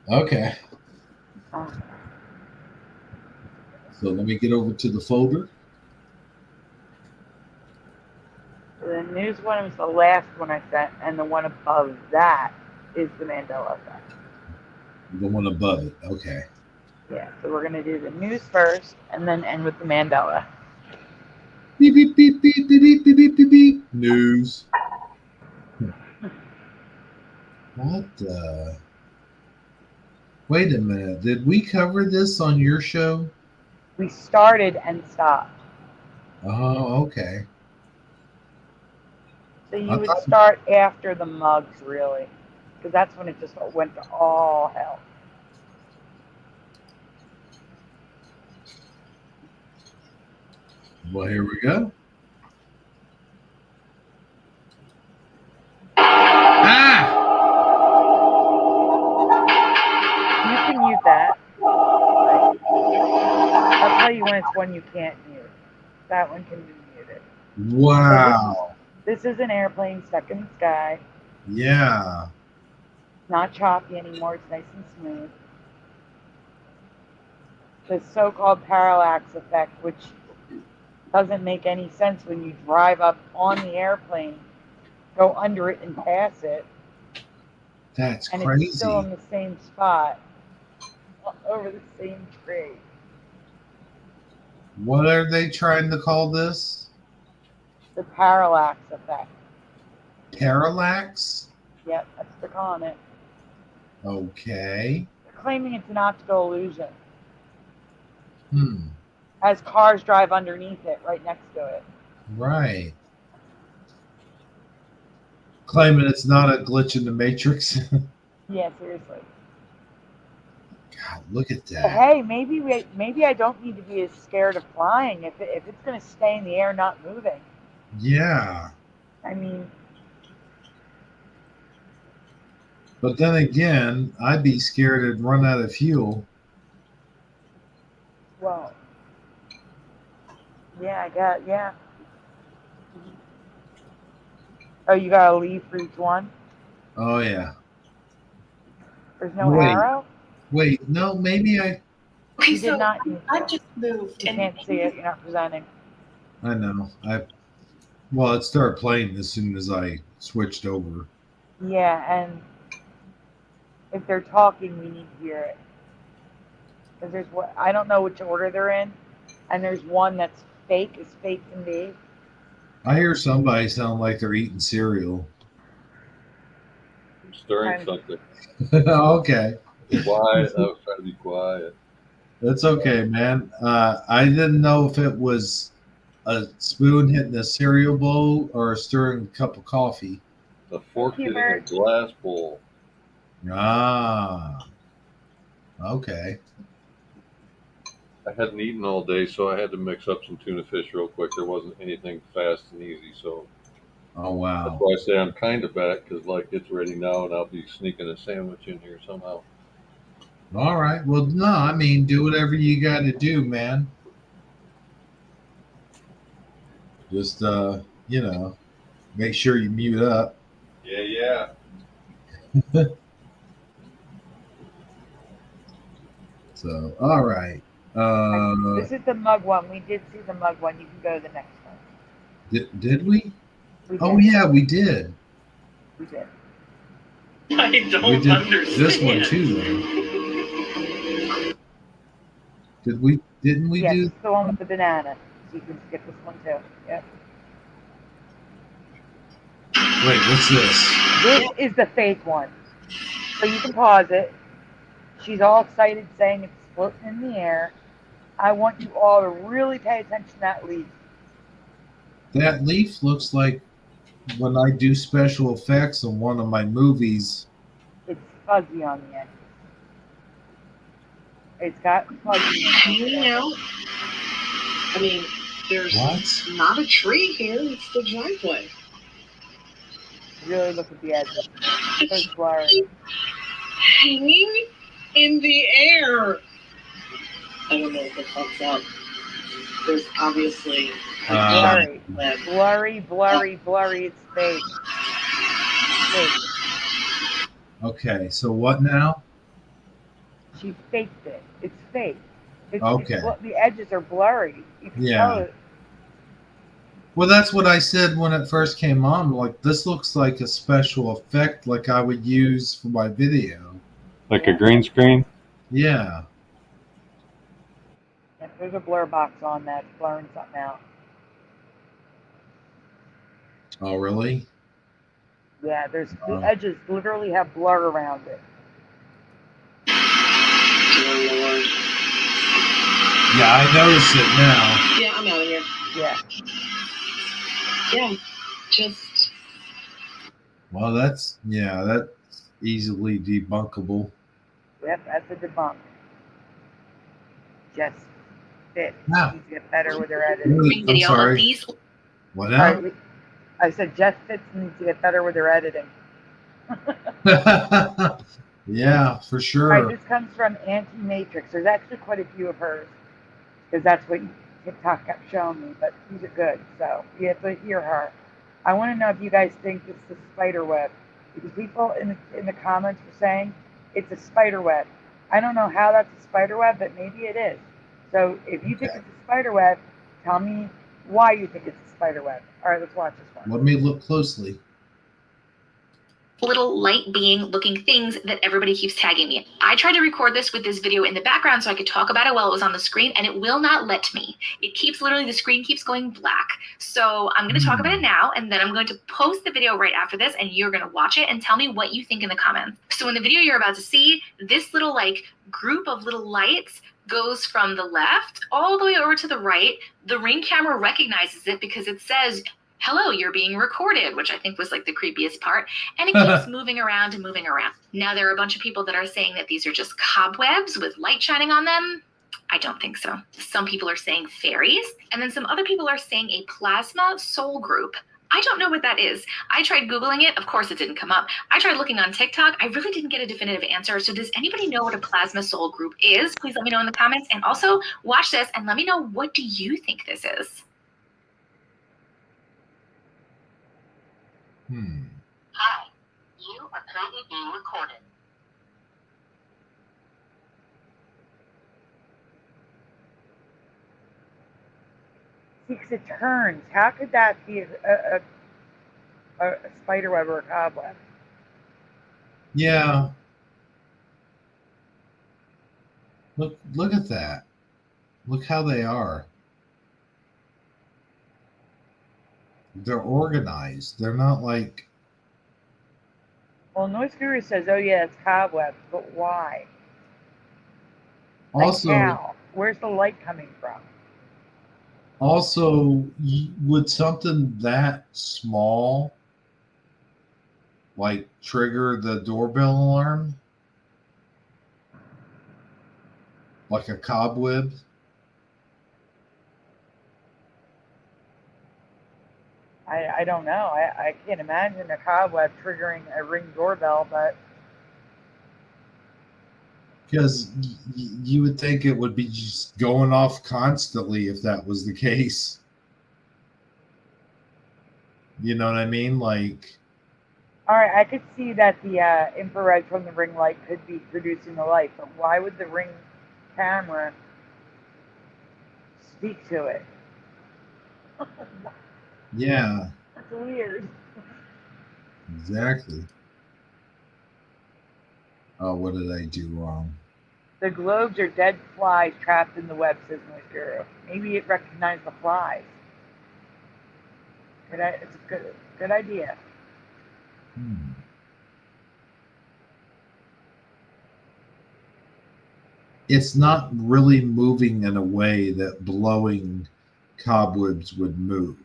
Okay. So let me get over to the folder. The news one was the last one I sent, and the one above that is the Mandela Effect. The one above it, okay. Yeah, so we're going to do the news first, and then end with the Mandela. Beep, beep, beep, beep, beep, beep, beep, beep, beep. News. What the? Wait a minute. Did we cover this on your show? We started and stopped. Oh, okay. So you would start after the mugs, really, because that's when it just went to all hell. Well, here we go. You can mute that. I'll tell you when it's one you can't mute. That one can be muted. Wow. This is an airplane stuck in the sky. Yeah. Not choppy anymore. It's nice and smooth. The so-called parallax effect, which doesn't make any sense when you drive up on the airplane, go under it and pass it. That's and crazy. It's still in the same spot, over the same tree. What are they trying to call this? The parallax effect. Parallax? Yep, that's what they're calling it. Okay. They're claiming it's an optical illusion. Hmm. As cars drive underneath it, right next to it. Right. Claiming it's not a glitch in the matrix. Yeah, seriously. God, look at that. But hey, maybe I don't need to be as scared of flying if it's going to stay in the air, not moving. Yeah. I mean. But then again, I'd be scared it'd run out of fuel. Well. Yeah, yeah. Oh, you got to leave for each one? Oh, yeah. There's no arrow? Wait, no, maybe I... Okay, you did not I just moved. You can't see it. You're not presenting. I know. Well, it started playing as soon as I switched over. Yeah, and if they're talking, we need to hear it. Because I don't know which order they're in, and there's one that's fake as fake can be. I hear somebody sound like they're eating cereal. I'm stirring something. Okay. Quiet. I was trying to be quiet. That's okay, man. I didn't know if it was a spoon hitting a cereal bowl or stirring a cup of coffee. A fork hitting a glass bowl. Ah. Okay. I hadn't eaten all day, so I had to mix up some tuna fish real quick. There wasn't anything fast and easy, so. Oh, wow. That's why I say I'm kind of back, because like it's ready now, and I'll be sneaking a sandwich in here somehow. All right. Well, no, I mean, do whatever you got to do, man. Just, make sure you mute up. Yeah. So, all right. This is the mug one. We did see the mug one. You can go to the next one. Did we? We did. Oh, yeah, we did. We did. I don't understand. This one, too, though. Didn't we yes, do? It's the one with the banana. So you can skip this one, too. Yep. Wait, what's this? This is the fake one. So you can pause it. She's all excited saying it's floating in the air. I want you all to really pay attention to that leaf. That leaf looks like when I do special effects in one of my movies. It's fuzzy on the end. It's got fuzzy on the end. No. I mean, there's not a tree here. It's the driveway. Really look at the edges. It's blurry. Hanging in the air. I don't know if it pops up. There's obviously blurry. It's fake. Okay, so what now? She faked it. It's fake. Okay. The edges are blurry. You can tell it. Well, that's what I said when it first came on. Like, this looks like a special effect like I would use for my video. Like a green screen? Yeah. There's a blur box on that. It's blurring something out. Oh, really? Yeah, the edges literally have blur around it. Yeah, I notice it now. Yeah, I'm out of here. Yeah. Yeah, just. Well, that's easily debunkable. Yep, that's a debunk. Just fit. Yeah. Needs to get better with her editing. I'm sorry. What now? I said Jeff Fitz needs to get better with her editing. Yeah, for sure. All right, this comes from Anti-Matrix. There's actually quite a few of hers. because that's what TikTok kept showing me. But these are good, so you have to hear her. I want to know if you guys think it's the spider web, because people in the comments were saying it's a spider web. I don't know how that's a spider web, but maybe it is. So if you think it's a spider web, tell me why you think it's a spider web. All right, let's watch this one. Let me look closely. Little light being looking things that everybody keeps tagging me. I tried to record this with this video in the background so I could talk about it while it was on the screen, and it will not let me. It keeps literally, the screen keeps going black. So I'm going to talk about it now, and then I'm going to post the video right after this, and you're going to watch it and tell me what you think in the comments. So in the video you're about to see, this little like group of little lights goes from the left all the way over to the right. The Ring camera recognizes it because it says, "Hello, you're being recorded," which I think was like the creepiest part. And it keeps moving around and moving around. Now there are a bunch of people that are saying that these are just cobwebs with light shining on them. I don't think so. Some people are saying fairies, and then some other people are saying a plasma soul group. I don't know what that is. I tried Googling it. Of course it didn't come up. I tried looking on TikTok. I really didn't get a definitive answer. So does anybody know what a plasma soul group is? Please let me know in the comments. And also watch this and let me know, what do you think this is? Hi, you are currently being recorded. See, because it turns. How could that be a spider web or a cobweb? Yeah. Look at that. Look how they are. They're organized. They're not like. Well, Noise Guru says, "Oh yeah, it's cobwebs," but why? Also, like how? Where's the light coming from? Also, would something that small like trigger the doorbell alarm? Like a cobweb? I don't know. I can't imagine a cobweb triggering a Ring doorbell, but Because you would think it would be just going off constantly if that was the case. You know what I mean? Like, all right, I could see that the infrared from the Ring light could be producing the light, but why would the Ring camera speak to it? yeah, That's weird. exactly. Oh, what did I do wrong? The globes are dead flies trapped in the web, says Noise Guru. Maybe it recognized the flies. It's a good idea. It's not really moving in a way that blowing cobwebs would move.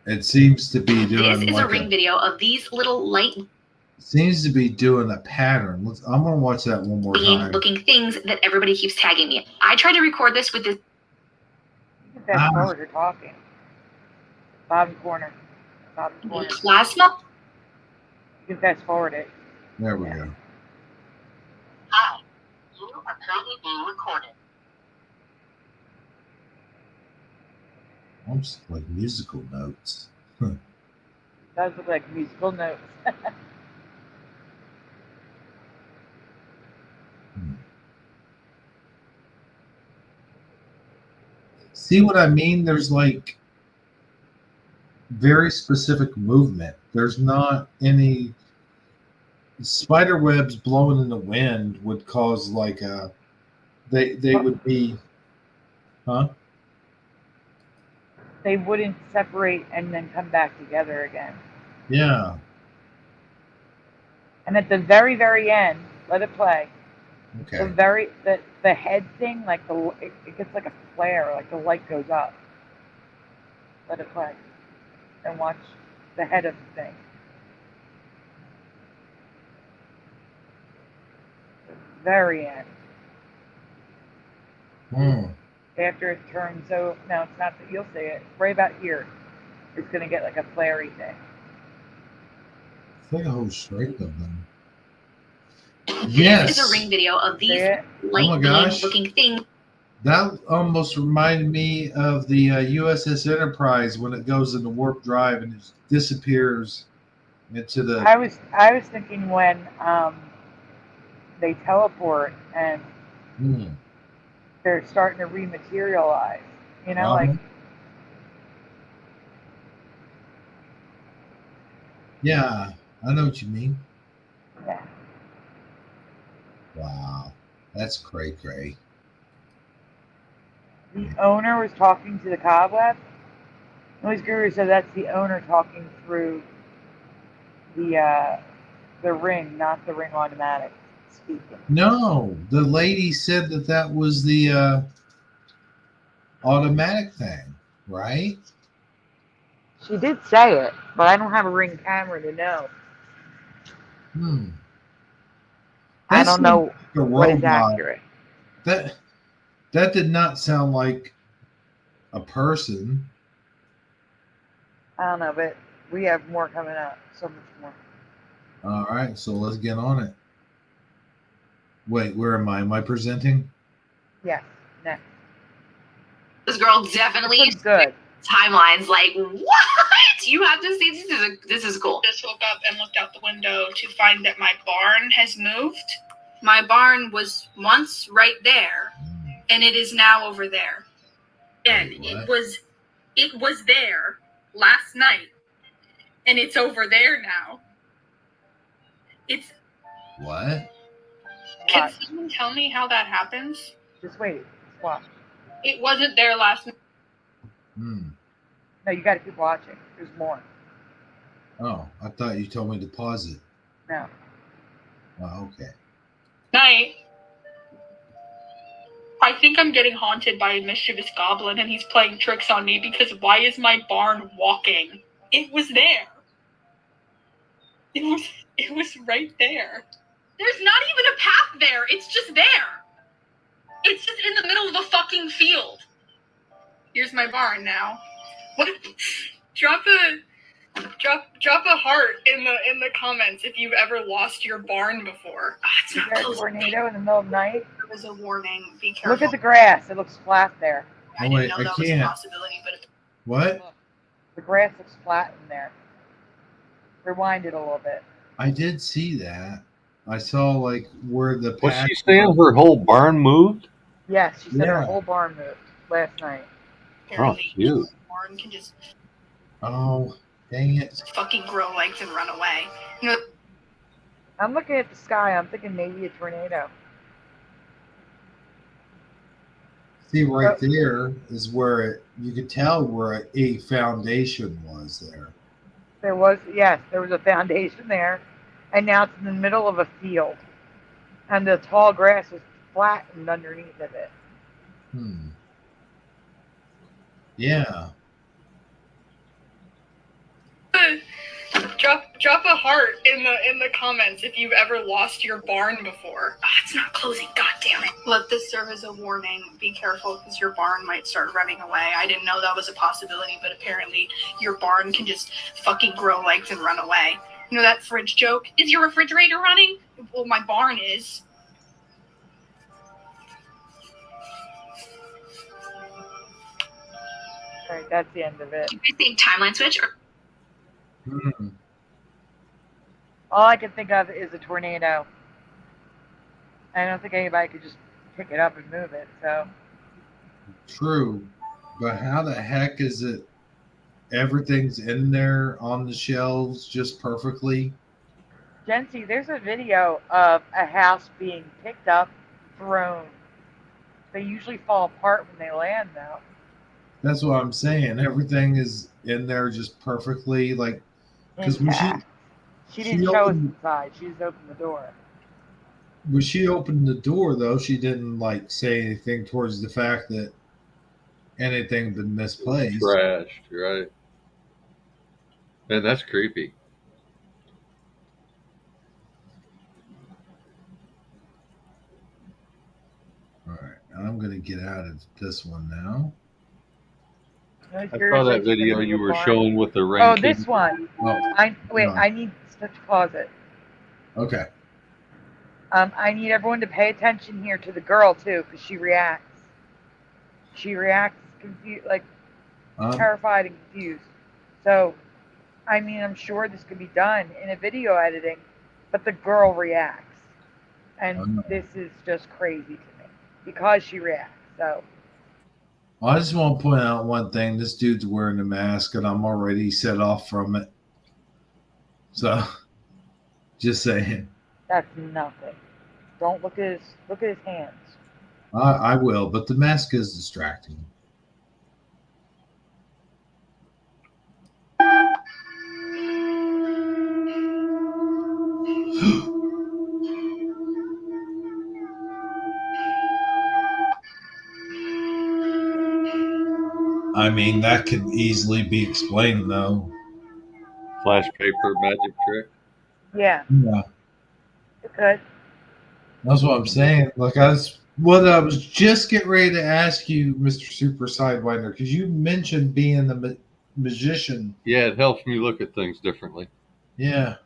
It seems to be doing. This is a Ring video of these little light. Seems to be doing a pattern. I'm gonna watch that one more time. Looking things that everybody keeps tagging me. I tried to record this with this. You can fast forward, you're talking. Bottom corner. Plasma. You can fast forward it. There we go. Hi, you are currently being recorded. Almost like musical notes. Does look like musical notes. See what I mean? There's like very specific movement. There's not any spider webs blowing in the wind would cause like a they would be They wouldn't separate and then come back together again. Yeah. And at the very, very end, let it play. Okay. The head thing, like it gets like a flare, like the light goes up. Let it play. And watch the head of the thing. The very end. After it turns, so no, it's not that you'll see it. Right about here, it's gonna get like a flary thing. It's like a whole strike of them. Yes. This is a ring video of these Oh my light gosh. beam looking things. That almost reminded me of the USS Enterprise when it goes into warp drive and it disappears into the. I was thinking when they teleport and they're starting to rematerialize. You know, like. Yeah, I know what you mean. Yeah. Wow, that's cray. The owner was talking to the cobweb. Noise Guru said that's the owner talking through the ring, not the ring automatic speaking. No, the lady said that was the automatic thing, right? She did say it, but I don't have a ring camera to know. I don't know what is accurate. That did not sound like a person. I don't know, but we have more coming up. So much more. All right, so let's get on it. Wait, where am I? Am I presenting? Yes, next. This girl definitely used good. Timelines. Like, what? You have to see. This is cool. Just woke up and looked out the window to find that my barn has moved. My barn was once right there, and it is now over there. And it was there last night, and it's over there now. It's what? Can someone tell me how that happens? Just wait. Watch. It wasn't there last night. No, you got to keep watching. There's more. Oh, I thought you told me to pause it. No. Oh, okay. Night. I think I'm getting haunted by a mischievous goblin, and he's playing tricks on me because why is my barn walking? It was there. It was right there. There's not even a path there. It's just there. It's just in the middle of a fucking field. Here's my barn now. What? Drop a heart in the comments if you've ever lost your barn before. It's not a tornado in the middle of the night. There was a warning. Be careful. Look at the grass. It looks flat there. Oh wait, I can't. What? The grass looks flat in there. Rewind it a little bit. I did see that. I saw like where the. Was she saying her whole barn moved? Yes, she said her whole barn moved last night. Oh, cute. Barn can just. Oh, dang it! Fucking grow legs and run away. You know. I'm looking at the sky. I'm thinking maybe a tornado. See, right there is where you could tell where a foundation was there. There was a foundation there, and now it's in the middle of a field, and the tall grass is flattened underneath of it. Yeah. Drop a heart in the comments if you've ever lost your barn before. It's not closing. God damn it. Let this serve as a warning. Be careful because your barn might start running away. I didn't know that was a possibility, but apparently your barn can just fucking grow legs and run away. You know that fridge joke? Is your refrigerator running? Well, my barn is. All right, that's the end of it. Do you think timeline switch? All I can think of is a tornado. I don't think anybody could just pick it up and move it. So. True, but how the heck is it? Everything's in there on the shelves just perfectly. Jency, there's a video of a house being picked up, thrown. They usually fall apart when they land, though. That's what I'm saying. Everything is in there just perfectly, like because she didn't show us inside. She just opened the door. When she opened the door, though, she didn't like say anything towards the fact that anything had been misplaced. Trashed, right? Man, that's creepy. All right, I'm gonna get out of this one now. I saw that video you were showing with the ring. Oh, this one. Oh, I need to pause it. Okay. I need everyone to pay attention here to the girl too, because she reacts. She reacts confused, like terrified and confused. So, I mean, I'm sure this could be done in a video editing, but the girl reacts, and this is just crazy to me because she reacts. So. I just want to point out one thing. This dude's wearing a mask, and I'm already set off from it. So, just saying. That's nothing. Don't look at his hands. I will, but the mask is distracting. I mean, that could easily be explained, though. Flash paper magic trick. Yeah. Yeah. It could. That's what I'm saying. Like I was just getting ready to ask you, Mr. Super Sidewinder, because you mentioned being the magician. Yeah, it helps me look at things differently. Yeah.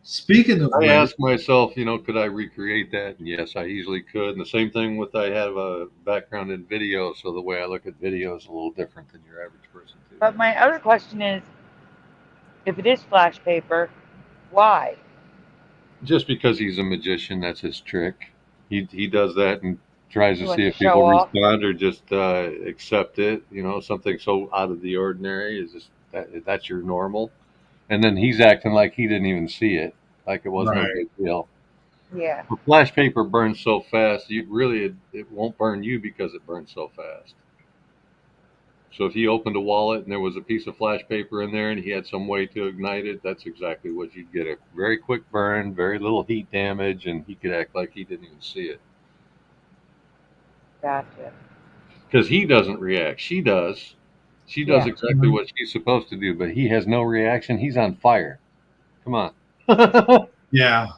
Speaking of I which, ask myself, could I recreate that? And yes, I easily could. And the same thing with I have a background in video, so the way I look at video is a little different than your average person too. But my other question is, if it is flash paper, why? Just because he's a magician, that's his trick. He does that and tries to see if show people off. respond or just accept it. Something so out of the ordinary is just that's your normal. And then he's acting like he didn't even see it, like it was no Right. big deal. Yeah. The flash paper burns so fast, it won't burn you because it burns so fast. So if he opened a wallet and there was a piece of flash paper in there and he had some way to ignite it, that's exactly what you'd get. A very quick burn, very little heat damage, and he could act like he didn't even see it. Gotcha. Because he doesn't react. She does. She does exactly what she's supposed to do, but he has no reaction. He's on fire. Come on. Yeah.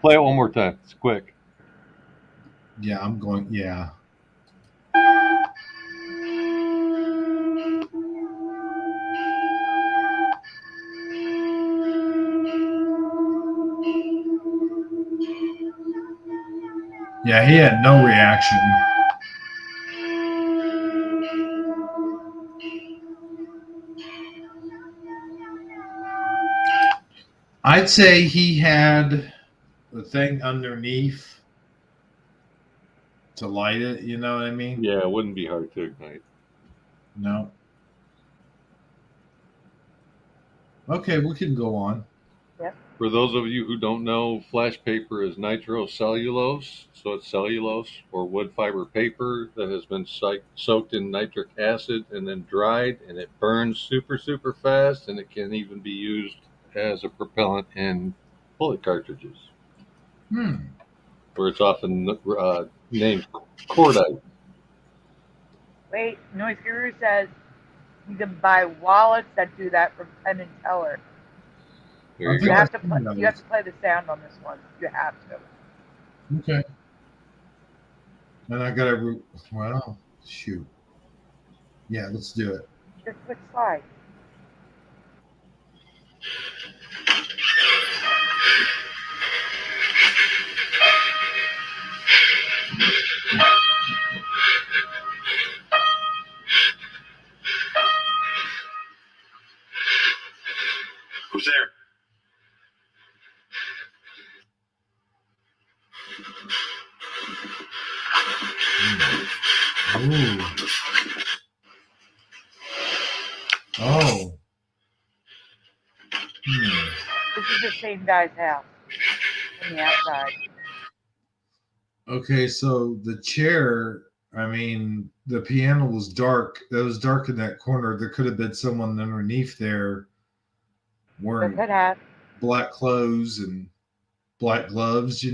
Play it one more time. It's quick. Yeah, I'm going. Yeah. Yeah, he had no reaction. I'd say he had the thing underneath to light it. You know what I mean? Yeah, it wouldn't be hard to ignite. No. Okay, we can go on. Yep. For those of you who don't know, flash paper is nitrocellulose. So it's cellulose or wood fiber paper that has been soaked in nitric acid and then dried, and it burns super, super fast, and it can even be used as a propellant in bullet cartridges. Where it's often named cordite. Wait, Noise Guru says you can buy wallets that do that from Penn and Teller. You have to play the sound on this one. You have to. Okay. And I gotta. Well, shoot. Yeah, let's do it. Just click slide. Who's there? Ooh. Oh. This is the same guy's house on the outside. Okay, so the chair, I mean, the piano was dark. It was dark in that corner. There could have been someone underneath there wearing black clothes and black gloves,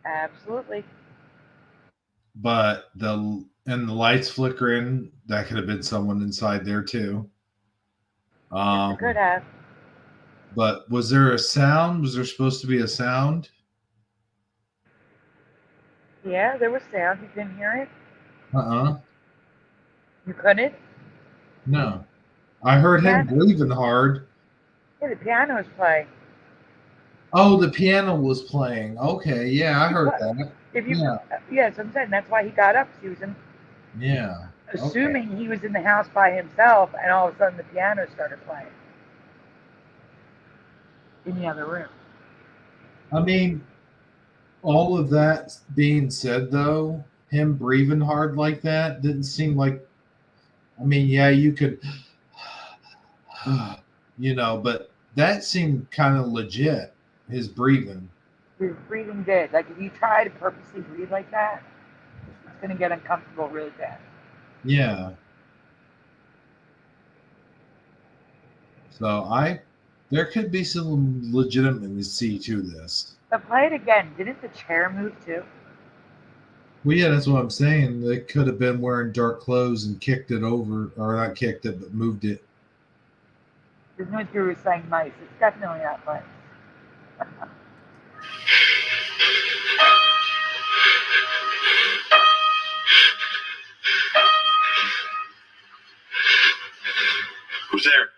Absolutely. But the lights flickering, that could have been someone inside there too. It could have. But was there a sound? Was there supposed to be a sound? Yeah, there was sound. You couldn't hear it? You couldn't? No. I heard him breathing hard. Yeah, the piano was playing. Oh, the piano was playing. Okay, yeah, I heard that. If you, Yeah. yeah, so I'm saying that's why he got up. 'Cause he was Yeah. assuming he was in the house by himself, and all of a sudden the piano started playing in the other room. I mean, all of that being said, though, him breathing hard like that didn't seem like. I mean, yeah, you could, but that seemed kind of legit. His breathing. His breathing did. Like if you try to purposely breathe like that, it's gonna get uncomfortable really fast. Yeah. So there could be some legitimacy to this. But play it again. Didn't the chair move too? Well, yeah, that's what I'm saying. They could have been wearing dark clothes and kicked it over, or not kicked it, but moved it. There's no theory was saying mice. It's definitely not mice. Who's there?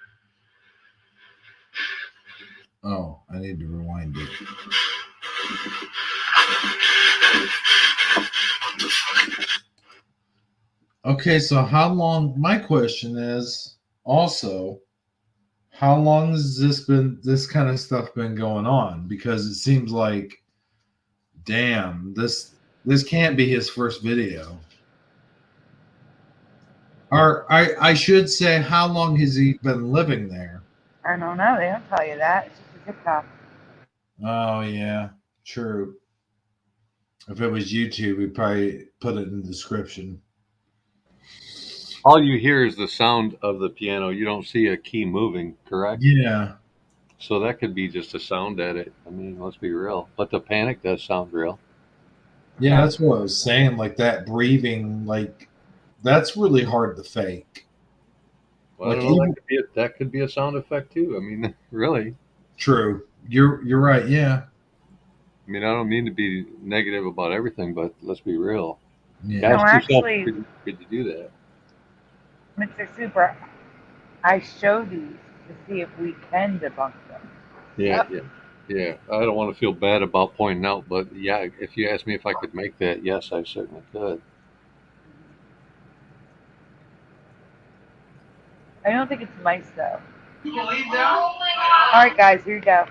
Oh, I need to rewind it. Okay, so how long? My question is also, how long has this kind of stuff been going on? Because it seems like, damn, this can't be his first video. Or I should say, how long has he been living there? I don't know. They don't tell you that. It's just a TikTok. Oh yeah, true. If it was YouTube, we'd probably put it in the description. All you hear is the sound of the piano. You don't see a key moving, correct? Yeah. So that could be just a sound edit. I mean, let's be real. But the panic does sound real. Yeah, that's what I was saying. Like that breathing, like that's really hard to fake. Well, Like I don't know, that could be a sound effect too. I mean, really. True. You're right. Yeah. I mean, I don't mean to be negative about everything, but let's be real. Yeah. No, Ask yourself, actually, could you do that? Mr. Super, I show these to see if we can debunk them. Yeah. I don't want to feel bad about pointing out, but yeah, if you ask me if I could make that, yes, I certainly could. I don't think it's mice though. You leave now? All right, guys, here you go.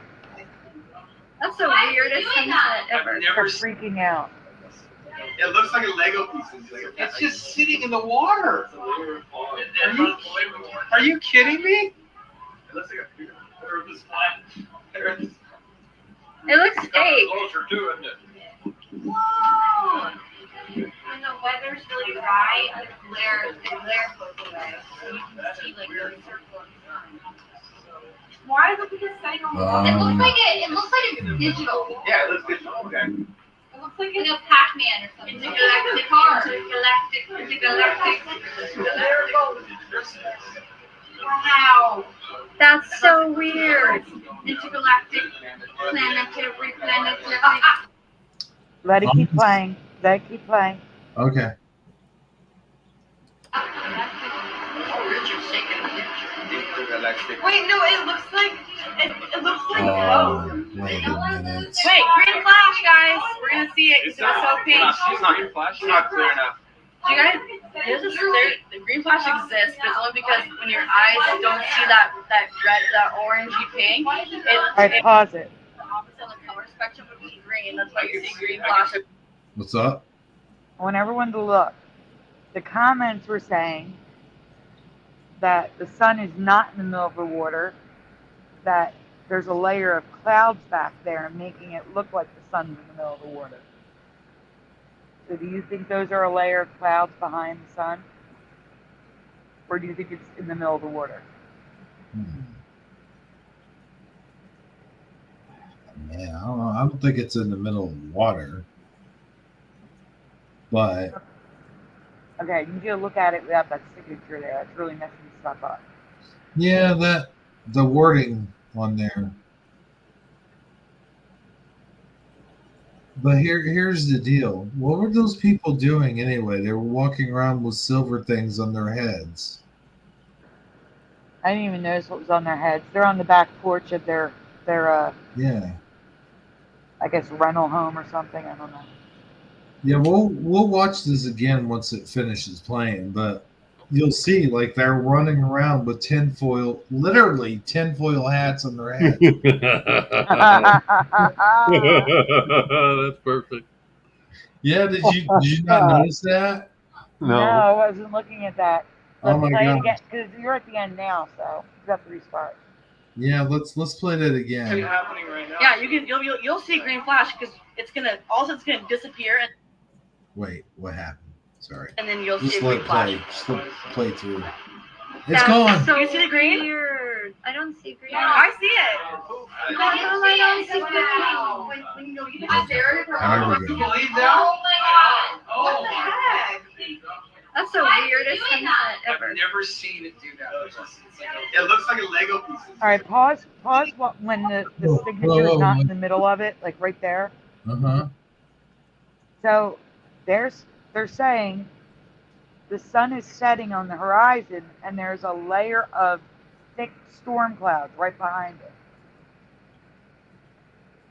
That's the weirdest sunset ever. They're freaking out. It looks like a Lego piece. It's just sitting in the water. Are you kidding me? It looks like It looks fake. closer to it. Whoa! When the weather's really dry, the glare goes away. So you can see like the circle of the sun. Why is it because setting on the wall? It looks like it's digital. Yeah, it looks digital. Okay. It looks like a Pac-Man or something. Intergalactic. Wow. That's so weird. Intergalactic, planetary. Let it keep playing. Let it keep playing. Okay. Wait, no, it looks like Wait a minute. Wait, green flash, guys. We're gonna see it. It's so pink. She's not your flash. She's not clear enough. You guys, the green flash exists, but it's only because when your eyes don't see that red, that orangey pink, All right, pause it. the opposite of the color spectrum would be green. That's why you see green flash. What's up? I want everyone to look. The comments were saying that the sun is not in the middle of the water, that there's a layer of clouds back there making it look like the sun's in the middle of the water. So do you think those are a layer of clouds behind the sun? Or do you think it's in the middle of the water? Man, I don't know. I don't think it's in the middle of the water. But Okay, you need to look at it without that signature there. That's really messing stuff up. yeah, the wording on there. But here's the deal. What were those people doing anyway? They were walking around with silver things on their heads. I didn't even notice what was on their heads. They're on the back porch of their Yeah. I guess rental home or something. I don't know. Yeah, we'll watch this again once it finishes playing, but you'll see like they're running around with literally tinfoil hats on their heads. That's perfect. Yeah, did you not notice that? No, I wasn't looking at that. Let's Oh my play it God. again because you're at the end now, so you have to restart. Yeah, let's play that again. Happening right now. Yeah, you'll see a green flash because it's gonna disappear. Wait, what happened? Sorry. And then you'll Just see a let green flash. Just let play through. It's gone. So you see the green? Weird. I don't see green. I see it. I don't see green. When you get there, There we go. oh my God! Oh, what the heck? That's the weirdest sunset ever. I've never seen it do that. It looks like a Lego piece. All right, pause when the signature is not in the middle of it, like right there. So they're saying the sun is setting on the horizon, and there's a layer of thick storm clouds right behind it,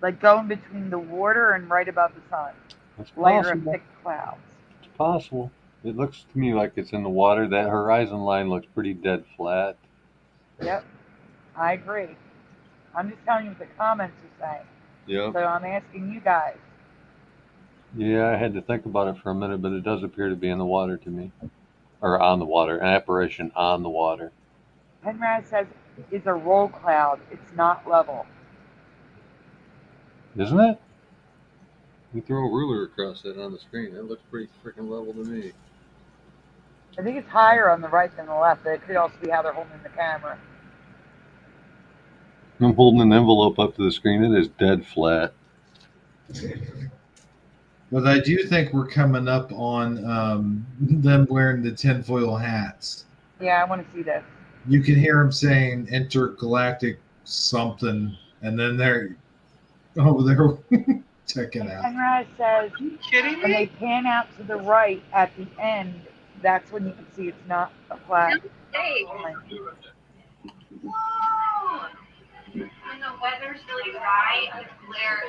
like going between the water and right above the sun. That's layer possible. of thick clouds. It's possible. It looks to me like it's in the water. That horizon line looks pretty dead flat. Yep, I agree. I'm just telling you what the comments are saying. Yep. So I'm asking you guys. Yeah, I had to think about it for a minute, but it does appear to be in the water to me. Or on the water. An apparition on the water. Penrad says it's a roll cloud. It's not level. Isn't it? You throw a ruler across it on the screen. It looks pretty freaking level to me. I think it's higher on the right than the left, but it could also be how they're holding the camera. I'm holding an envelope up to the screen. It is dead flat. But I do think we're coming up on them wearing the tinfoil hats. Yeah, I want to see this. You can hear them saying intergalactic something, and then they're over there. Check it out. Penrad says when they pan out to the right at the end, that's when you can see it's not a flat. When the weather's really dry, the glare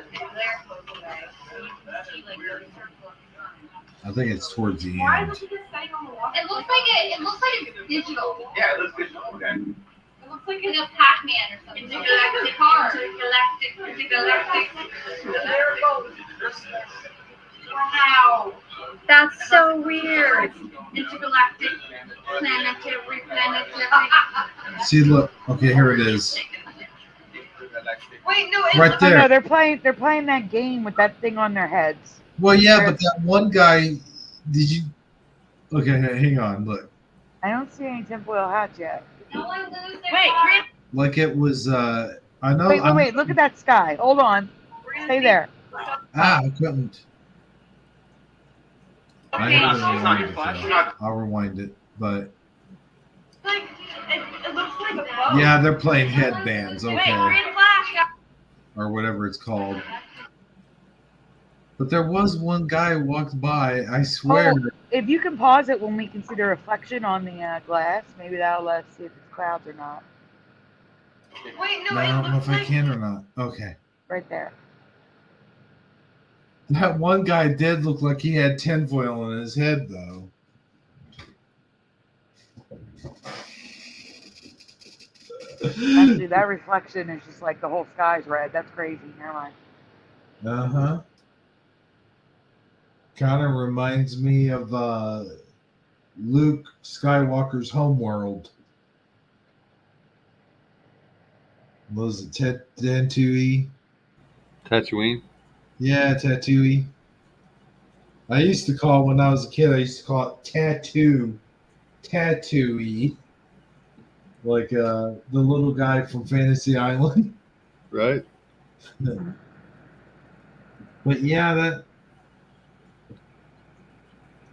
goes away. So you can see like the circle of the sun. I think it's towards the Why end. was he just setting on the wall? It looks like it's digital. Yeah, it looks digital. Okay. It looks like a Pac-Man or something. Intergalactic car. Intergalactic. There it goes. Wow. That's so weird. Intergalactic. Planetary. See, look. Okay, here it is. Wait, no, Right there. Oh, no, they're playing that game with that thing on their heads. Well, yeah, but that one guy. Did you? Okay, hang on. Look. I don't see any tinfoil hats yet. Wait, green. Like it was. I know. Wait. Look at that sky. Hold on. Stay there. I couldn't. I Okay, haven't it's not rewinded your it, flash. so I'll rewind it, but Like, it looks like a boat. yeah, they're playing headbands, Wait, okay, green flash. or whatever it's called. But there was one guy who walked by. I swear. Oh, if you can pause it when we can see the reflection on the glass, maybe that'll let us see if it's clouds or not. Wait, No, I don't know if I can or not. Okay. Right there. That one guy did look like he had tinfoil on his head, though. Actually, that reflection is just like the whole sky's red. That's crazy. Never mind. Uh-huh. Kind of reminds me of Luke Skywalker's homeworld. Was it Tatooine? Tatooine? Yeah, Tatooine. I used to call it, when I was a kid, I used to call it Tatooine. Like the little guy from Fantasy Island. Right. But yeah,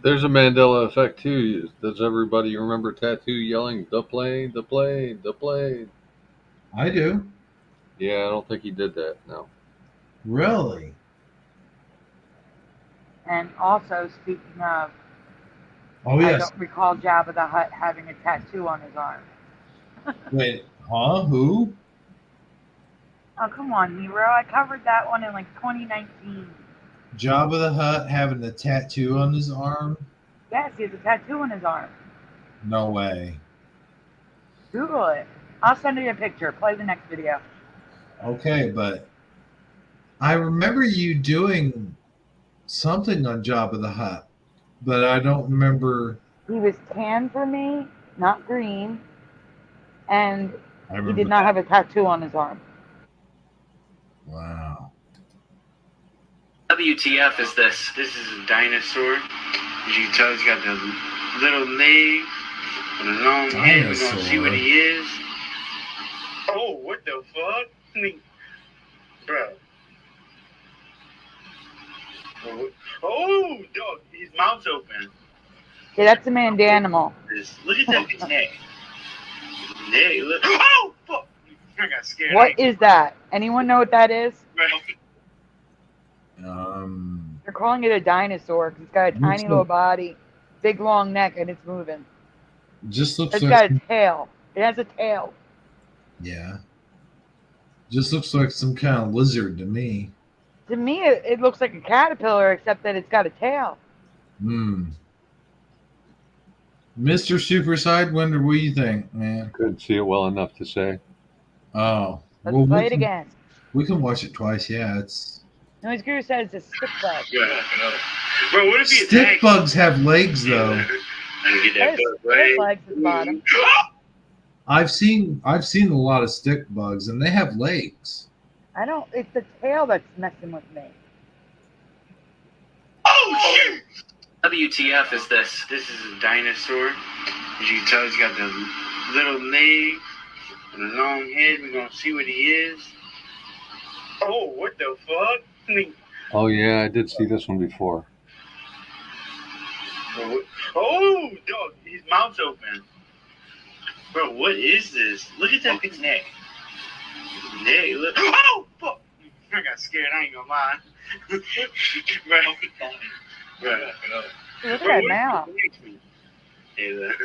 There's a Mandela effect too. Does everybody remember Tattoo yelling, "The plane, the plane, the plane"? I do. Yeah, I don't think he did that. No. Really? And also, speaking of, Oh, I yes. don't recall Jabba the Hutt having a tattoo on his arm. Wait, huh? Who? Oh, come on, Nero. I covered that one in like 2019. Jabba the Hutt having a tattoo on his arm? Yes, he has a tattoo on his arm. No way. Google it. I'll send you a picture. Play the next video. Okay, but I remember you doing something on Jabba the Hutt, but I don't remember. He was tan for me, not green, and I he remember did not that. have a tattoo on his arm. Wow. WTF is this? This is a dinosaur. As you can tell, he's got the little leg and a long head. We're gonna see what he is. Oh, what the fuck? I mean, bro. Oh, dog, his mouth's open. Yeah, that's a manned animal. Look at that neck. Neck, look. Oh, fuck. I got scared. What is that? Anyone know what that is? They're calling it a dinosaur because it's got a tiny little body, big long neck, and it's moving. Just looks It's like got a tail. It has a tail. yeah. Just looks like some kind of lizard to me. To me, it looks like a caterpillar, except that it's got a tail. Mr. Super Sidewinder, what do you think, man? Couldn't see it well enough to say. Oh. Let's play it again. We can watch it twice, yeah. It's Noise Guru says it's a stick bug. Bro, what if he stick bugs have legs though. Get that There's legs at the bottom. I've seen a lot of stick bugs and they have legs. I don't. It's the tail that's messing with me. Oh shit! WTF is this? This is a dinosaur. As you can tell, he's got the little leg and a long head. We're gonna see what he is. Oh, what the fuck? I mean, Oh yeah, I did see this one before. oh, dog, his mouth's open. Bro, what is this? Look at that big neck. Neck, look. Oh, fuck! I got scared. I ain't gonna lie. Bro. Look at that mouth. Hey, look.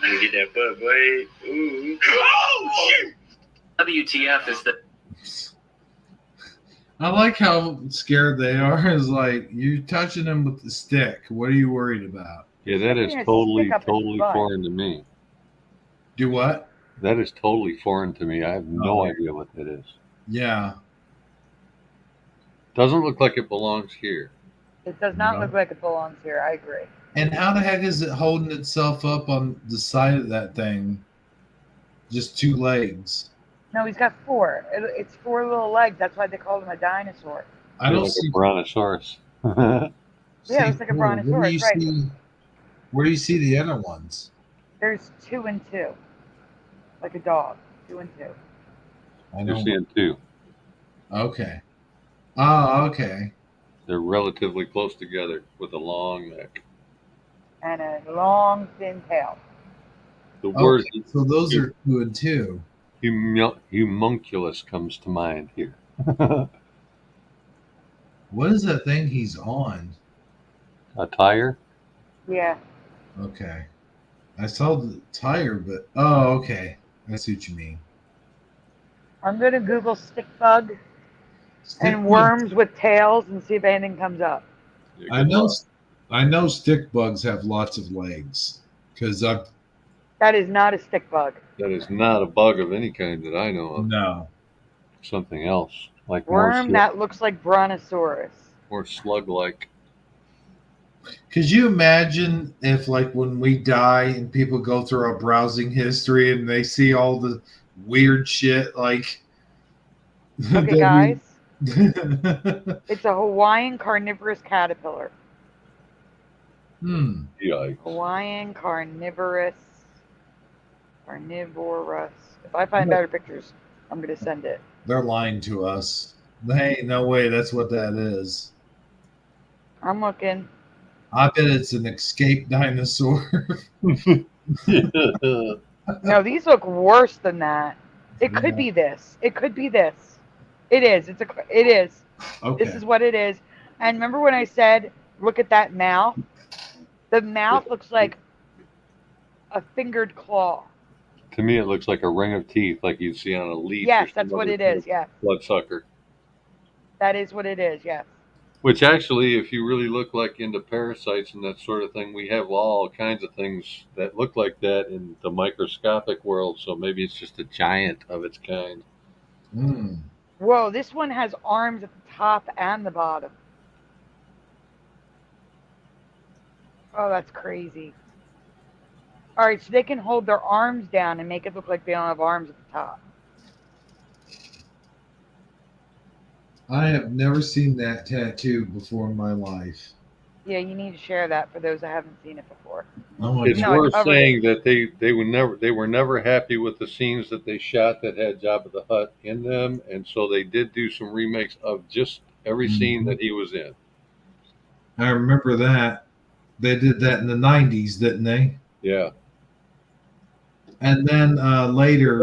Let me get that butt, boy. Ooh. Oh, shit! WTF is the... I like how scared they are. It's like, you're touching them with the stick. What are you worried about? Yeah, that is totally foreign to me. Do what? That is totally foreign to me. I have no idea what that is. Yeah. Doesn't look like it belongs here. It does not look like it belongs here. I agree. And how the heck is it holding itself up on the side of that thing? Just two legs. No, he's got four. It's four little legs. That's why they call him a dinosaur. I don't like see a brontosaurus. Yeah, it's like a brontosaurus, right? Where do you see the other ones? There's 2 and 2. Like a dog. 2 and 2. You're seeing two. Okay. Oh, okay. They're relatively close together with a long neck. And a long, thin tail. The word. So those are 2 and 2. Homunculus comes to mind here. What is that thing he's on? A tire? Yeah. Okay. I saw the tire, but oh, okay. I see what you mean. I'm going to Google stick bug and worms with tails and see if anything comes up. I know stick bugs have lots of legs because I've. That is not a stick bug. That is not a bug of any kind that I know of. No. Something else. Like worm that looks like brontosaurus. Or slug-like. Could you imagine if, like, when we die and people go through our browsing history and they see all the weird shit, like... Okay, guys. It's a Hawaiian carnivorous caterpillar. Yikes. Hawaiian carnivorous. If I find better pictures, I'm going to send it. They're lying to us. There ain't no way that's what that is. I'm looking. I bet it's an escaped dinosaur. No, these look worse than that. It could be this. It could be this. It is. It is. Okay. This is what it is. And remember when I said, look at that mouth? The mouth looks like a fingered claw. to me, it looks like a ring of teeth, like you'd see on a leech. Yes, that's what it is. Yes, bloodsucker. that is what it is. Yes. Which actually, if you really look like into parasites and that sort of thing, we have all kinds of things that look like that in the microscopic world. So maybe it's just a giant of its kind. Whoa, this one has arms at the top and the bottom. Oh, that's crazy. All right, so they can hold their arms down and make it look like they don't have arms at the top. I have never seen that tattoo before in my life. Yeah, you need to share that for those that haven't seen it before. Oh, it's worth saying that they were never happy with the scenes that they shot that had Jabba the Hutt in them, and so they did do some remakes of just every scene that he was in. I remember that. They did that in the 90s, didn't they? Yeah. And then later,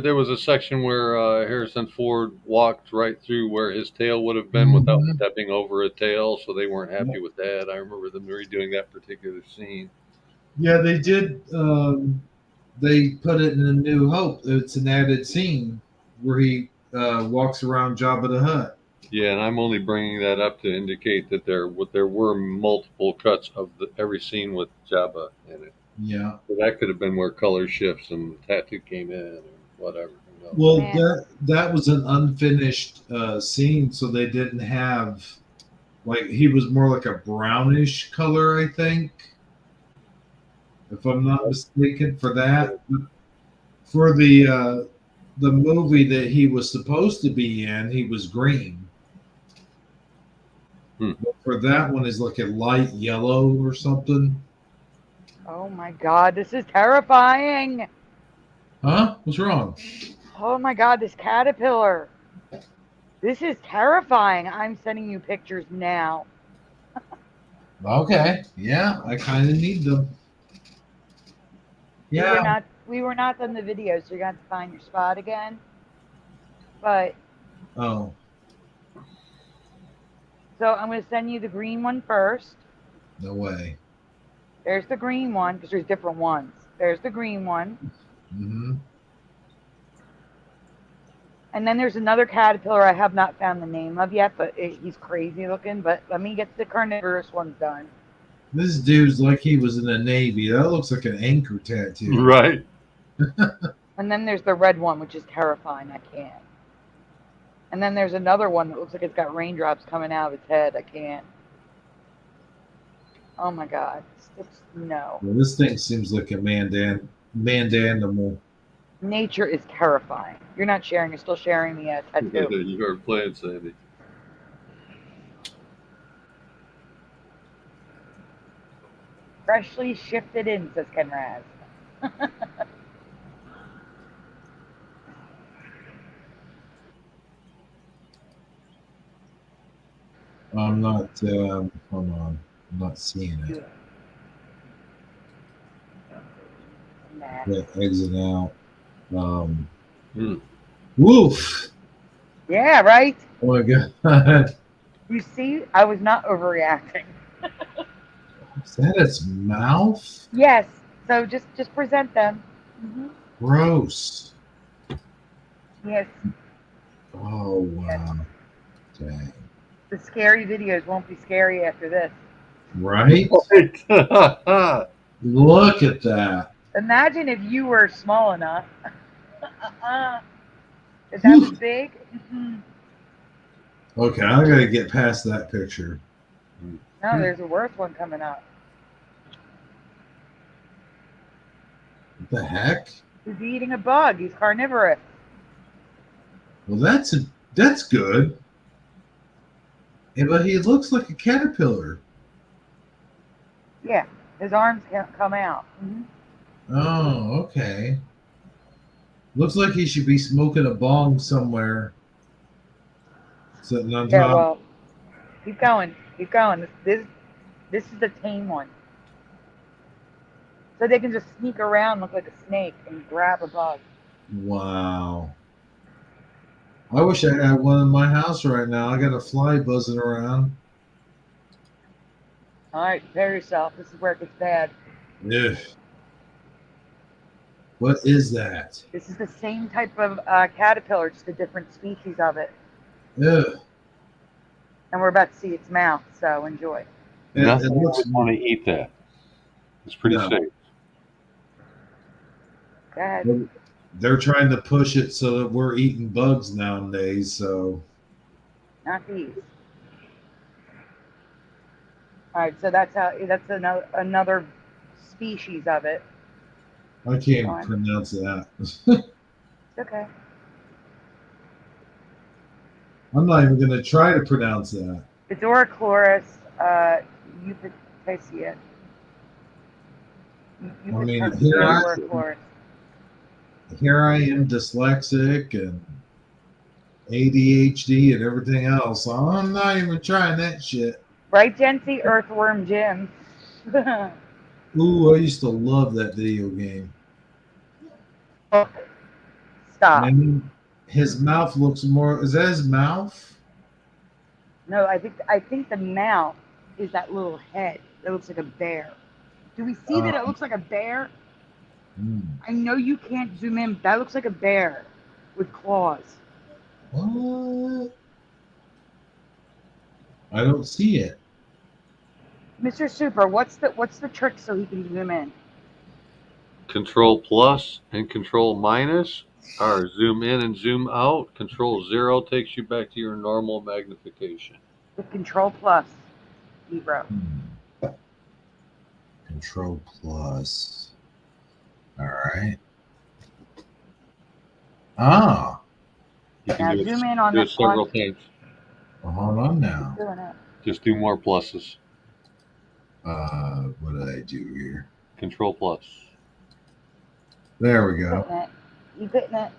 there was a section where Harrison Ford walked right through where his tail would have been without stepping over a tail, so they weren't happy with that. I remember them redoing that particular scene. Yeah, they did. They put it in A New Hope. It's an added scene where he walks around Jabba the Hutt. Yeah, and I'm only bringing that up to indicate that there were multiple cuts of every scene with Jabba in it. Yeah. So that could have been where color shifts and the tattoo came in or whatever. Well, that was an unfinished scene, so they didn't have, like, he was more like a brownish color, I think, if I'm not mistaken, for that. For the movie that he was supposed to be in, he was green. But for that one, is like a light yellow or something. Oh my God, this is terrifying. Huh? What's wrong? Oh my God, this caterpillar. This is terrifying. I'm sending you pictures now. Okay. Yeah, I kind of need them. Yeah. We were not done the video, so you're going to have to find your spot again. But. Oh. So I'm going to send you the green one first. No way. There's the green one, because there's different ones. There's the green one. Mm-hmm. And then there's another caterpillar I have not found the name of yet, but he's crazy looking. But let me get the carnivorous ones done. This dude's like he was in the Navy. That looks like an anchor tattoo. Right. And then there's the red one, which is terrifying. I can't. And then there's another one that looks like it's got raindrops coming out of its head. I can't. Oh my God. No. Well, this thing seems like a mandanimal. Nature is terrifying. You're not sharing. You're still sharing the tattoo. You are playing, Sandy. Freshly shifted in, says Ken Raz. I'm not, hold on. I'm not seeing it. Exit out. Woof. Yeah, right? Oh my God. You see, I was not overreacting. Is that its mouth? Yes. So just present them. Gross. Yes. Oh, wow. Dang. The scary videos won't be scary after this. Right? Look at that. Imagine if you were small enough. If that was big. Okay, I gotta get past that picture. No, there's a worse one coming up. What the heck? He's eating a bug. He's carnivorous. Well, that's good. Yeah, but he looks like a caterpillar. Yeah, his arms can't come out. Oh, okay. Looks like he should be smoking a bong somewhere. Sitting on top. Yeah, well, keep going. Keep going. This is the tame one. So they can just sneak around, look like a snake, and grab a bug. Wow. I wish I had one in my house right now. I got a fly buzzing around. All right, prepare yourself. This is where it gets bad. Yeah. What is that? This is the same type of caterpillar, just a different species of it. Ugh. And we're about to see its mouth, so enjoy. Nothing would want to eat that. It's pretty safe. Go ahead. They're trying to push it so that we're eating bugs nowadays. So Not these. All right, so that's another species of it. I can't pronounce that. It's okay. I'm not even going to try to pronounce that. It's Orachloris eupithecia. I mean, here I am dyslexic and ADHD and everything else. So I'm not even trying that shit. Right, Jency? Earthworm Jim. Ooh, I used to love that video game. Stop. And his mouth looks more. Is that his mouth? No, I think the mouth is that little head that looks like a bear. Do we see that it looks like a bear? I know you can't zoom in, but that looks like a bear with claws. What? I don't see it. Mr. Super, what's the trick so he can zoom in? Control plus and control minus are zoom in and zoom out. Control 0 takes you back to your normal magnification. With control plus, Ebro. Control plus. All right. Ah. You can Now zoom in on the several times. Well, hold on now. Doing it. Just do more pluses. What did I do here? Control plus. There we go. You hitting it.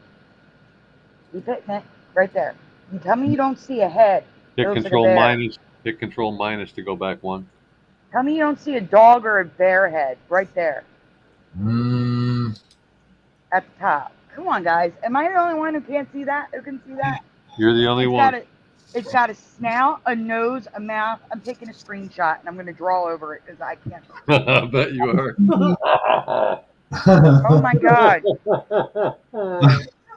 You hitting it. Right there. You tell me you don't see a head. Hit control minus. Hit control minus to go back one. Tell me you don't see a dog or a bear head right there. At the top. Come on, guys. Am I the only one who can't see that? Who can see that? You're the only one. It's got a snout, a nose, a mouth. I'm taking a screenshot and I'm going to draw over it because I can't. I bet you are. Oh my God.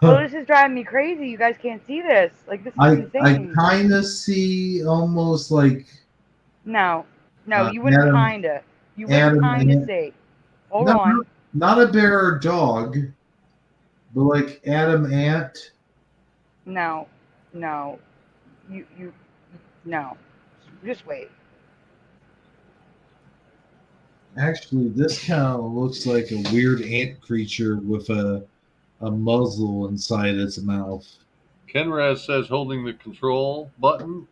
Well, this is driving me crazy. You guys can't see this. Like, this is insane. I kind of see almost like. No, you wouldn't kind of. You wouldn't kind of see. Hold on. Not a bear or dog, but like Adam Ant. No. You no. Just wait. Actually, this kind of looks like a weird ant creature with a muzzle inside its mouth. Kenraz says holding the control button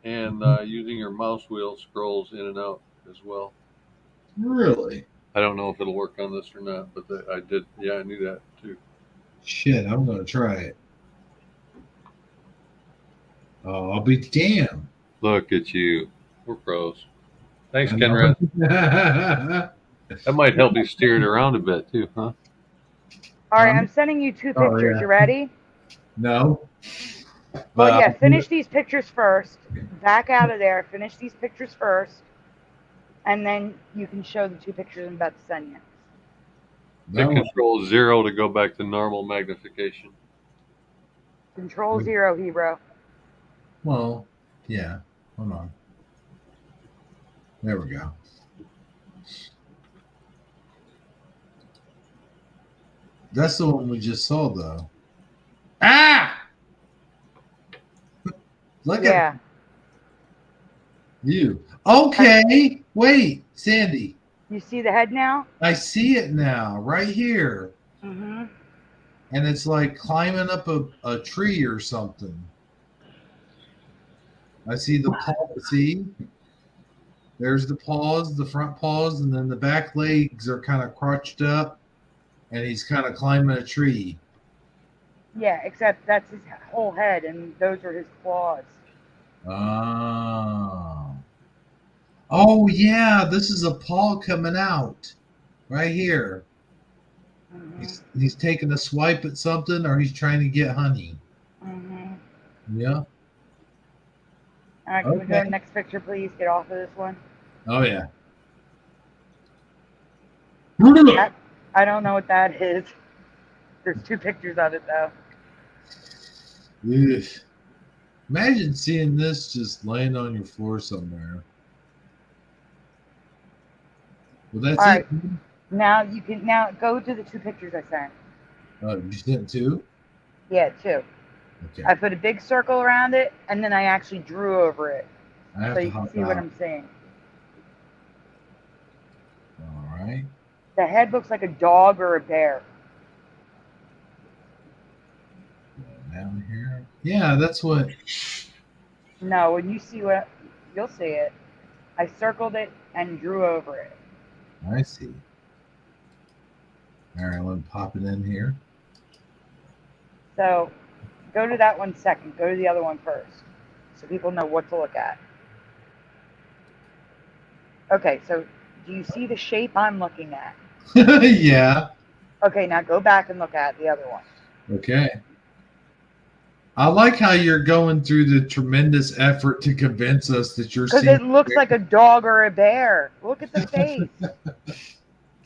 and using your mouse wheel scrolls in and out as well. Really? I don't know if it'll work on this or not, but I did. Yeah, I knew that too. Shit, I'm going to try it. Oh, I'll be damned. Look at you. We're pros. Thanks, Kenraz. That might help you steer it around a bit too, huh? All right, I'm sending you 2 pictures. Yeah. You ready? No. Well, yeah, finish these pictures first. Back out of there. Finish these pictures first. And then you can show the 2 pictures I'm about to send you. Hit control 0 to go back to normal magnification. Control 0, Hebrew. Well, yeah. Hold on. There we go. That's the one we just saw, though. Ah! Look at you. Okay. Wait, Sandy. You see the head now? I see it now, right here. Mm-hmm. And it's like climbing up a tree or something. I see the paw. See? There's the paws, the front paws, and then the back legs are kind of crouched up, and he's kind of climbing a tree. Yeah, except that's his whole head, and those are his claws. Oh, yeah, this is a paw coming out right here. Mm-hmm. He's taking a swipe at something, or he's trying to get honey. Mm-hmm. Yeah. All right, can we go to the next picture, please? Get off of this one. Oh, yeah. I don't know what that is. There's 2 pictures of it, though. Ugh. Imagine seeing this just laying on your floor somewhere. Well, that's All it. right. Now you can go to the 2 pictures I sent. You sent 2? Yeah, 2. Okay. I put a big circle around it, and then I actually drew over it, I have so to you can hop see what out. I'm seeing. All right. The head looks like a dog or a bear. Down here. Yeah, that's what. No, when you see what, you'll see it. I circled it and drew over it. I see. All right, let me pop it in here. So go to that one second. Go to the other one first, so people know what to look at. Okay, so do you see the shape I'm looking at? Yeah. Okay, now go back and look at the other one. Okay. I like how you're going through the tremendous effort to convince us that you're Because seeing. it looks like a dog or a bear. Look at the face.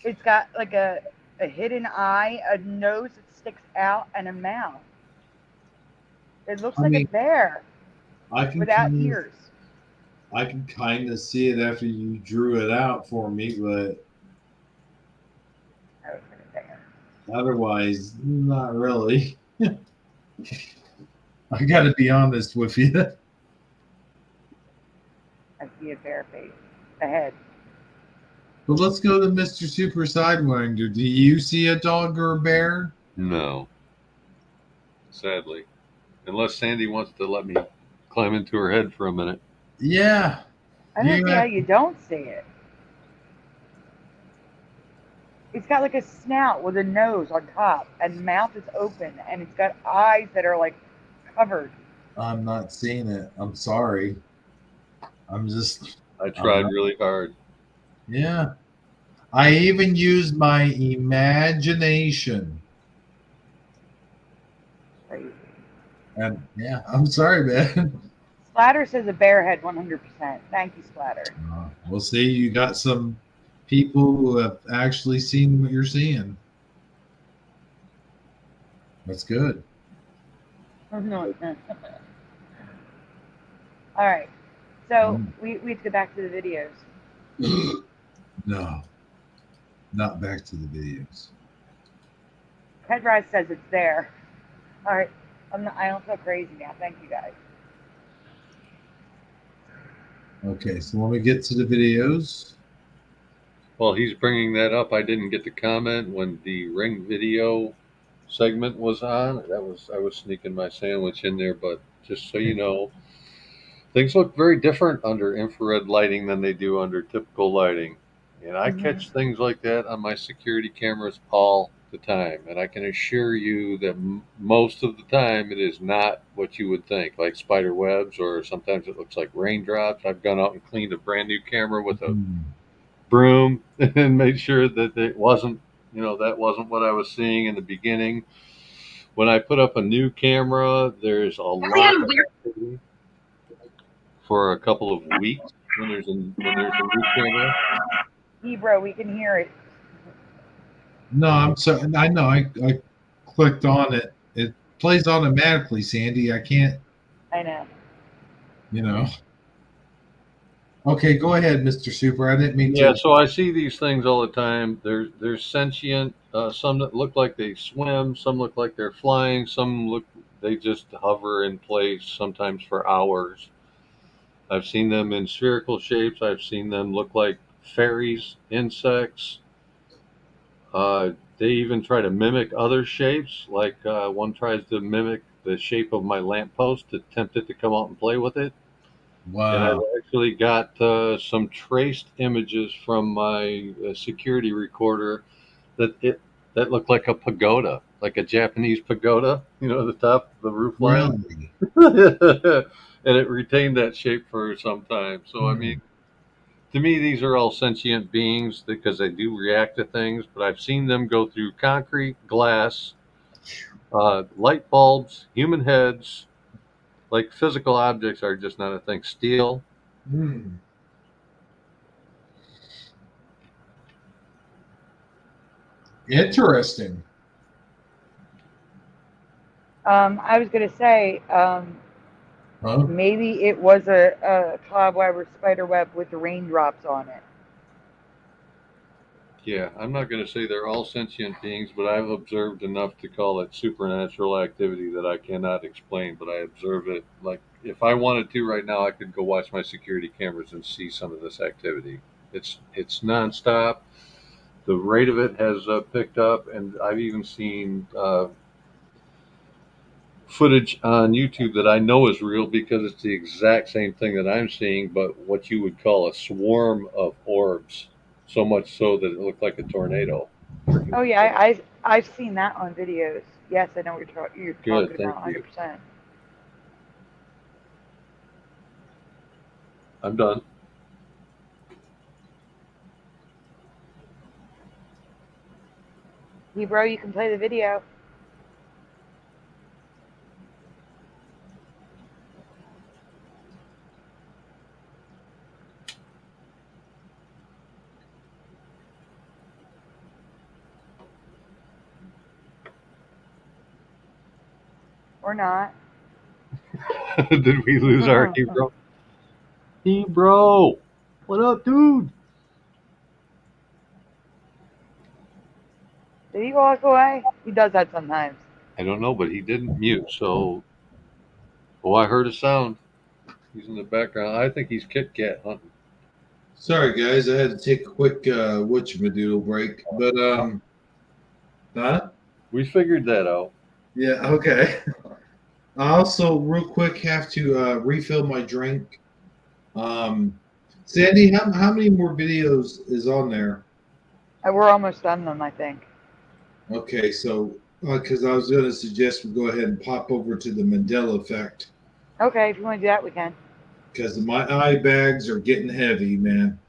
It's got like a hidden eye, a nose that sticks out, and a mouth. It looks like a bear without ears. I can kind of see it after you drew it out for me, but otherwise, not really. I got to be honest with you. I see a bear face. A head. But let's go to Mr. Super Sidewinder. Do you see a dog or a bear? No. Sadly. Unless Sandy wants to let me climb into her head for a minute. Yeah. I don't see how you don't see it. It's got like a snout with a nose on top, and mouth is open, and it's got eyes that are like covered. I'm not seeing it. I'm sorry. I tried really hard. Yeah. I even used my imagination. And yeah, I'm sorry, man. Splatter says a bear head 100%. Thank you, Splatter. We'll see. You got some people who have actually seen what you're seeing. That's good. All right. So we have to go back to the videos. No. Not back to the videos. Ted Rice says it's there. All right. I don't feel crazy now. Thank you, guys. Okay, so when we get to the videos. Well, he's bringing that up. I didn't get to comment when the ring video segment was on. I was sneaking my sandwich in there, but just so you know, things look very different under infrared lighting than they do under typical lighting. And I catch things like that on my security cameras all the time. And I can assure you that most of the time it is not what you would think, like spider webs, or sometimes it looks like raindrops. I've gone out and cleaned a brand new camera with a broom and made sure that it wasn't, that wasn't what I was seeing in the beginning. When I put up a new camera, there's a lot of activity for a couple of weeks when there's a new camera. Hebrew, we can hear it. No, I'm sorry. I know. I clicked on it. It plays automatically, Sandy. I can't. I know. Okay, go ahead, Mr. Super. I didn't mean to. Yeah, so I see these things all the time. They're sentient. Some that look like they swim. Some look like they're flying. They just hover in place, sometimes for hours. I've seen them in spherical shapes. I've seen them look like fairies, insects. They even try to mimic other shapes. Like one tries to mimic the shape of my lamppost to tempt it to come out and play with it. Wow. And I've actually got some traced images from my security recorder that look like a pagoda, like a Japanese pagoda, the top of the roof line. Really? And it retained that shape for some time. So, I mean, to me, these are all sentient beings because they do react to things, but I've seen them go through concrete, glass, light bulbs, human heads. Like physical objects are just not a thing. Steel. Interesting. I was gonna say, maybe it was a cobweb or spider web with raindrops on it. Yeah, I'm not going to say they're all sentient beings, but I've observed enough to call it supernatural activity that I cannot explain, but I observe it. Like, if I wanted to right now, I could go watch my security cameras and see some of this activity. It's nonstop. The rate of it has picked up, and I've even seen footage on YouTube that I know is real because it's the exact same thing that I'm seeing, but what you would call a swarm of orbs. So much so that it looked like a tornado. Oh yeah, I've seen that on videos. Yes, I know what you're Good, talking thank about, you. 100%. I'm done. Bro, you can play the video. Or not. Did we lose our hero? Bro, what up, dude? Did he walk away? He does that sometimes. I don't know, but he didn't mute, so. Oh, I heard a sound. He's in the background. I think he's Kit Kat hunting. Sorry, guys, I had to take a quick whatchamadoodle break, but huh? We figured that out. Yeah, okay. I also, real quick, have to refill my drink. Sandy, how many more videos is on there? We're almost done them, I think. Okay, so because I was going to suggest we go ahead and pop over to the Mandela Effect. Okay, if you want to do that, we can. Because my eye bags are getting heavy, man.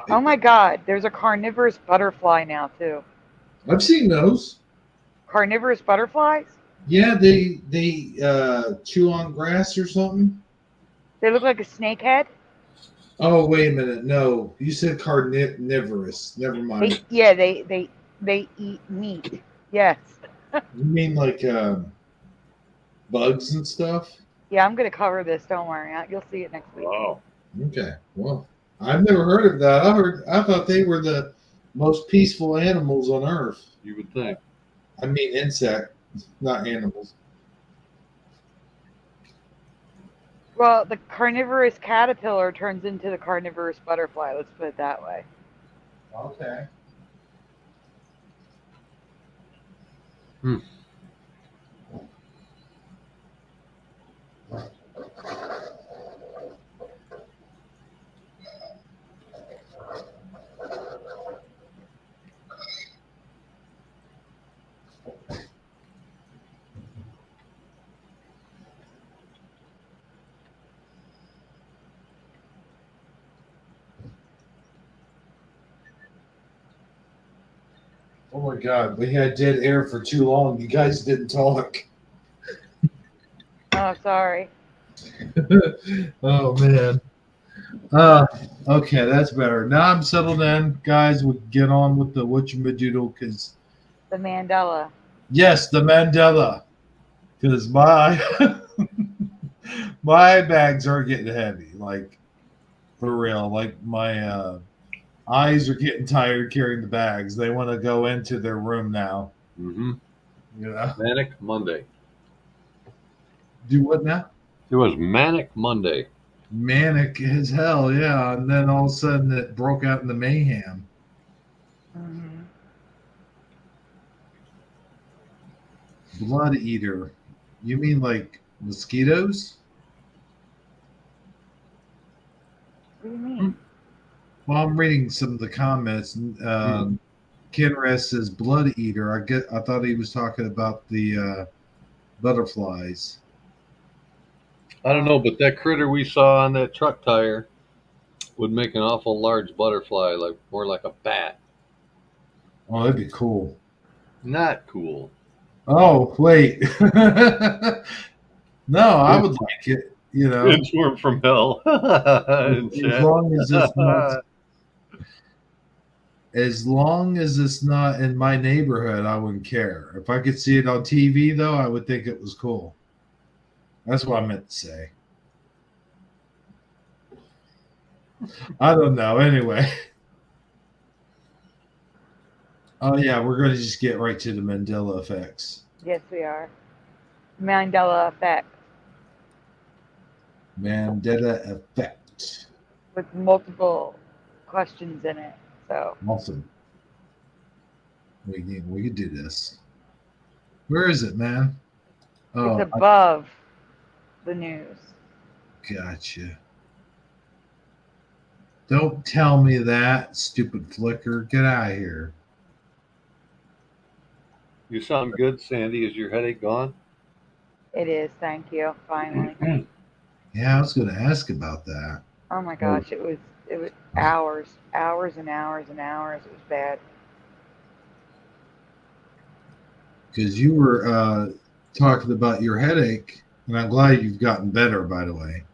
Oh my God, there's a carnivorous butterfly now too. I've seen those. Carnivorous butterflies? Yeah, they chew on grass or something. They look like a snake head. Oh, wait a minute. No, you said carnivorous. Never mind. They eat meat. Yes. You mean like bugs and stuff? Yeah, I'm gonna cover this. Don't worry. You'll see it next week. Wow. Okay. Well, I've never heard of that. I thought they were the most peaceful animals on Earth. You would think. I mean, insect, not animals. Well, the carnivorous caterpillar turns into the carnivorous butterfly. Let's put it that way. Okay. Oh my God, we had dead air for too long. You guys didn't talk. Oh, sorry. Oh man. Okay, that's better. Now I'm settled in, guys. We get on with the whatchamadoodle because The Mandela. yes, the Mandela. Because my my bags are getting heavy, like for real. Like my eyes are getting tired carrying the bags. They want to go into their room now. Mm-hmm. You know? Manic Monday. Do what now? It was Manic Monday. Manic as hell, yeah. And then all of a sudden it broke out in the Mayhem. Mm-hmm. Blood eater. You mean like mosquitoes? What do you mean? Well, I'm reading some of the comments. Kenrest says blood eater. I thought he was talking about the butterflies. I don't know, but that critter we saw on that truck tire would make an awful large butterfly, like more like a bat. Oh, that'd be cool. Not cool. Oh, wait. No, I would like it. You know, Inchworm from hell. as long as it's not. As long as it's not in my neighborhood, I wouldn't care. If I could see it on TV, though, I would think it was cool. That's what I meant to say. I don't know. Anyway. Oh, yeah, we're going to just get right to the Mandela Effects. Yes, we are. Mandela Effects. Mandela Effect. With multiple questions in it. So Awesome. We could do this. Where is it, man? Oh, it's above the news. Gotcha. Don't tell me that, stupid flicker. Get out of here. You sound good, Sandy. Is your headache gone? It is, thank you. Finally. Yeah, I was going to ask about that. Oh my gosh, it was hours and hours and hours. It was bad. Because you were talking about your headache, and I'm glad you've gotten better, by the way.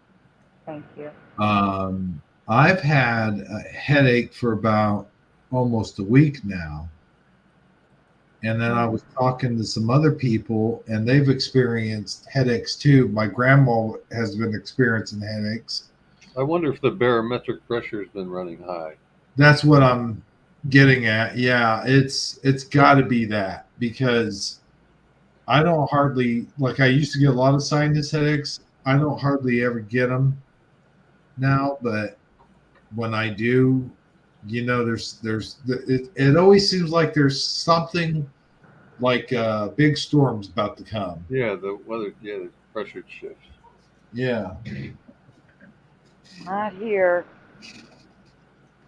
Thank you. I've had a headache for about almost a week now. And then I was talking to some other people, and they've experienced headaches too. My grandma has been experiencing headaches. I wonder if the barometric pressure has been running high. That's what I'm getting at. Yeah, it's got to be that, because I don't hardly, like, I used to get a lot of sinus headaches. I don't hardly ever get them now, but when I do, you know, it always seems like there's something like big storms about to come. Yeah, the weather, the pressure shifts. Yeah. Not here.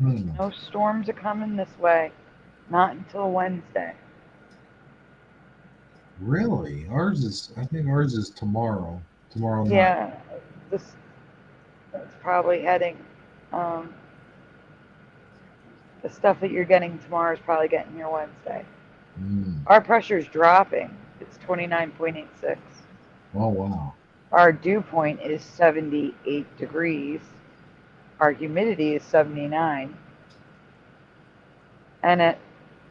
No storms are coming this way. Not until Wednesday. Really? I think ours is tomorrow. Tomorrow night. Yeah. It's probably heading. The stuff that you're getting tomorrow is probably getting here Wednesday. Our pressure's dropping. It's 29.86. Oh, wow. Our dew point is 78 degrees. Our humidity is 79. And at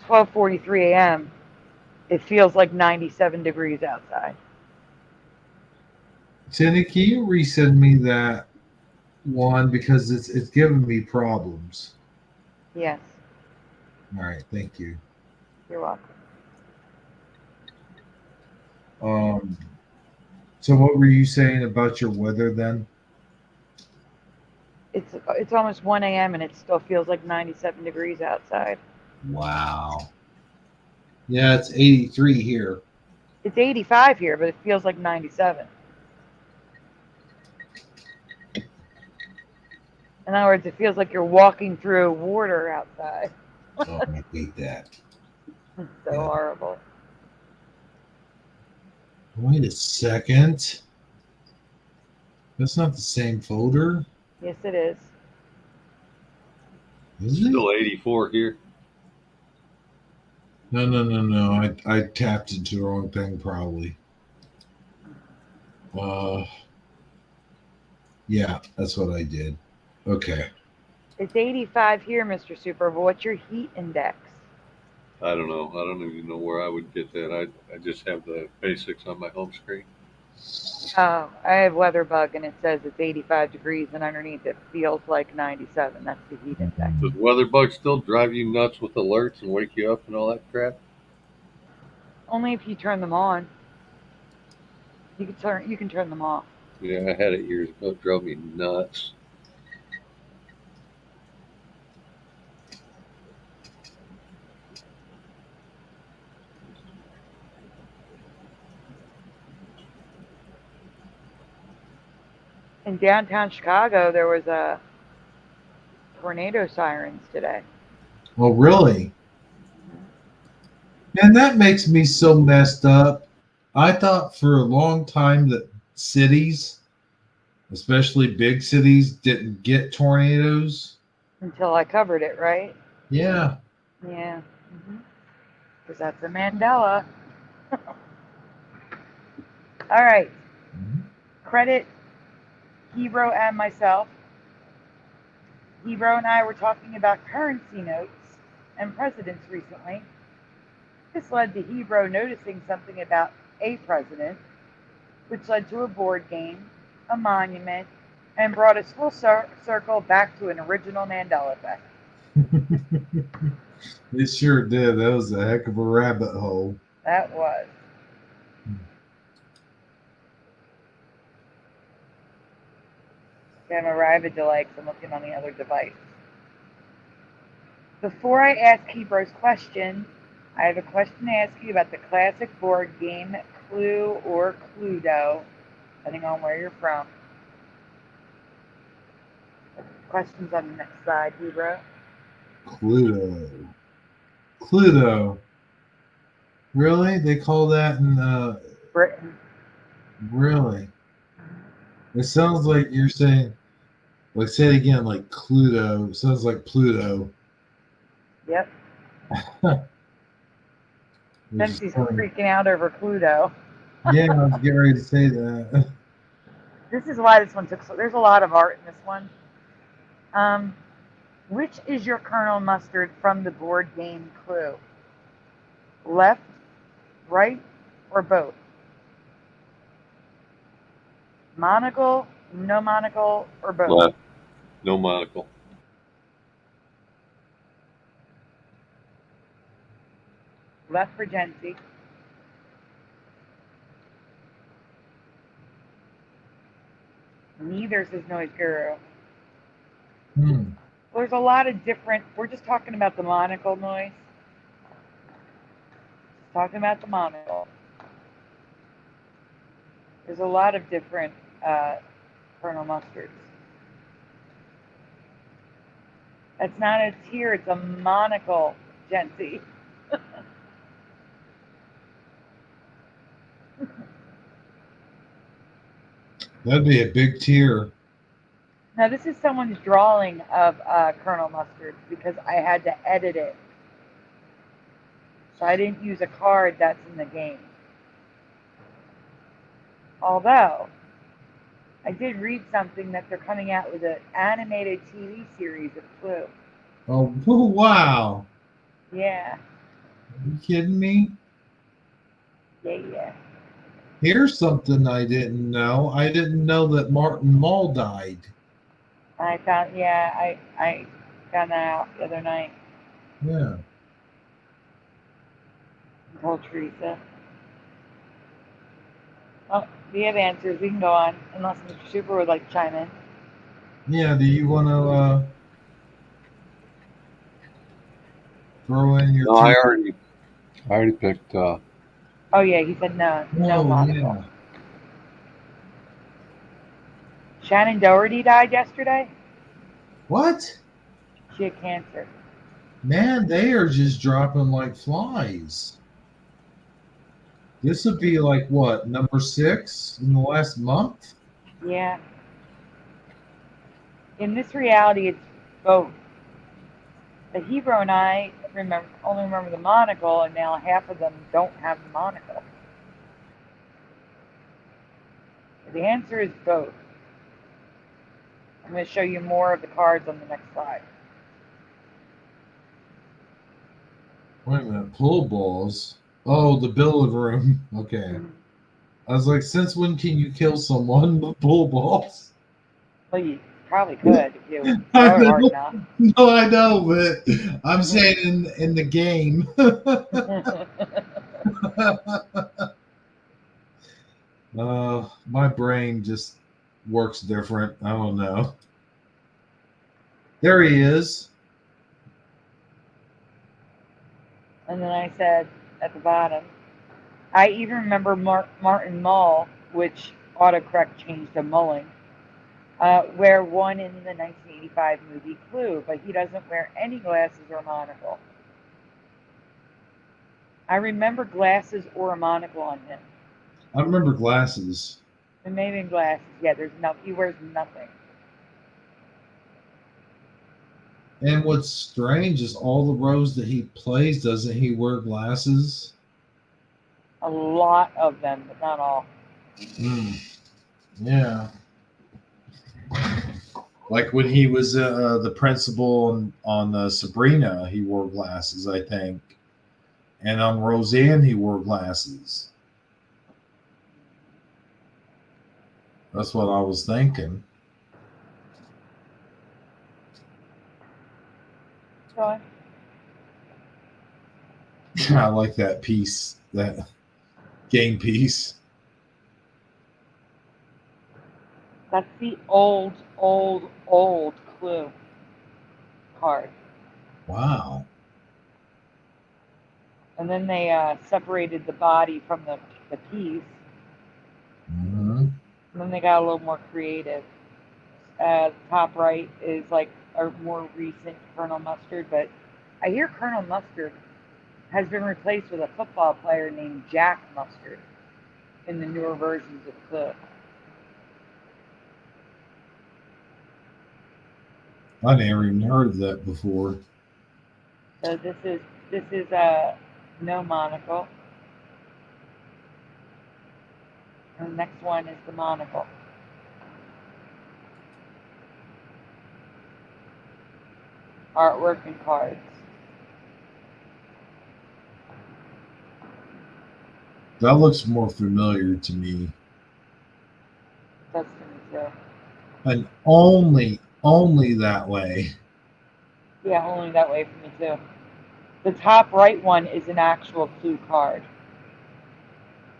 12:43 a.m., it feels like 97 degrees outside. Sandy, can you resend me that one, because it's giving me problems? Yes. All right, thank you. You're welcome. So what were you saying about your weather then? It's almost 1 a.m. and it still feels like 97 degrees outside. Wow. Yeah, it's 83 here. It's 85 here, but it feels like 97. In other words, it feels like you're walking through water outside. Oh, I hate that. It's so horrible. Wait a second. That's not the same folder. Yes, it is. Is it? Still 84 here. No. I tapped into the wrong thing probably. Yeah, that's what I did. Okay. It's 85 here, Mr. Super, but what's your heat index? I don't know. I don't even know where I would get that. I just have the basics on my home screen. Oh, I have WeatherBug, and it says it's 85 degrees, and underneath it feels like 97. That's the heat index. Does WeatherBug still drive you nuts with alerts and wake you up and all that crap? Only if you turn them on. You can turn them off. Yeah, I had it years ago. It drove me nuts. In downtown Chicago, there was a tornado sirens today. Oh, really? Man, that makes me so messed up. I thought for a long time that cities, especially big cities, didn't get tornadoes. Until I covered it, right? Yeah. Yeah. Because that's a Mandela. All right. Credit Hero and myself. Hero and I were talking about currency notes and presidents recently. This led to Hebrew noticing something about a president, which led to a board game, a monument, and brought us full circle back to an original Mandela Effect. It sure did. That was a heck of a rabbit hole. That was. I'm arrived at delay because I'm looking on the other device. Before I ask Hebrew's question, I have a question to ask you about the classic board game Clue or Cluedo, depending on where you're from. Questions on the next slide, Hebrew. Cluedo. Really? They call that in Britain. Really? It sounds like you're saying, like, say it again, like Cluedo. It sounds like Pluto. Yep. Dempsey's freaking out over Cluedo. Yeah, I was getting ready to say that. This is why this one took so. There's a lot of art in this one. Which is your Colonel Mustard from the board game Clue? Left, right, or both? Monocle, no monocle, or both? Left. No monocle. Left for Gency. Neither says Noise Guru. There's a lot of different. We're just talking about the monocle noise. Just talking about the monocle. There's a lot of different Colonel Mustards. That's not a tier, it's a monocle, Gency. That'd be a big tier. Now, this is someone's drawing of Colonel Mustard because I had to edit it. So I didn't use a card that's in the game. Although, I did read something that they're coming out with an animated TV series of Clue. Oh, wow. Yeah. Are you kidding me? Yeah. Here's something I didn't know. I didn't know that Martin Mull died. I found that out the other night. Yeah. I told Teresa. Oh, we have answers. We can go on, unless Mr. Super would like to chime in. Yeah, do you want to throw in your... No, I already picked... Oh, yeah, he said no monocle. Yeah. Shannon Doherty died yesterday? What? She had cancer. Man, they are just dropping like flies. This would be like, what, number 6 in the last month? Yeah. In this reality, it's both. The Hebrew and I only remember the monocle, and now half of them don't have the monocle. The answer is both. I'm going to show you more of the cards on the next slide. Wait a minute, pool balls. Oh, the billiard room. Okay. I was like, since when can you kill someone with pool balls? Well, you probably could if you throw it hard enough. No, I know, but I'm saying in the game. My brain just works different. I don't know. There he is. And then I said at the bottom, I even remember Martin Mull, which autocorrect changed to Mulling, wear one in the 1985 movie Clue, but he doesn't wear any glasses or monocle. I remember glasses or a monocle on him. I remember glasses. It may have been glasses. Yeah, he wears nothing. And what's strange is all the roles that he plays, doesn't he wear glasses? A lot of them, but not all. Yeah. Like when he was the principal on Sabrina, he wore glasses, I think. And on Roseanne, he wore glasses. That's what I was thinking. Go I like that piece, that game piece. That's the old Clue card. Wow. And then they separated the body from the piece. Mm-hmm. And then they got a little more creative. The top right is like a more recent Colonel Mustard, but I hear Colonel Mustard has been replaced with a football player named Jack Mustard in the newer versions of Clue. I never even heard of that before. So this is no monocle. And the next one is the monocle. Artwork and cards. That looks more familiar to me. That's to me too. And only that way. Yeah, only that way for me too. The top right one is an actual Clue card.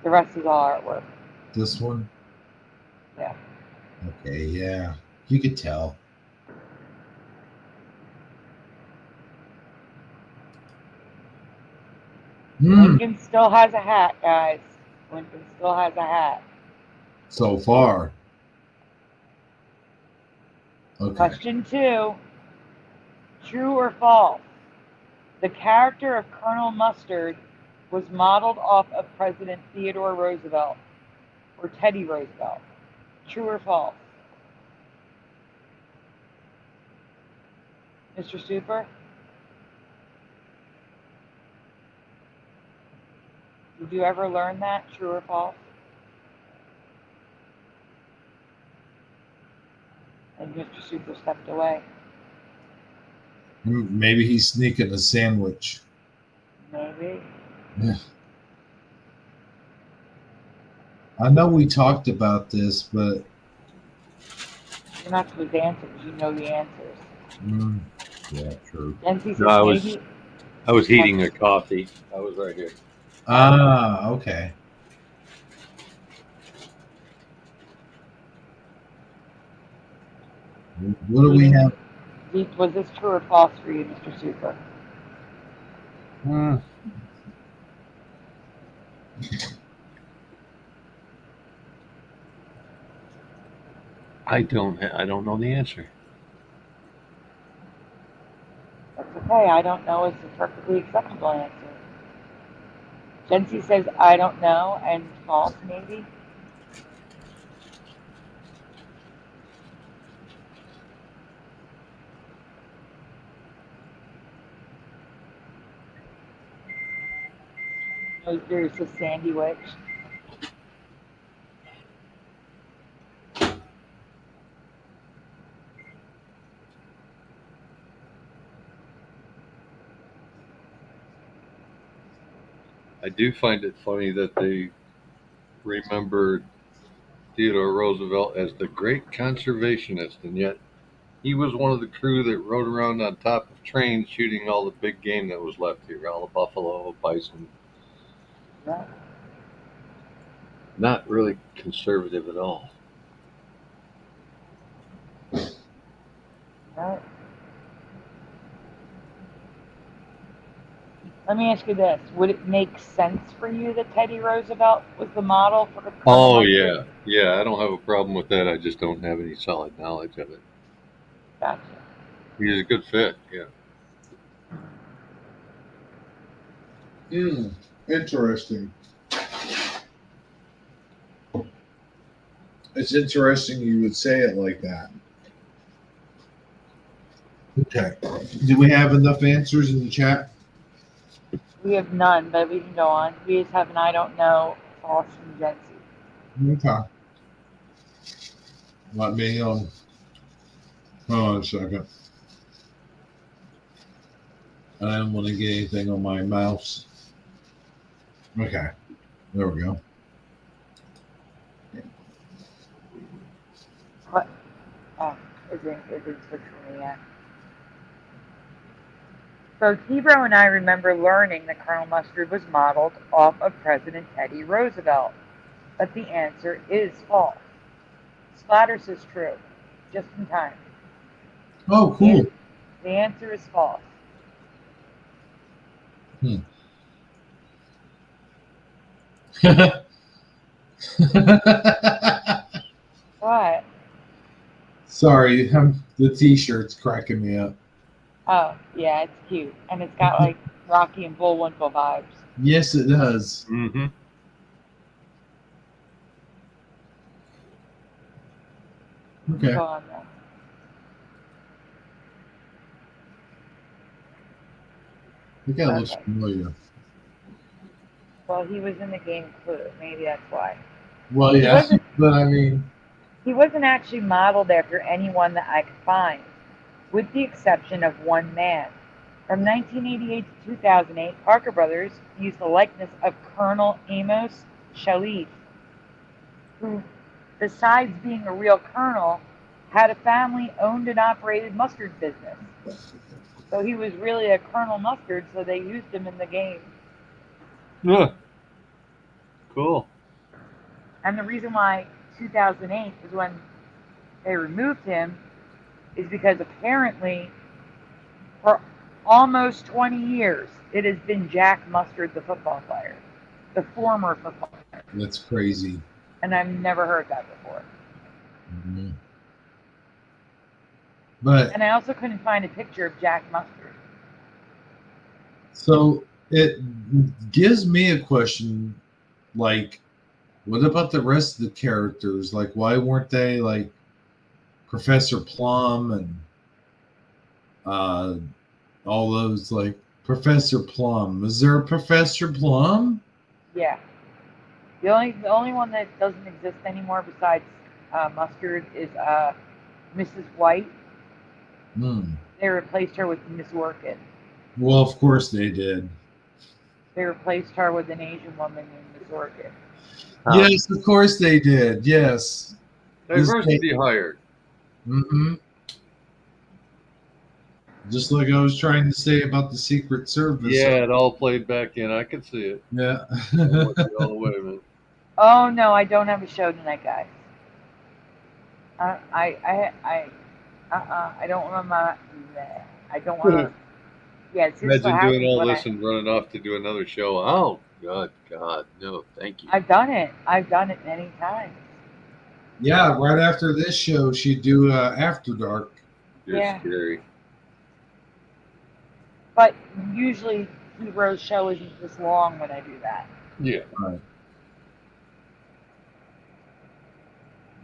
The rest is all artwork. This one? Yeah. Okay, yeah. You could tell. Lincoln still has a hat, guys. Lincoln still has a hat. So far. Okay. Question 2. True or false? The character of Colonel Mustard was modeled off of President Theodore Roosevelt or Teddy Roosevelt. True or false? Mr. Super? Did you ever learn that? True or false? And Mr. Super stepped away. Maybe he's sneaking a sandwich. Maybe. Yeah. I know we talked about this, but You're not supposed to answer because you know the answers. Yeah, true. No, I was heating a coffee. I was right here. Ah, okay. What do we have? Was this true or false for you, Mr. Super? I don't know the answer. That's okay. I don't know is a perfectly acceptable answer. Jency says, I don't know, and false, maybe? No, there's a Sandy Witch. I do find it funny that they remembered Theodore Roosevelt as the great conservationist, and yet he was one of the crew that rode around on top of trains shooting all the big game that was left here, all the buffalo, bison. Right. Not really conservative at all. Right. Let me ask you this. Would it make sense for you that Teddy Roosevelt was the model for the Oh, yeah. Yeah, I don't have a problem with that. I just don't have any solid knowledge of it. Gotcha. He's a good fit, yeah. Interesting. It's interesting you would say it like that. Okay. Do we have enough answers in the chat? We have none, but we can go on. We just have an I don't know, false from Jency. Okay. Let me Hold on a second. I don't want to get anything on my mouse. Okay. There we go. What? Oh, it didn't switch for me yet. So Tebro and I remember learning that Colonel Mustard was modeled off of President Teddy Roosevelt. But the answer is false. Splatter says true. Just in time. Oh, cool. The answer is false. What? Sorry, the T-shirt's cracking me up. Oh, yeah, it's cute. And it's got like Rocky and Bullwinkle vibes. Yes, it does. Mm-hmm. Okay. Go on, though. I think that looks familiar. Well, he was in the game Clue. Maybe that's why. Well, yeah, but I mean... He wasn't actually modeled after anyone that I could find, with the exception of one man. From 1988 to 2008, Parker Brothers used the likeness of Colonel Amos Shalif, who, besides being a real colonel, had a family-owned and operated mustard business. So he was really a Colonel Mustard, so they used him in the game. Yeah. Cool. And the reason why 2008 is when they removed him is because apparently for almost 20 years it has been Jack Mustard, the football player, the former football player. That's crazy. And I've never heard that before. Mm-hmm. But and I also couldn't find a picture of Jack Mustard. So it gives me a question, like, what about the rest of the characters? Like, why weren't they like Professor Plum and all those, like Professor Plum? Is there a Professor Plum? Yeah. The only one that doesn't exist anymore besides Mustard is Mrs. White. They replaced her with Miss Orchid. Well, of course they did. They replaced her with an Asian woman named Miss Orchid. Yes, of course they did. Yes. Diversity hired. Mm-hmm. Just like I was trying to say about the Secret Service. Yeah, it all played back in. I could see it. Yeah. All the way, man. Oh no, I don't have a show tonight, guys. I don't want my. I don't want to. Yeah, it's just Imagine doing all this and running off to do another show. Oh God, no, thank you. I've done it. I've done it many times. Yeah, right after this show, she'd do After Dark. You're scary. But usually, Hero's show isn't this long when I do that. Yeah. Right.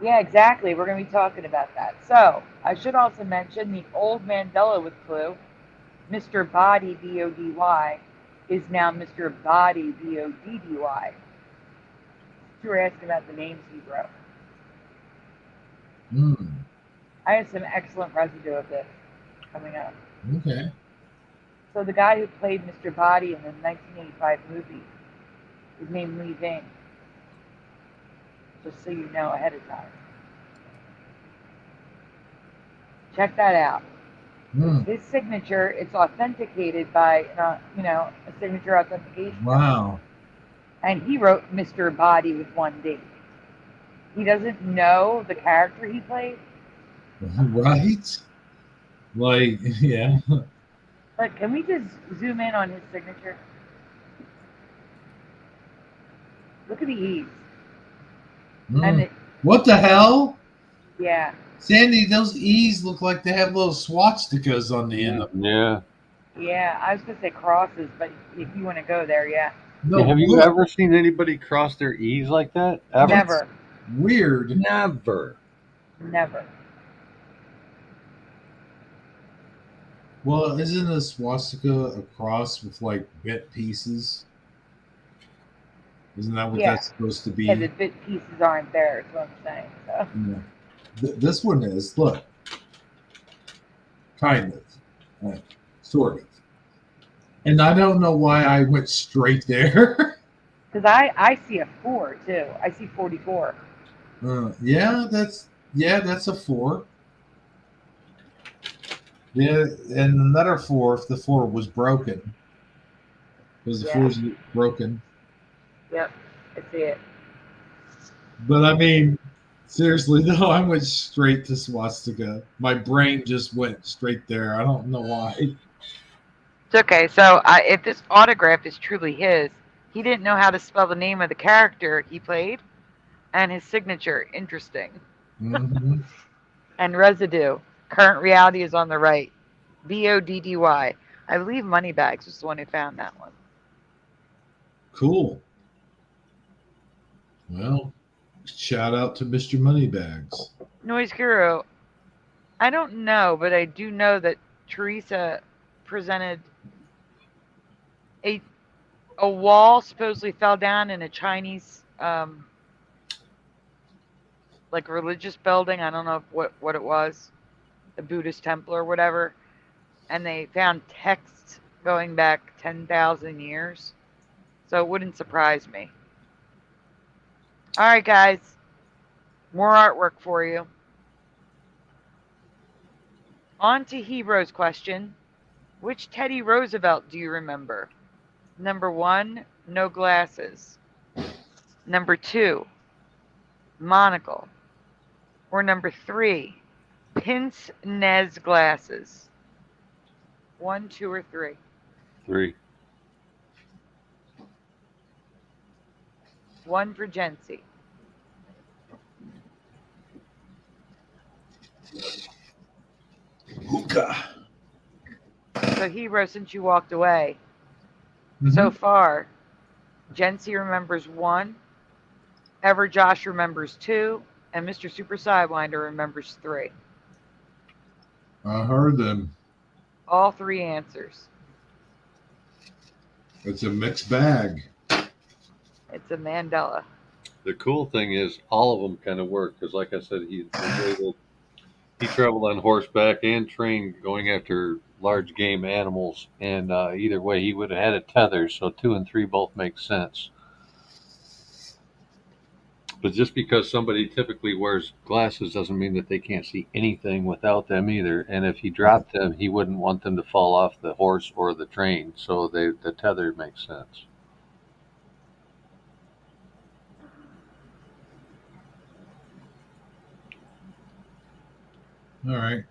Yeah, exactly. We're going to be talking about that. So, I should also mention the old Mandela with Clue, Mr. Body, B-O-D-Y, is now Mr. Body, B-O-D-D-Y. You were asking about the names he wrote. I have some excellent residue of this coming up. Okay. So the guy who played Mr. Body in the 1985 movie is named Lee Ving. Just so you know ahead of time. Check that out. His signature, it's authenticated by, a signature authentication. Wow. And he wrote Mr. Body with one D. He doesn't know the character he played. Right? Like, yeah. But can we just zoom in on his signature? Look at the E's. And what the hell? Yeah. Sandy, those E's look like they have little swastikas on the end of them. Yeah. Yeah, I was going to say crosses, but if you want to go there, yeah. No, have you ever seen anybody cross their E's like that? Ever? Never. Weird. Never. Never. Well, isn't a swastika a cross with like bit pieces? Isn't that what that's supposed to be? Yeah, the bit pieces aren't there, is what I'm saying. So. Yeah. This one is. Look. Kind of. Sort of. And I don't know why I went straight there. Because I see a 4 too. I see 44. Yeah, that's a 4. Yeah, and another 4 if the 4 was broken. Because the 4 is broken. Yep, I see it. But I mean, seriously though, I went straight to swastika. My brain just went straight there. I don't know why. It's okay. So if this autograph is truly his, he didn't know how to spell the name of the character he played, and his signature. Interesting. Mm-hmm. And residue. Current reality is on the right. BODDY. I believe Moneybags was the one who found that one. Cool. Well, shout out to Mr. Moneybags. Noise Guru. I don't know, but I do know that Teresa presented a wall supposedly fell down in a Chinese like religious building. I don't know what it was, a Buddhist temple or whatever, and they found texts going back 10,000 years. So it wouldn't surprise me. All right, guys, more artwork for you. On to Hero's question. Which Teddy Roosevelt do you remember? Number 1, no glasses. Number 2, monocle. Or number 3, pince-nez glasses. 1, 2, or 3? 3. 1 for Jency. Hookah. So Hero, since you walked away, so far, Jency remembers 1, Ever Josh remembers 2, and Mr. Super Sidewinder remembers 3. I heard them. All 3 answers. It's a mixed bag. It's a Mandela. The cool thing is all of them kind of work because, like I said, he traveled on horseback and trained going after large game animals, and either way he would have had a tether, so 2 and 3 both make sense. But just because somebody typically wears glasses doesn't mean that they can't see anything without them either, and if he dropped them he wouldn't want them to fall off the horse or the train, so the tether makes sense. All right.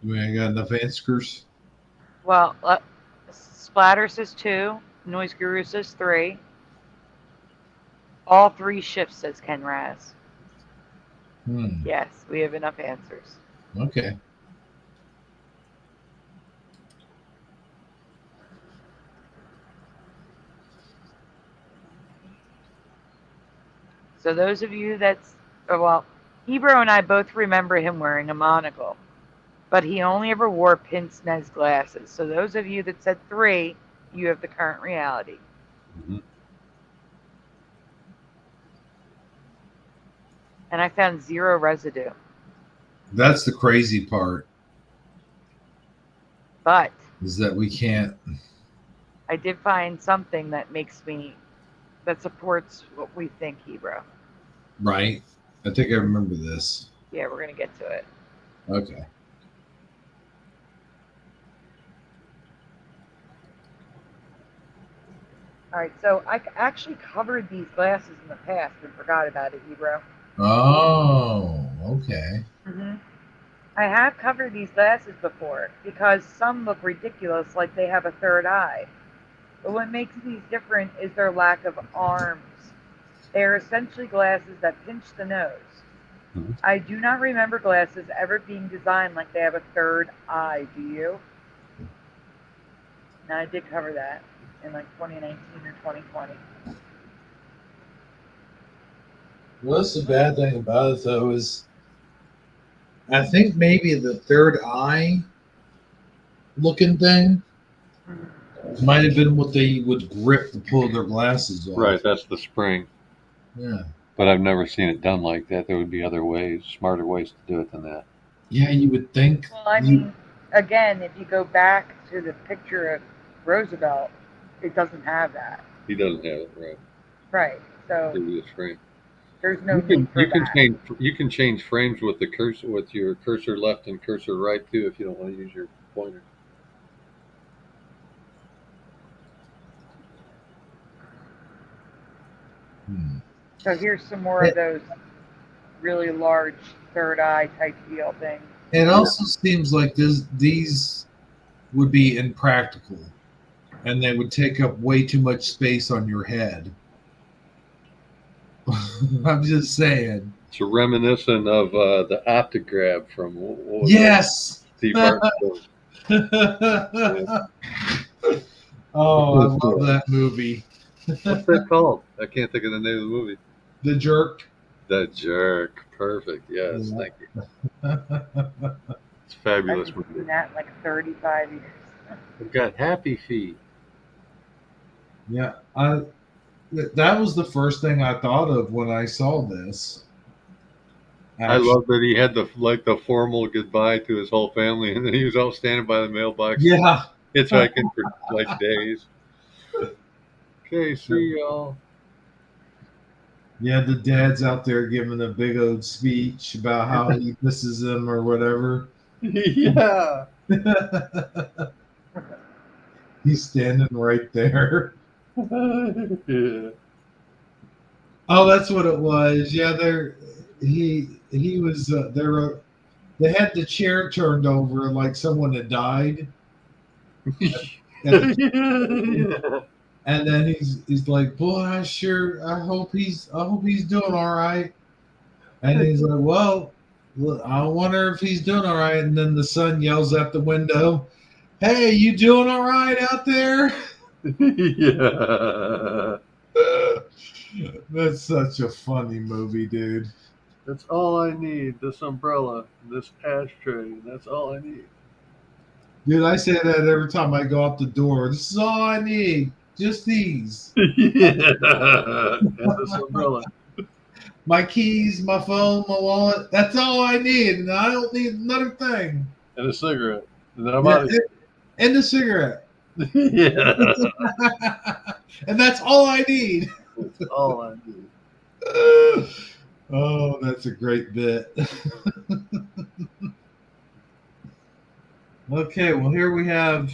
Do we got enough answers? Well, Splatter says 2. Noise Guru says 3. All 3 shifts, says Ken Raz. Yes, we have enough answers. Okay. So those of you that's, well, Hebrew and I both remember him wearing a monocle, but he only ever wore pince-nez glasses. So those of you that said 3, you have the current reality. Mm-hmm. And I found 0 residue. That's the crazy part. But is that we can't. I did find something that supports what we think, Hebrew. Right. I think I remember this. Yeah, we're going to get to it. Okay. All right, so I actually covered these glasses in the past and forgot about it, Hebrew. Oh, okay. I have covered these glasses before because some look ridiculous, like they have a third eye. But what makes these different is their lack of arms. They are essentially glasses that pinch the nose. I do not remember glasses ever being designed like they have a third eye, do you? Now, I did cover that in like 2019 or 2020. What's the bad thing about it, though, is I think maybe the third eye looking thing might have been what they would grip to pull their glasses off. Right, that's the spring. Yeah. But I've never seen it done like that. There would be other ways, smarter ways to do it than that. Yeah, you would think. Well, I mean, again, if you go back to the picture of Roosevelt, it doesn't have that. He doesn't have it, right? Right. So Previous frame. there's no need for that. You can change frames with the cursor, with your cursor left and cursor right too, if you don't want to use your pointer. So here's some more of those really large third eye type deal things. It also seems like these would be impractical, and they would take up way too much space on your head. I'm just saying. It's reminiscent of the Optograph from yes. Steve Martin. Oh, I love that movie. What's that called? I can't think of the name of the movie. The Jerk. The Jerk. Perfect. Yes, thank you. It's a fabulous I've movie. seen that in like 35 years. We've got Happy Feet. Yeah, that was the first thing I thought of when I saw this. I love that he had the formal goodbye to his whole family, and then he was out standing by the mailbox. Yeah, hitchhiking for like days. Okay, see y'all. Yeah, the dad's out there giving a big old speech about how he misses him or whatever. Yeah. He's standing right there. Yeah. Oh, that's what it was. Yeah, he was they had the chair turned over like someone had died. And then he's like, boy, I hope he's doing all right. And he's like, well, I wonder if he's doing all right. And then the son yells out the window, hey, you doing all right out there? Yeah. That's such a funny movie, dude. That's all I need. This umbrella, this ashtray. That's all I need. Dude, I say that every time I go out the door. This is all I need. Just these. Yeah. And this umbrella. My keys, my phone, my wallet. That's all I need. And I don't need another thing. And a cigarette. And then I'm out of here. And a cigarette. Yeah. And that's all I need. That's all I need. Oh, that's a great bit. Okay, well, here we have,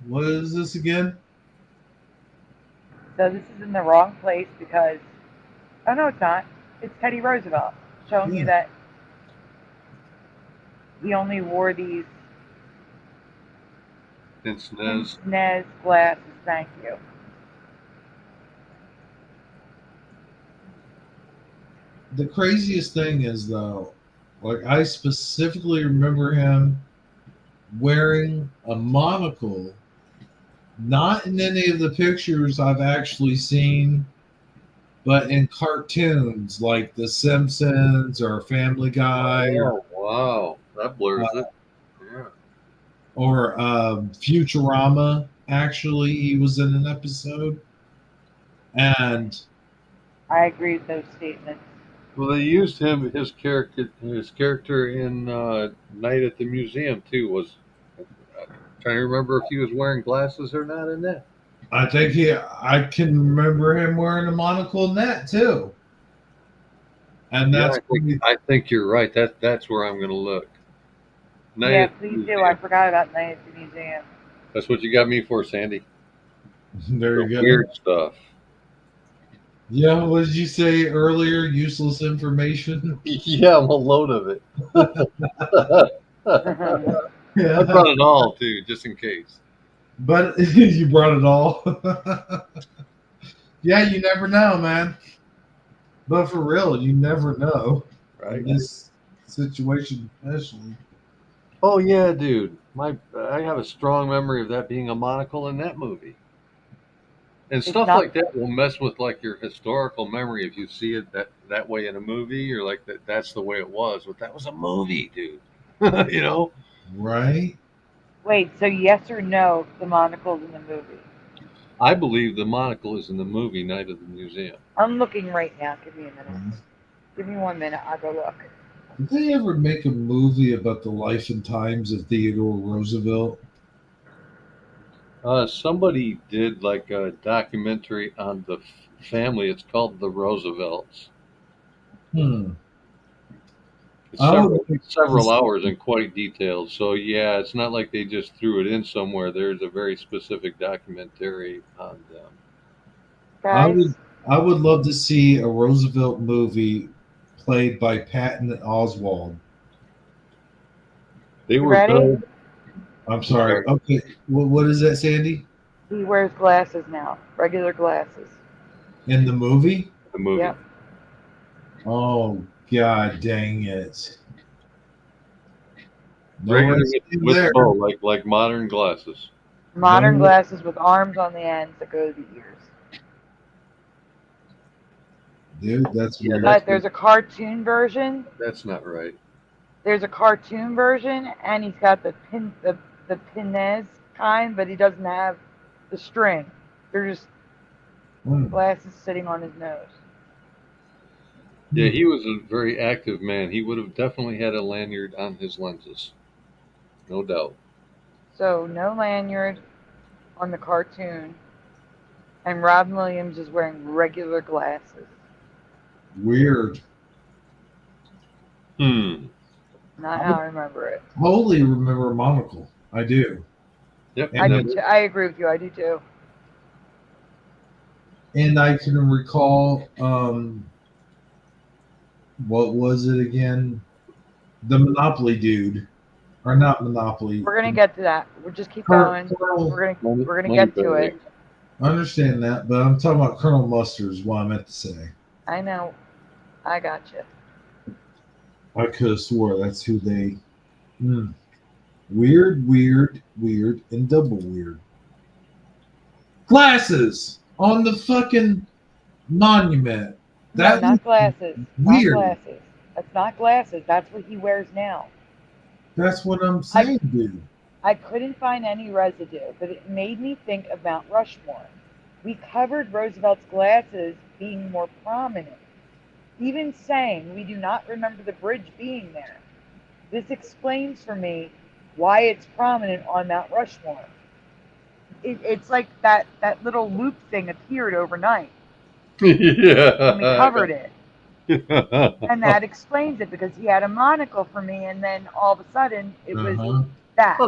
what is this again? So this is in the wrong place because, oh no, it's not. It's Teddy Roosevelt showing you that he only wore these Pince-Nez glasses. Thank you. The craziest thing is, though, like, I specifically remember him wearing a monocle, not in any of the pictures I've actually seen, but in cartoons like The Simpsons or Family Guy. Oh, wow. That blurs it. Yeah. Or Futurama, actually, he was in an episode. And I agree with those statements. Well, they used his character in Night at the Museum too. I'm trying to remember if he was wearing glasses or not in that. I think I can remember him wearing a monocle in that too. And that's I think you're right. That's where I'm going to look. Yeah, please do. I forgot about Night at the Museum. That's what you got me for, Sandy. There you go. Weird stuff. Yeah, what did you say earlier? Useless information? Yeah, I'm a load of it. Yeah. I brought it all, too, just in case. But you brought it all. Yeah, you never know, man. But for real, you never know. Right. In this situation, especially. Oh, yeah, dude. I have a strong memory of that being a monocle in that movie. And stuff like that will mess with like your historical memory if you see it that way in a movie. You're like that's the way it was, but that was a movie, dude. You know, right? Wait, so yes or no? The monocle's in the movie. I believe the monocle is in the movie Night at the Museum. I'm looking right now. Give me a minute. Give me 1 minute. I'll go look. Did they ever make a movie about the life and times of Theodore Roosevelt? Somebody did like a documentary on the family. It's called The Roosevelts. It's several hours and quite detailed. So yeah, it's not like they just threw it in somewhere. There's a very specific documentary on them. I would love to see a Roosevelt movie played by Patton Oswalt. They were ready? built. I'm sorry. Okay, what is that, Sandy? He wears glasses now, regular glasses. In the movie? The movie. Yep. Oh God, dang it! Regular with bow, like modern glasses. Modern glasses with arms on the ends that go to the ears. Dude, that's weird. But there's a cartoon version. That's not right. There's a cartoon version, and he's got the pinez kind, but he doesn't have the string. They're just glasses sitting on his nose. Yeah, he was a very active man. He would have definitely had a lanyard on his lenses. No doubt. So no lanyard on the cartoon, and Robin Williams is wearing regular glasses. Weird. Not how I remember it. Totally remember Monocle. I do. Yep. I do too. I agree with you. I do too. And I can recall, what was it again? The Monopoly dude, or not Monopoly. We're gonna get to that. We'll just keep going. We're gonna get to it. I understand that, but I'm talking about Colonel Mustard is what I meant to say. I know. I got you. I could have swore that's who they. Weird, weird, weird, and double weird. Glasses on the fucking monument. No, not glasses. Weird. Not glasses. That's not glasses. That's what he wears now. That's what I'm saying, dude. I couldn't find any residue, but it made me think of Mount Rushmore. We covered Roosevelt's glasses being more prominent, even saying we do not remember the bridge being there. This explains for me why it's prominent on Mount Rushmore. It's like that little loop thing appeared overnight. Yeah. And we covered it. And that explains it, because he had a monocle for me, and then all of a sudden it was that.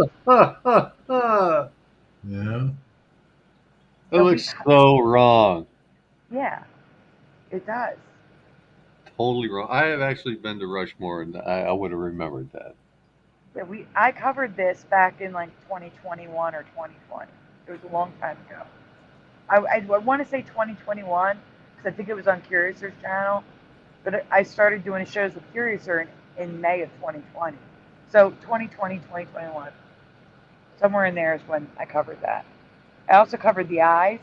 Yeah. That looks so wrong. Yeah, it does. Totally wrong. I have actually been to Rushmore, and I would have remembered that. Yeah, I covered this back in like 2021 or 2020. It was a long time ago. I want to say 2021 because I think it was on Curiouser's channel, but I started doing shows with Curiouser in May of 2020. So 2020, 2021, somewhere in there is when I covered that. I also covered the eyes.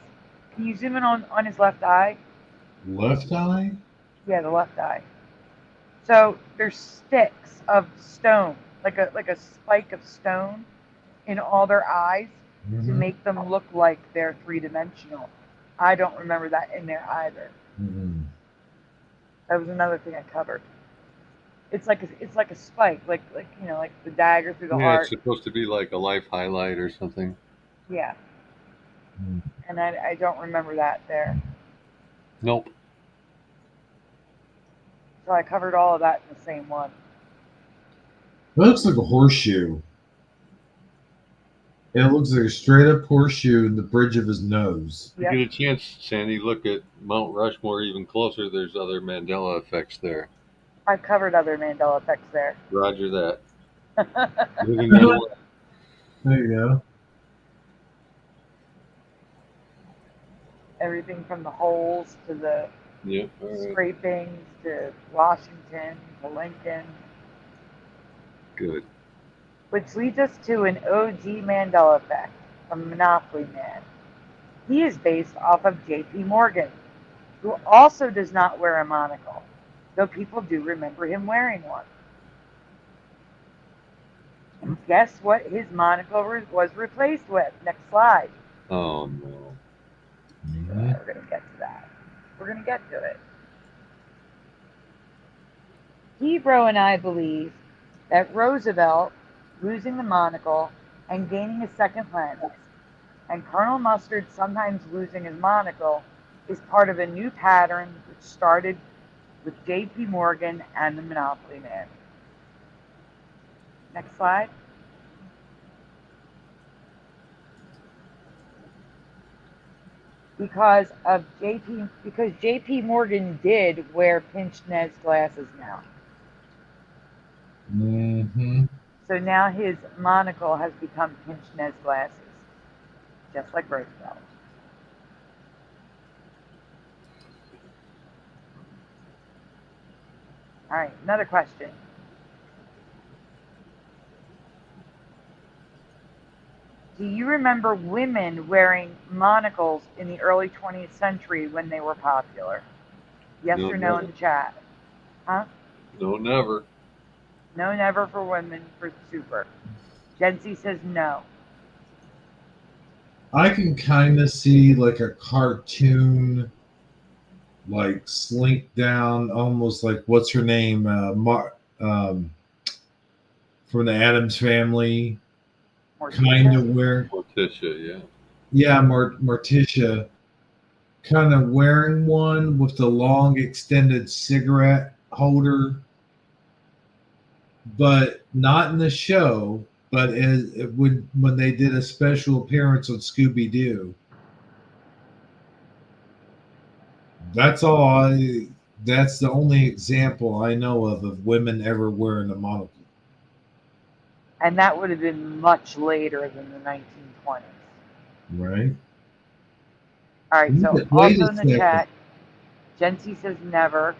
Can you zoom in on his left eye? Left eye? Yeah, the left eye. So there's sticks of stone, like a spike of stone in all their eyes to make them look like they're three-dimensional. I don't remember that in there either. That was another thing I covered. It's like a spike, like the dagger through the heart. It's supposed to be like a life highlight or something. Yeah. And I don't remember that there. Nope. So I covered all of that in the same one. It looks like a horseshoe. It looks like a straight up horseshoe in the bridge of his nose. If you get a chance, Sandy, look at Mount Rushmore even closer. There's other Mandela effects there. I've covered other Mandela effects there. Roger that. There you go. Everything from the holes to the scrapings to Washington to Lincoln. Good. Which leads us to an OG Mandela effect from Monopoly Man. He is based off of J.P. Morgan, who also does not wear a monocle, though people do remember him wearing one. And guess what his monocle was replaced with? Next slide. Oh, no. We're going to get to that. We're going to get to it. Hebrew and I believe that Roosevelt losing the monocle and gaining a second lens, and Colonel Mustard sometimes losing his monocle, is part of a new pattern which started with J.P. Morgan and the Monopoly Man. Next slide. Because J.P. Morgan did wear pinched nose glasses now. Mm-hmm. So now his monocle has become pinched nose glasses, just like Roosevelt. All right, another question. Do you remember women wearing monocles in the early 20th century when they were popular? Yes No, or no never. in the chat? Huh? No, never. No, never for women for Super. Jency says no. I can kind of see like a cartoon, like slink down, almost like what's her name, from the Addams Family, kind of wearing. Morticia, Yeah, Morticia, kind of wearing one with the long extended cigarette holder, but not in the show. But when they did a special appearance on Scooby Doo. That's the only example I know of women ever wearing a monocle. And that would have been much later than the 1920s. Right. All right, so Wait also a in the second. chat, Jency says never.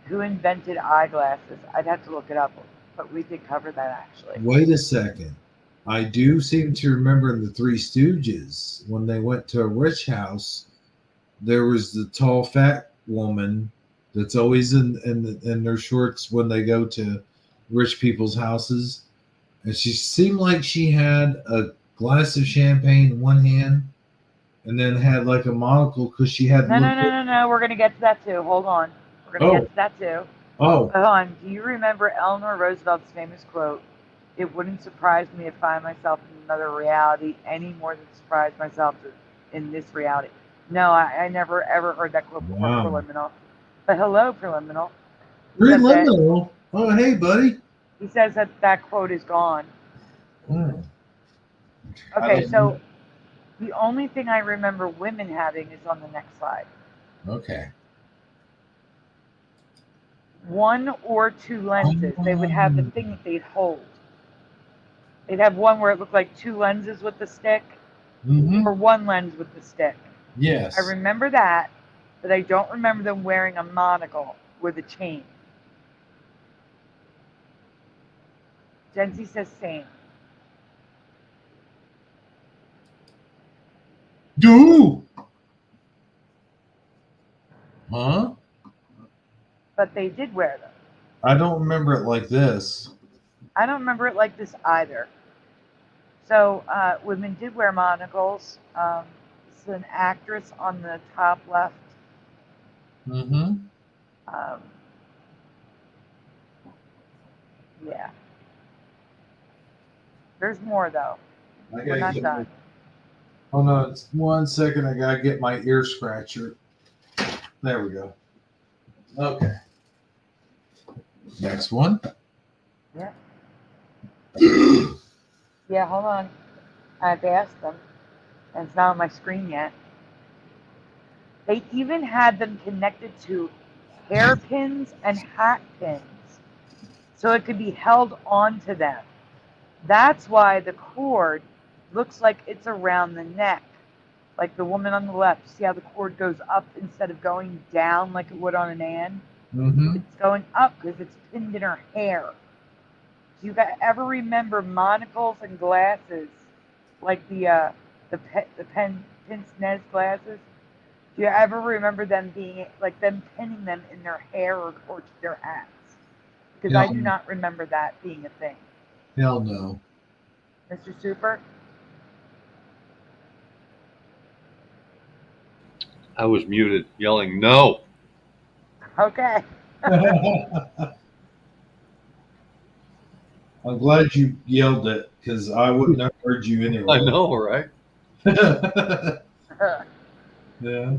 Who invented eyeglasses? I'd have to look it up, but we did cover that actually. Wait a second. I do seem to remember in the Three Stooges when they went to a rich house, there was the tall fat woman that's always in their shorts when they go to rich people's houses, and she seemed like she had a glass of champagne in one hand and then had like a monocle because she had No. We're gonna get to that too. Hold on. We're gonna get to that too. Oh. Hold on. Do you remember Eleanor Roosevelt's famous quote? It wouldn't surprise me to find myself in another reality any more than surprise myself in this reality. No, I never ever heard that quote before. Wow. Preliminal. But hello, Preliminal. Preliminal. Oh, hey, buddy. He says that quote is gone. Oh. Okay, so the only thing I remember women having is on the next slide. Okay. One or two lenses. They would have the thing that they'd hold. They'd have one where it looked like two lenses with the stick, or one lens with the stick. Yes. I remember that, but I don't remember them wearing a monocle with a chain. Jency says same. Do. Huh? But they did wear them. I don't remember it like this. I don't remember it like this either. So women did wear monocles. This is an actress on the top left. Mm-hmm. Yeah. There's more though. We're not done. Oh no, it's 1 second. I gotta get my ear scratcher. There we go. Okay. Next one. Yeah. Yeah, hold on. I have to ask them. And it's not on my screen yet. They even had them connected to hairpins and hat pins so it could be held onto them. That's why the cord looks like it's around the neck. Like the woman on the left. See how the cord goes up instead of going down like it would on an Ann? Mm-hmm. It's going up because it's pinned in her hair. Do you guys ever remember monocles and glasses, like the pince-nez glasses? Do you ever remember them being like them pinning them in their hair or to their hats? Because I do not remember that being a thing. Hell no. Mr. Super? I was muted, yelling no. Okay. I'm glad you yelled it because I wouldn't have heard you anyway. I know, right? Yeah.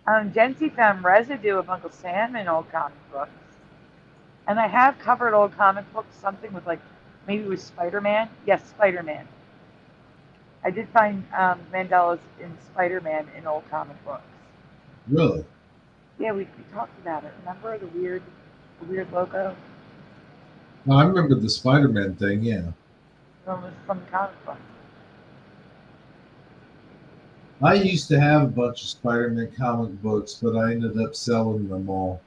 Jency found residue of Uncle Sam in old comic books. And I have covered old comic books, something with like, maybe it was Spider-Man. Yes, Spider-Man. I did find Mandela's in Spider-Man in old comic books. Really? Yeah, we talked about it. Remember the weird logo? No, I remember the Spider-Man thing, yeah. It was from the comic book. I used to have a bunch of Spider-Man comic books, but I ended up selling them all.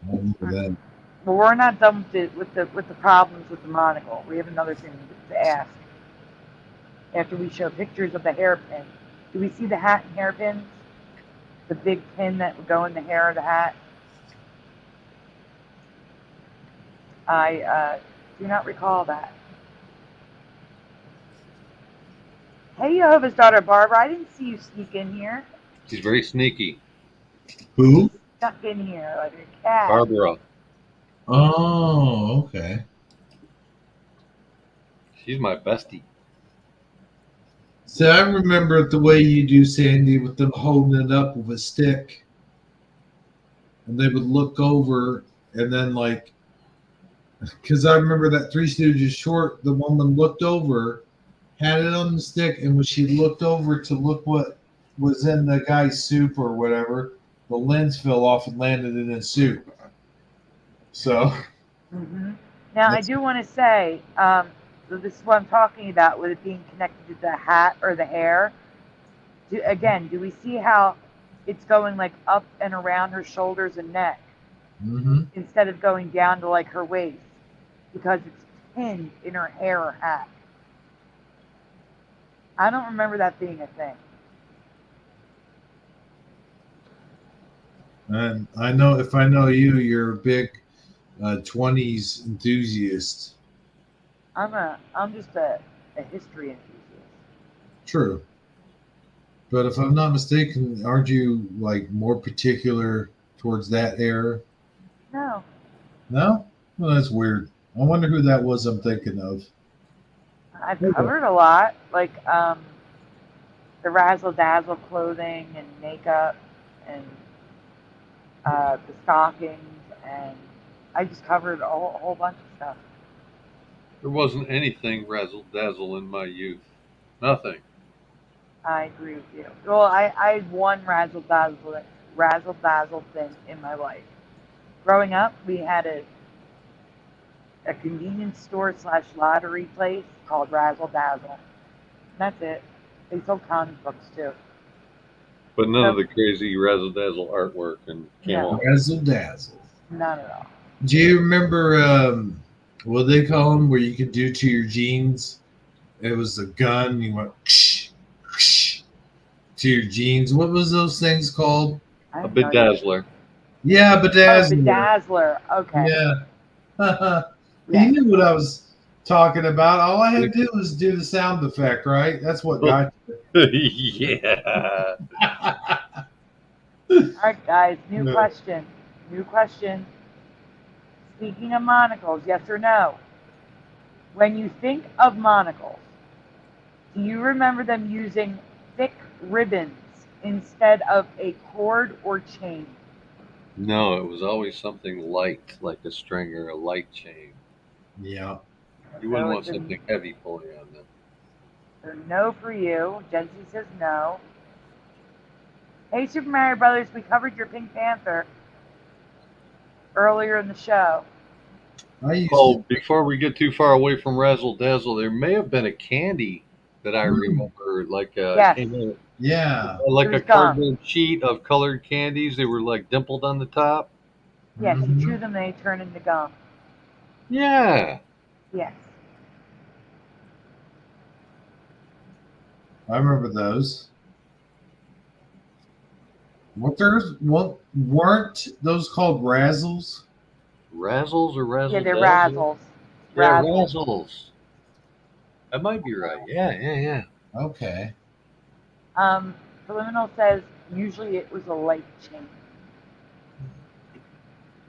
I remember that. Well, we're not done with the problems with the monocle. We have another thing to ask. After we show pictures of the hairpin, do we see the hat and hairpins? The big pin that would go in the hair of the hat? I do not recall that. Hey, Jehovah's daughter Barbara, I didn't see you sneak in here. She's very sneaky. Who? Snuck in here like a cat. Barbara. Oh, okay. She's my bestie. So I remember the way you do, Sandy, with them holding it up with a stick. And they would look over and then like, because I remember that Three Stooges short, the woman looked over, had it on the stick, and when she looked over to look what was in the guy's soup or whatever, the lens fell off and landed in his soup. So. Mm-hmm. Now, I do want to say, so this is what I'm talking about with it being connected to the hat or the hair. Do we see how it's going like up and around her shoulders and neck instead of going down to like her waist because it's pinned in her hair or hat? I don't remember that being a thing. And I know if I know you, you're a big 20s enthusiast. I'm just a history enthusiast. True. But if I'm not mistaken, aren't you like more particular towards that era? No. No? Well, that's weird. I wonder who that was I'm thinking of. I've covered a lot, like the razzle dazzle clothing and makeup and the stockings, and I just covered a whole bunch of stuff. There wasn't anything razzle dazzle in my youth. Nothing. I agree with you. Well, I had one razzle dazzle thing in my life. Growing up, we had a convenience store / lottery place called Razzle Dazzle. That's it. They sold comic books too. But none of the crazy razzle dazzle artwork and camel. Razzle dazzle. None at all. Do you remember what they call them where you could do to your jeans? It was a gun. You went to your jeans. What was those things called? A bedazzler. Yeah, bedazzler. Bedazzler. Okay. Yeah. You knew what I was talking about. All I had to do was do the sound effect, right? That's what got you. Yeah. All right, guys. New question. Speaking of monocles, yes or no? When you think of monocles, do you remember them using thick ribbons instead of a cord or chain? No, it was always something light, like a string or a light chain. Yeah. You wouldn't want something heavy pulling on them. So no for you. Jency says no. Hey, Super Mario Brothers, we covered your Pink Panther earlier in the show. Before we get too far away from Razzle Dazzle, there may have been a candy that I remember, like yeah, like a cardboard sheet of colored candies. They were like dimpled on the top. Yes, you chew them, they turn into gum. Yeah. Yes. I remember those. Weren't those called razzles? Razzles or razzle? Yeah, they're razzles. Yeah, razzles. That might be right. Yeah. Okay. Subliminal says usually it was a light chain.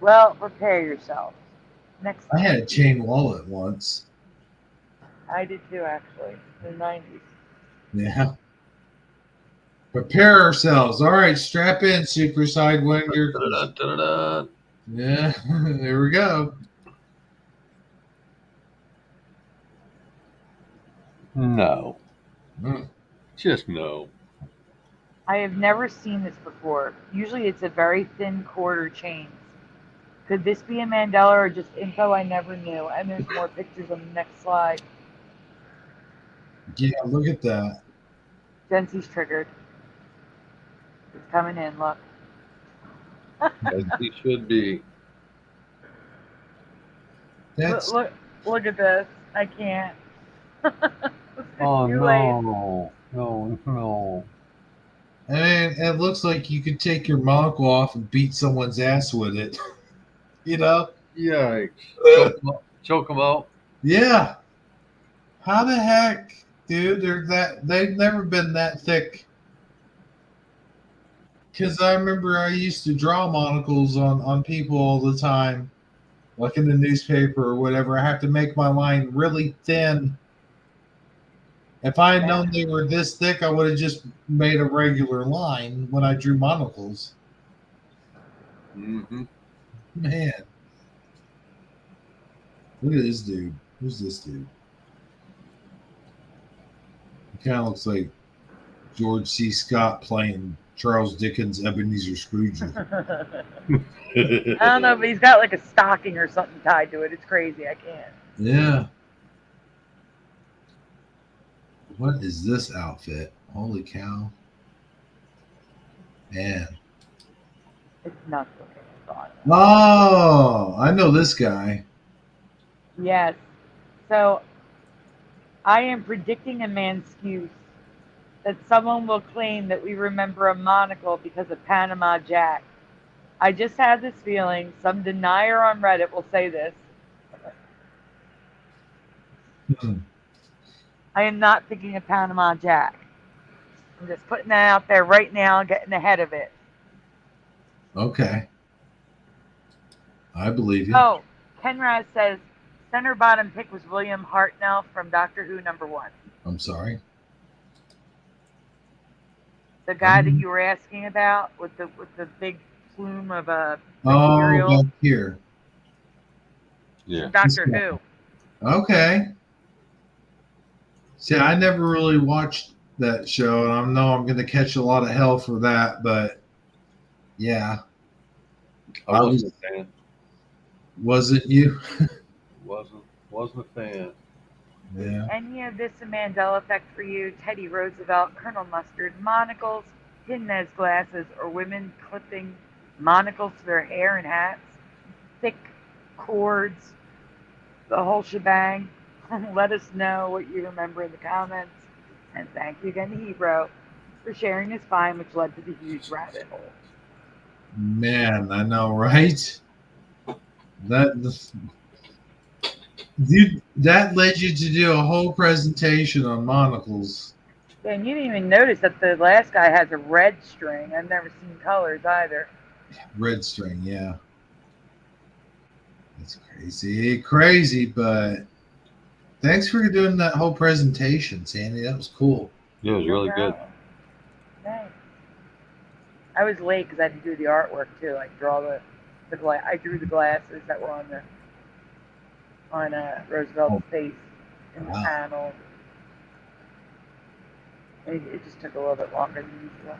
Well, prepare yourself. Next I time. had a chain wallet once. I did too, actually, in the 90s. Yeah. Prepare ourselves. All right, strap in, Super Sidewinder. Da-da-da-da-da. Yeah, there we go. No. Mm. Just no. I have never seen this before. Usually it's a very thin cord or chains. Could this be a Mandela or just info I never knew? And there's more pictures on the next slide. Yeah, look at that. Jency's triggered. It's coming in, look. As he should be. That's Look at this. I can't. Oh, Too late. no. No. I mean, it looks like you could take your monocle off and beat someone's ass with it. You know? Yikes. Choke him out. Yeah. How the heck, dude? They've never been that thick. Because I remember I used to draw monocles on people all the time, like in the newspaper or whatever. I have to make my line really thin. If I had known they were this thick, I would have just made a regular line when I drew monocles. Mm-hmm. Man. Look at this dude. Who's this dude? He kind of looks like George C. Scott playing Charles Dickens' Ebenezer Scrooge. I don't know, but he's got like a stocking or something tied to it. It's crazy. I can't. Yeah. What is this outfit? Holy cow. Man. It's nuts looking. Oh, I know this guy. Yes. So I am predicting a manscuse that someone will claim that we remember a monocle because of Panama Jack. I just had this feeling some denier on Reddit will say this. I am not thinking of Panama Jack. I'm just putting that out there right now, getting ahead of it. Okay. I believe you. Oh, Ken Raz says center bottom pick was William Hartnell from Doctor Who #1. I'm sorry. The guy that you were asking about with the big plume of material. Oh, back here. Yeah. Doctor Who. Okay. See, I never really watched that show, and I know I'm going to catch a lot of hell for that, but yeah. I wasn't a fan. Wasn't you? Wasn't a fan. Yeah. Any of this a Mandela effect for you? Teddy Roosevelt, Colonel Mustard, monocles, hidden as glasses, or women clipping monocles to their hair and hats, thick cords, the whole shebang. Let us know what you remember in the comments. And thank you again to Hebro for sharing his find, which led to the huge rabbit hole. Man, I know, right? That led you to do a whole presentation on monocles. Yeah, and you didn't even notice that the last guy has a red string. I've never seen colors either. Red string, yeah. That's crazy, but thanks for doing that whole presentation, Sandy. That was cool. Yeah, it was really good. Thanks. I was late because I had to do the artwork too, like draw I drew the glasses that were on Roosevelt's face in the panel. It just took a little bit longer than usual,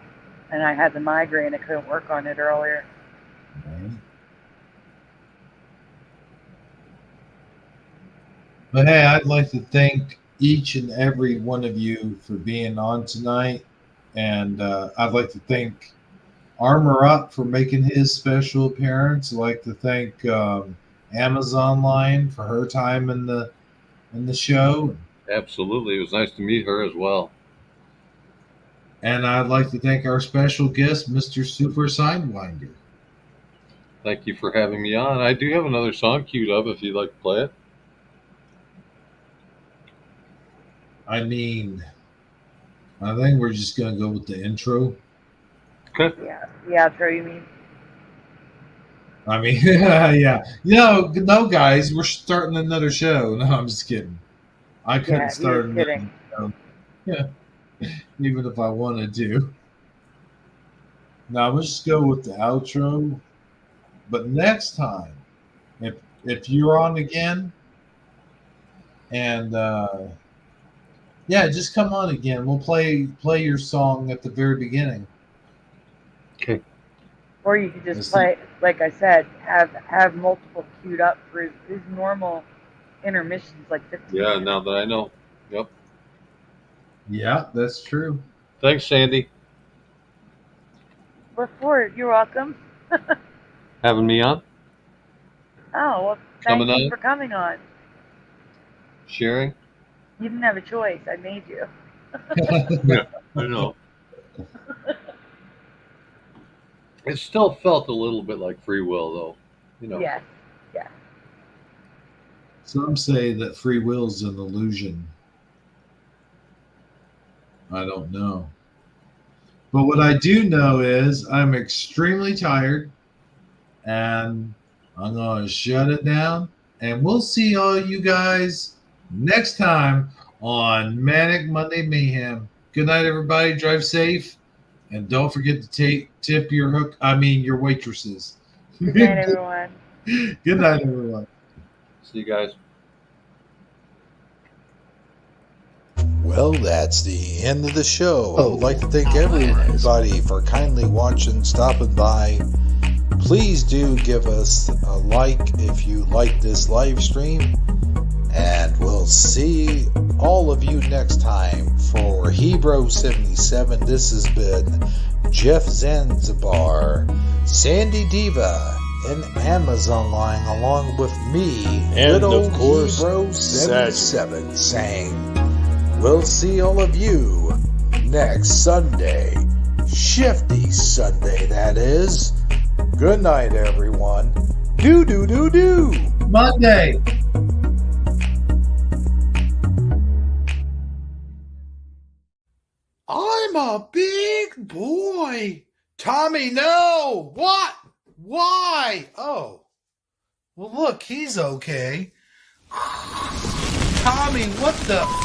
and I had the migraine. I couldn't work on it earlier. Right. But hey, I'd like to thank each and every one of you for being on tonight, and I'd like to thank Armor Up for making his special appearance. I'd like to thank Amazon Line for her time in the show. Absolutely. It was nice to meet her as well. And I'd like to thank our special guest, Mr. Super Sidewinder. Thank you for having me on. I do have another song queued up if you'd like to play it. I mean, I think we're just going to go with the intro. Okay. Yeah, the outro, you mean? I mean, yeah. No, guys, we're starting another show. No, I'm just kidding. I couldn't start another show. Yeah, even if I wanted to. Now, let's just go with the outro. But next time, if you're on again, and yeah, just come on again. We'll play your song at the very beginning. Okay. Or you could just play, like I said, have multiple queued up for his normal intermissions, like 15 Yeah, minutes. now that I know. Yep. Yeah, that's true. Thanks, Sandy. What for? You're welcome. Having me on? Oh, well, thank you for coming on. Sharing? You didn't have a choice. I made you. Yeah, I know. It still felt a little bit like free will, though. You know. Yes. Yeah. Some say that free will is an illusion. I don't know. But what I do know is I'm extremely tired, and I'm going to shut it down. And we'll see all you guys next time on Manic Monday Mayhem. Good night, everybody. Drive safe. And don't forget to tip your your waitresses. Good night, everyone. Good night, everyone. See you guys. Well, that's the end of the show. I would like to thank everybody for kindly watching, stopping by. Please do give us a like if you like this live stream. And we'll see all of you next time. For Hebro77, this has been Jeff Zanzibar, Sandy Diva, and Amazon Line, along with me, and good old of course, Hebro77, saying, we'll see all of you next Sunday. Shifty Sunday, that is. Good night, everyone. Do. Monday. I'm a big boy. Tommy, no. What? Why? Oh. Well, look, he's okay. Tommy, what the...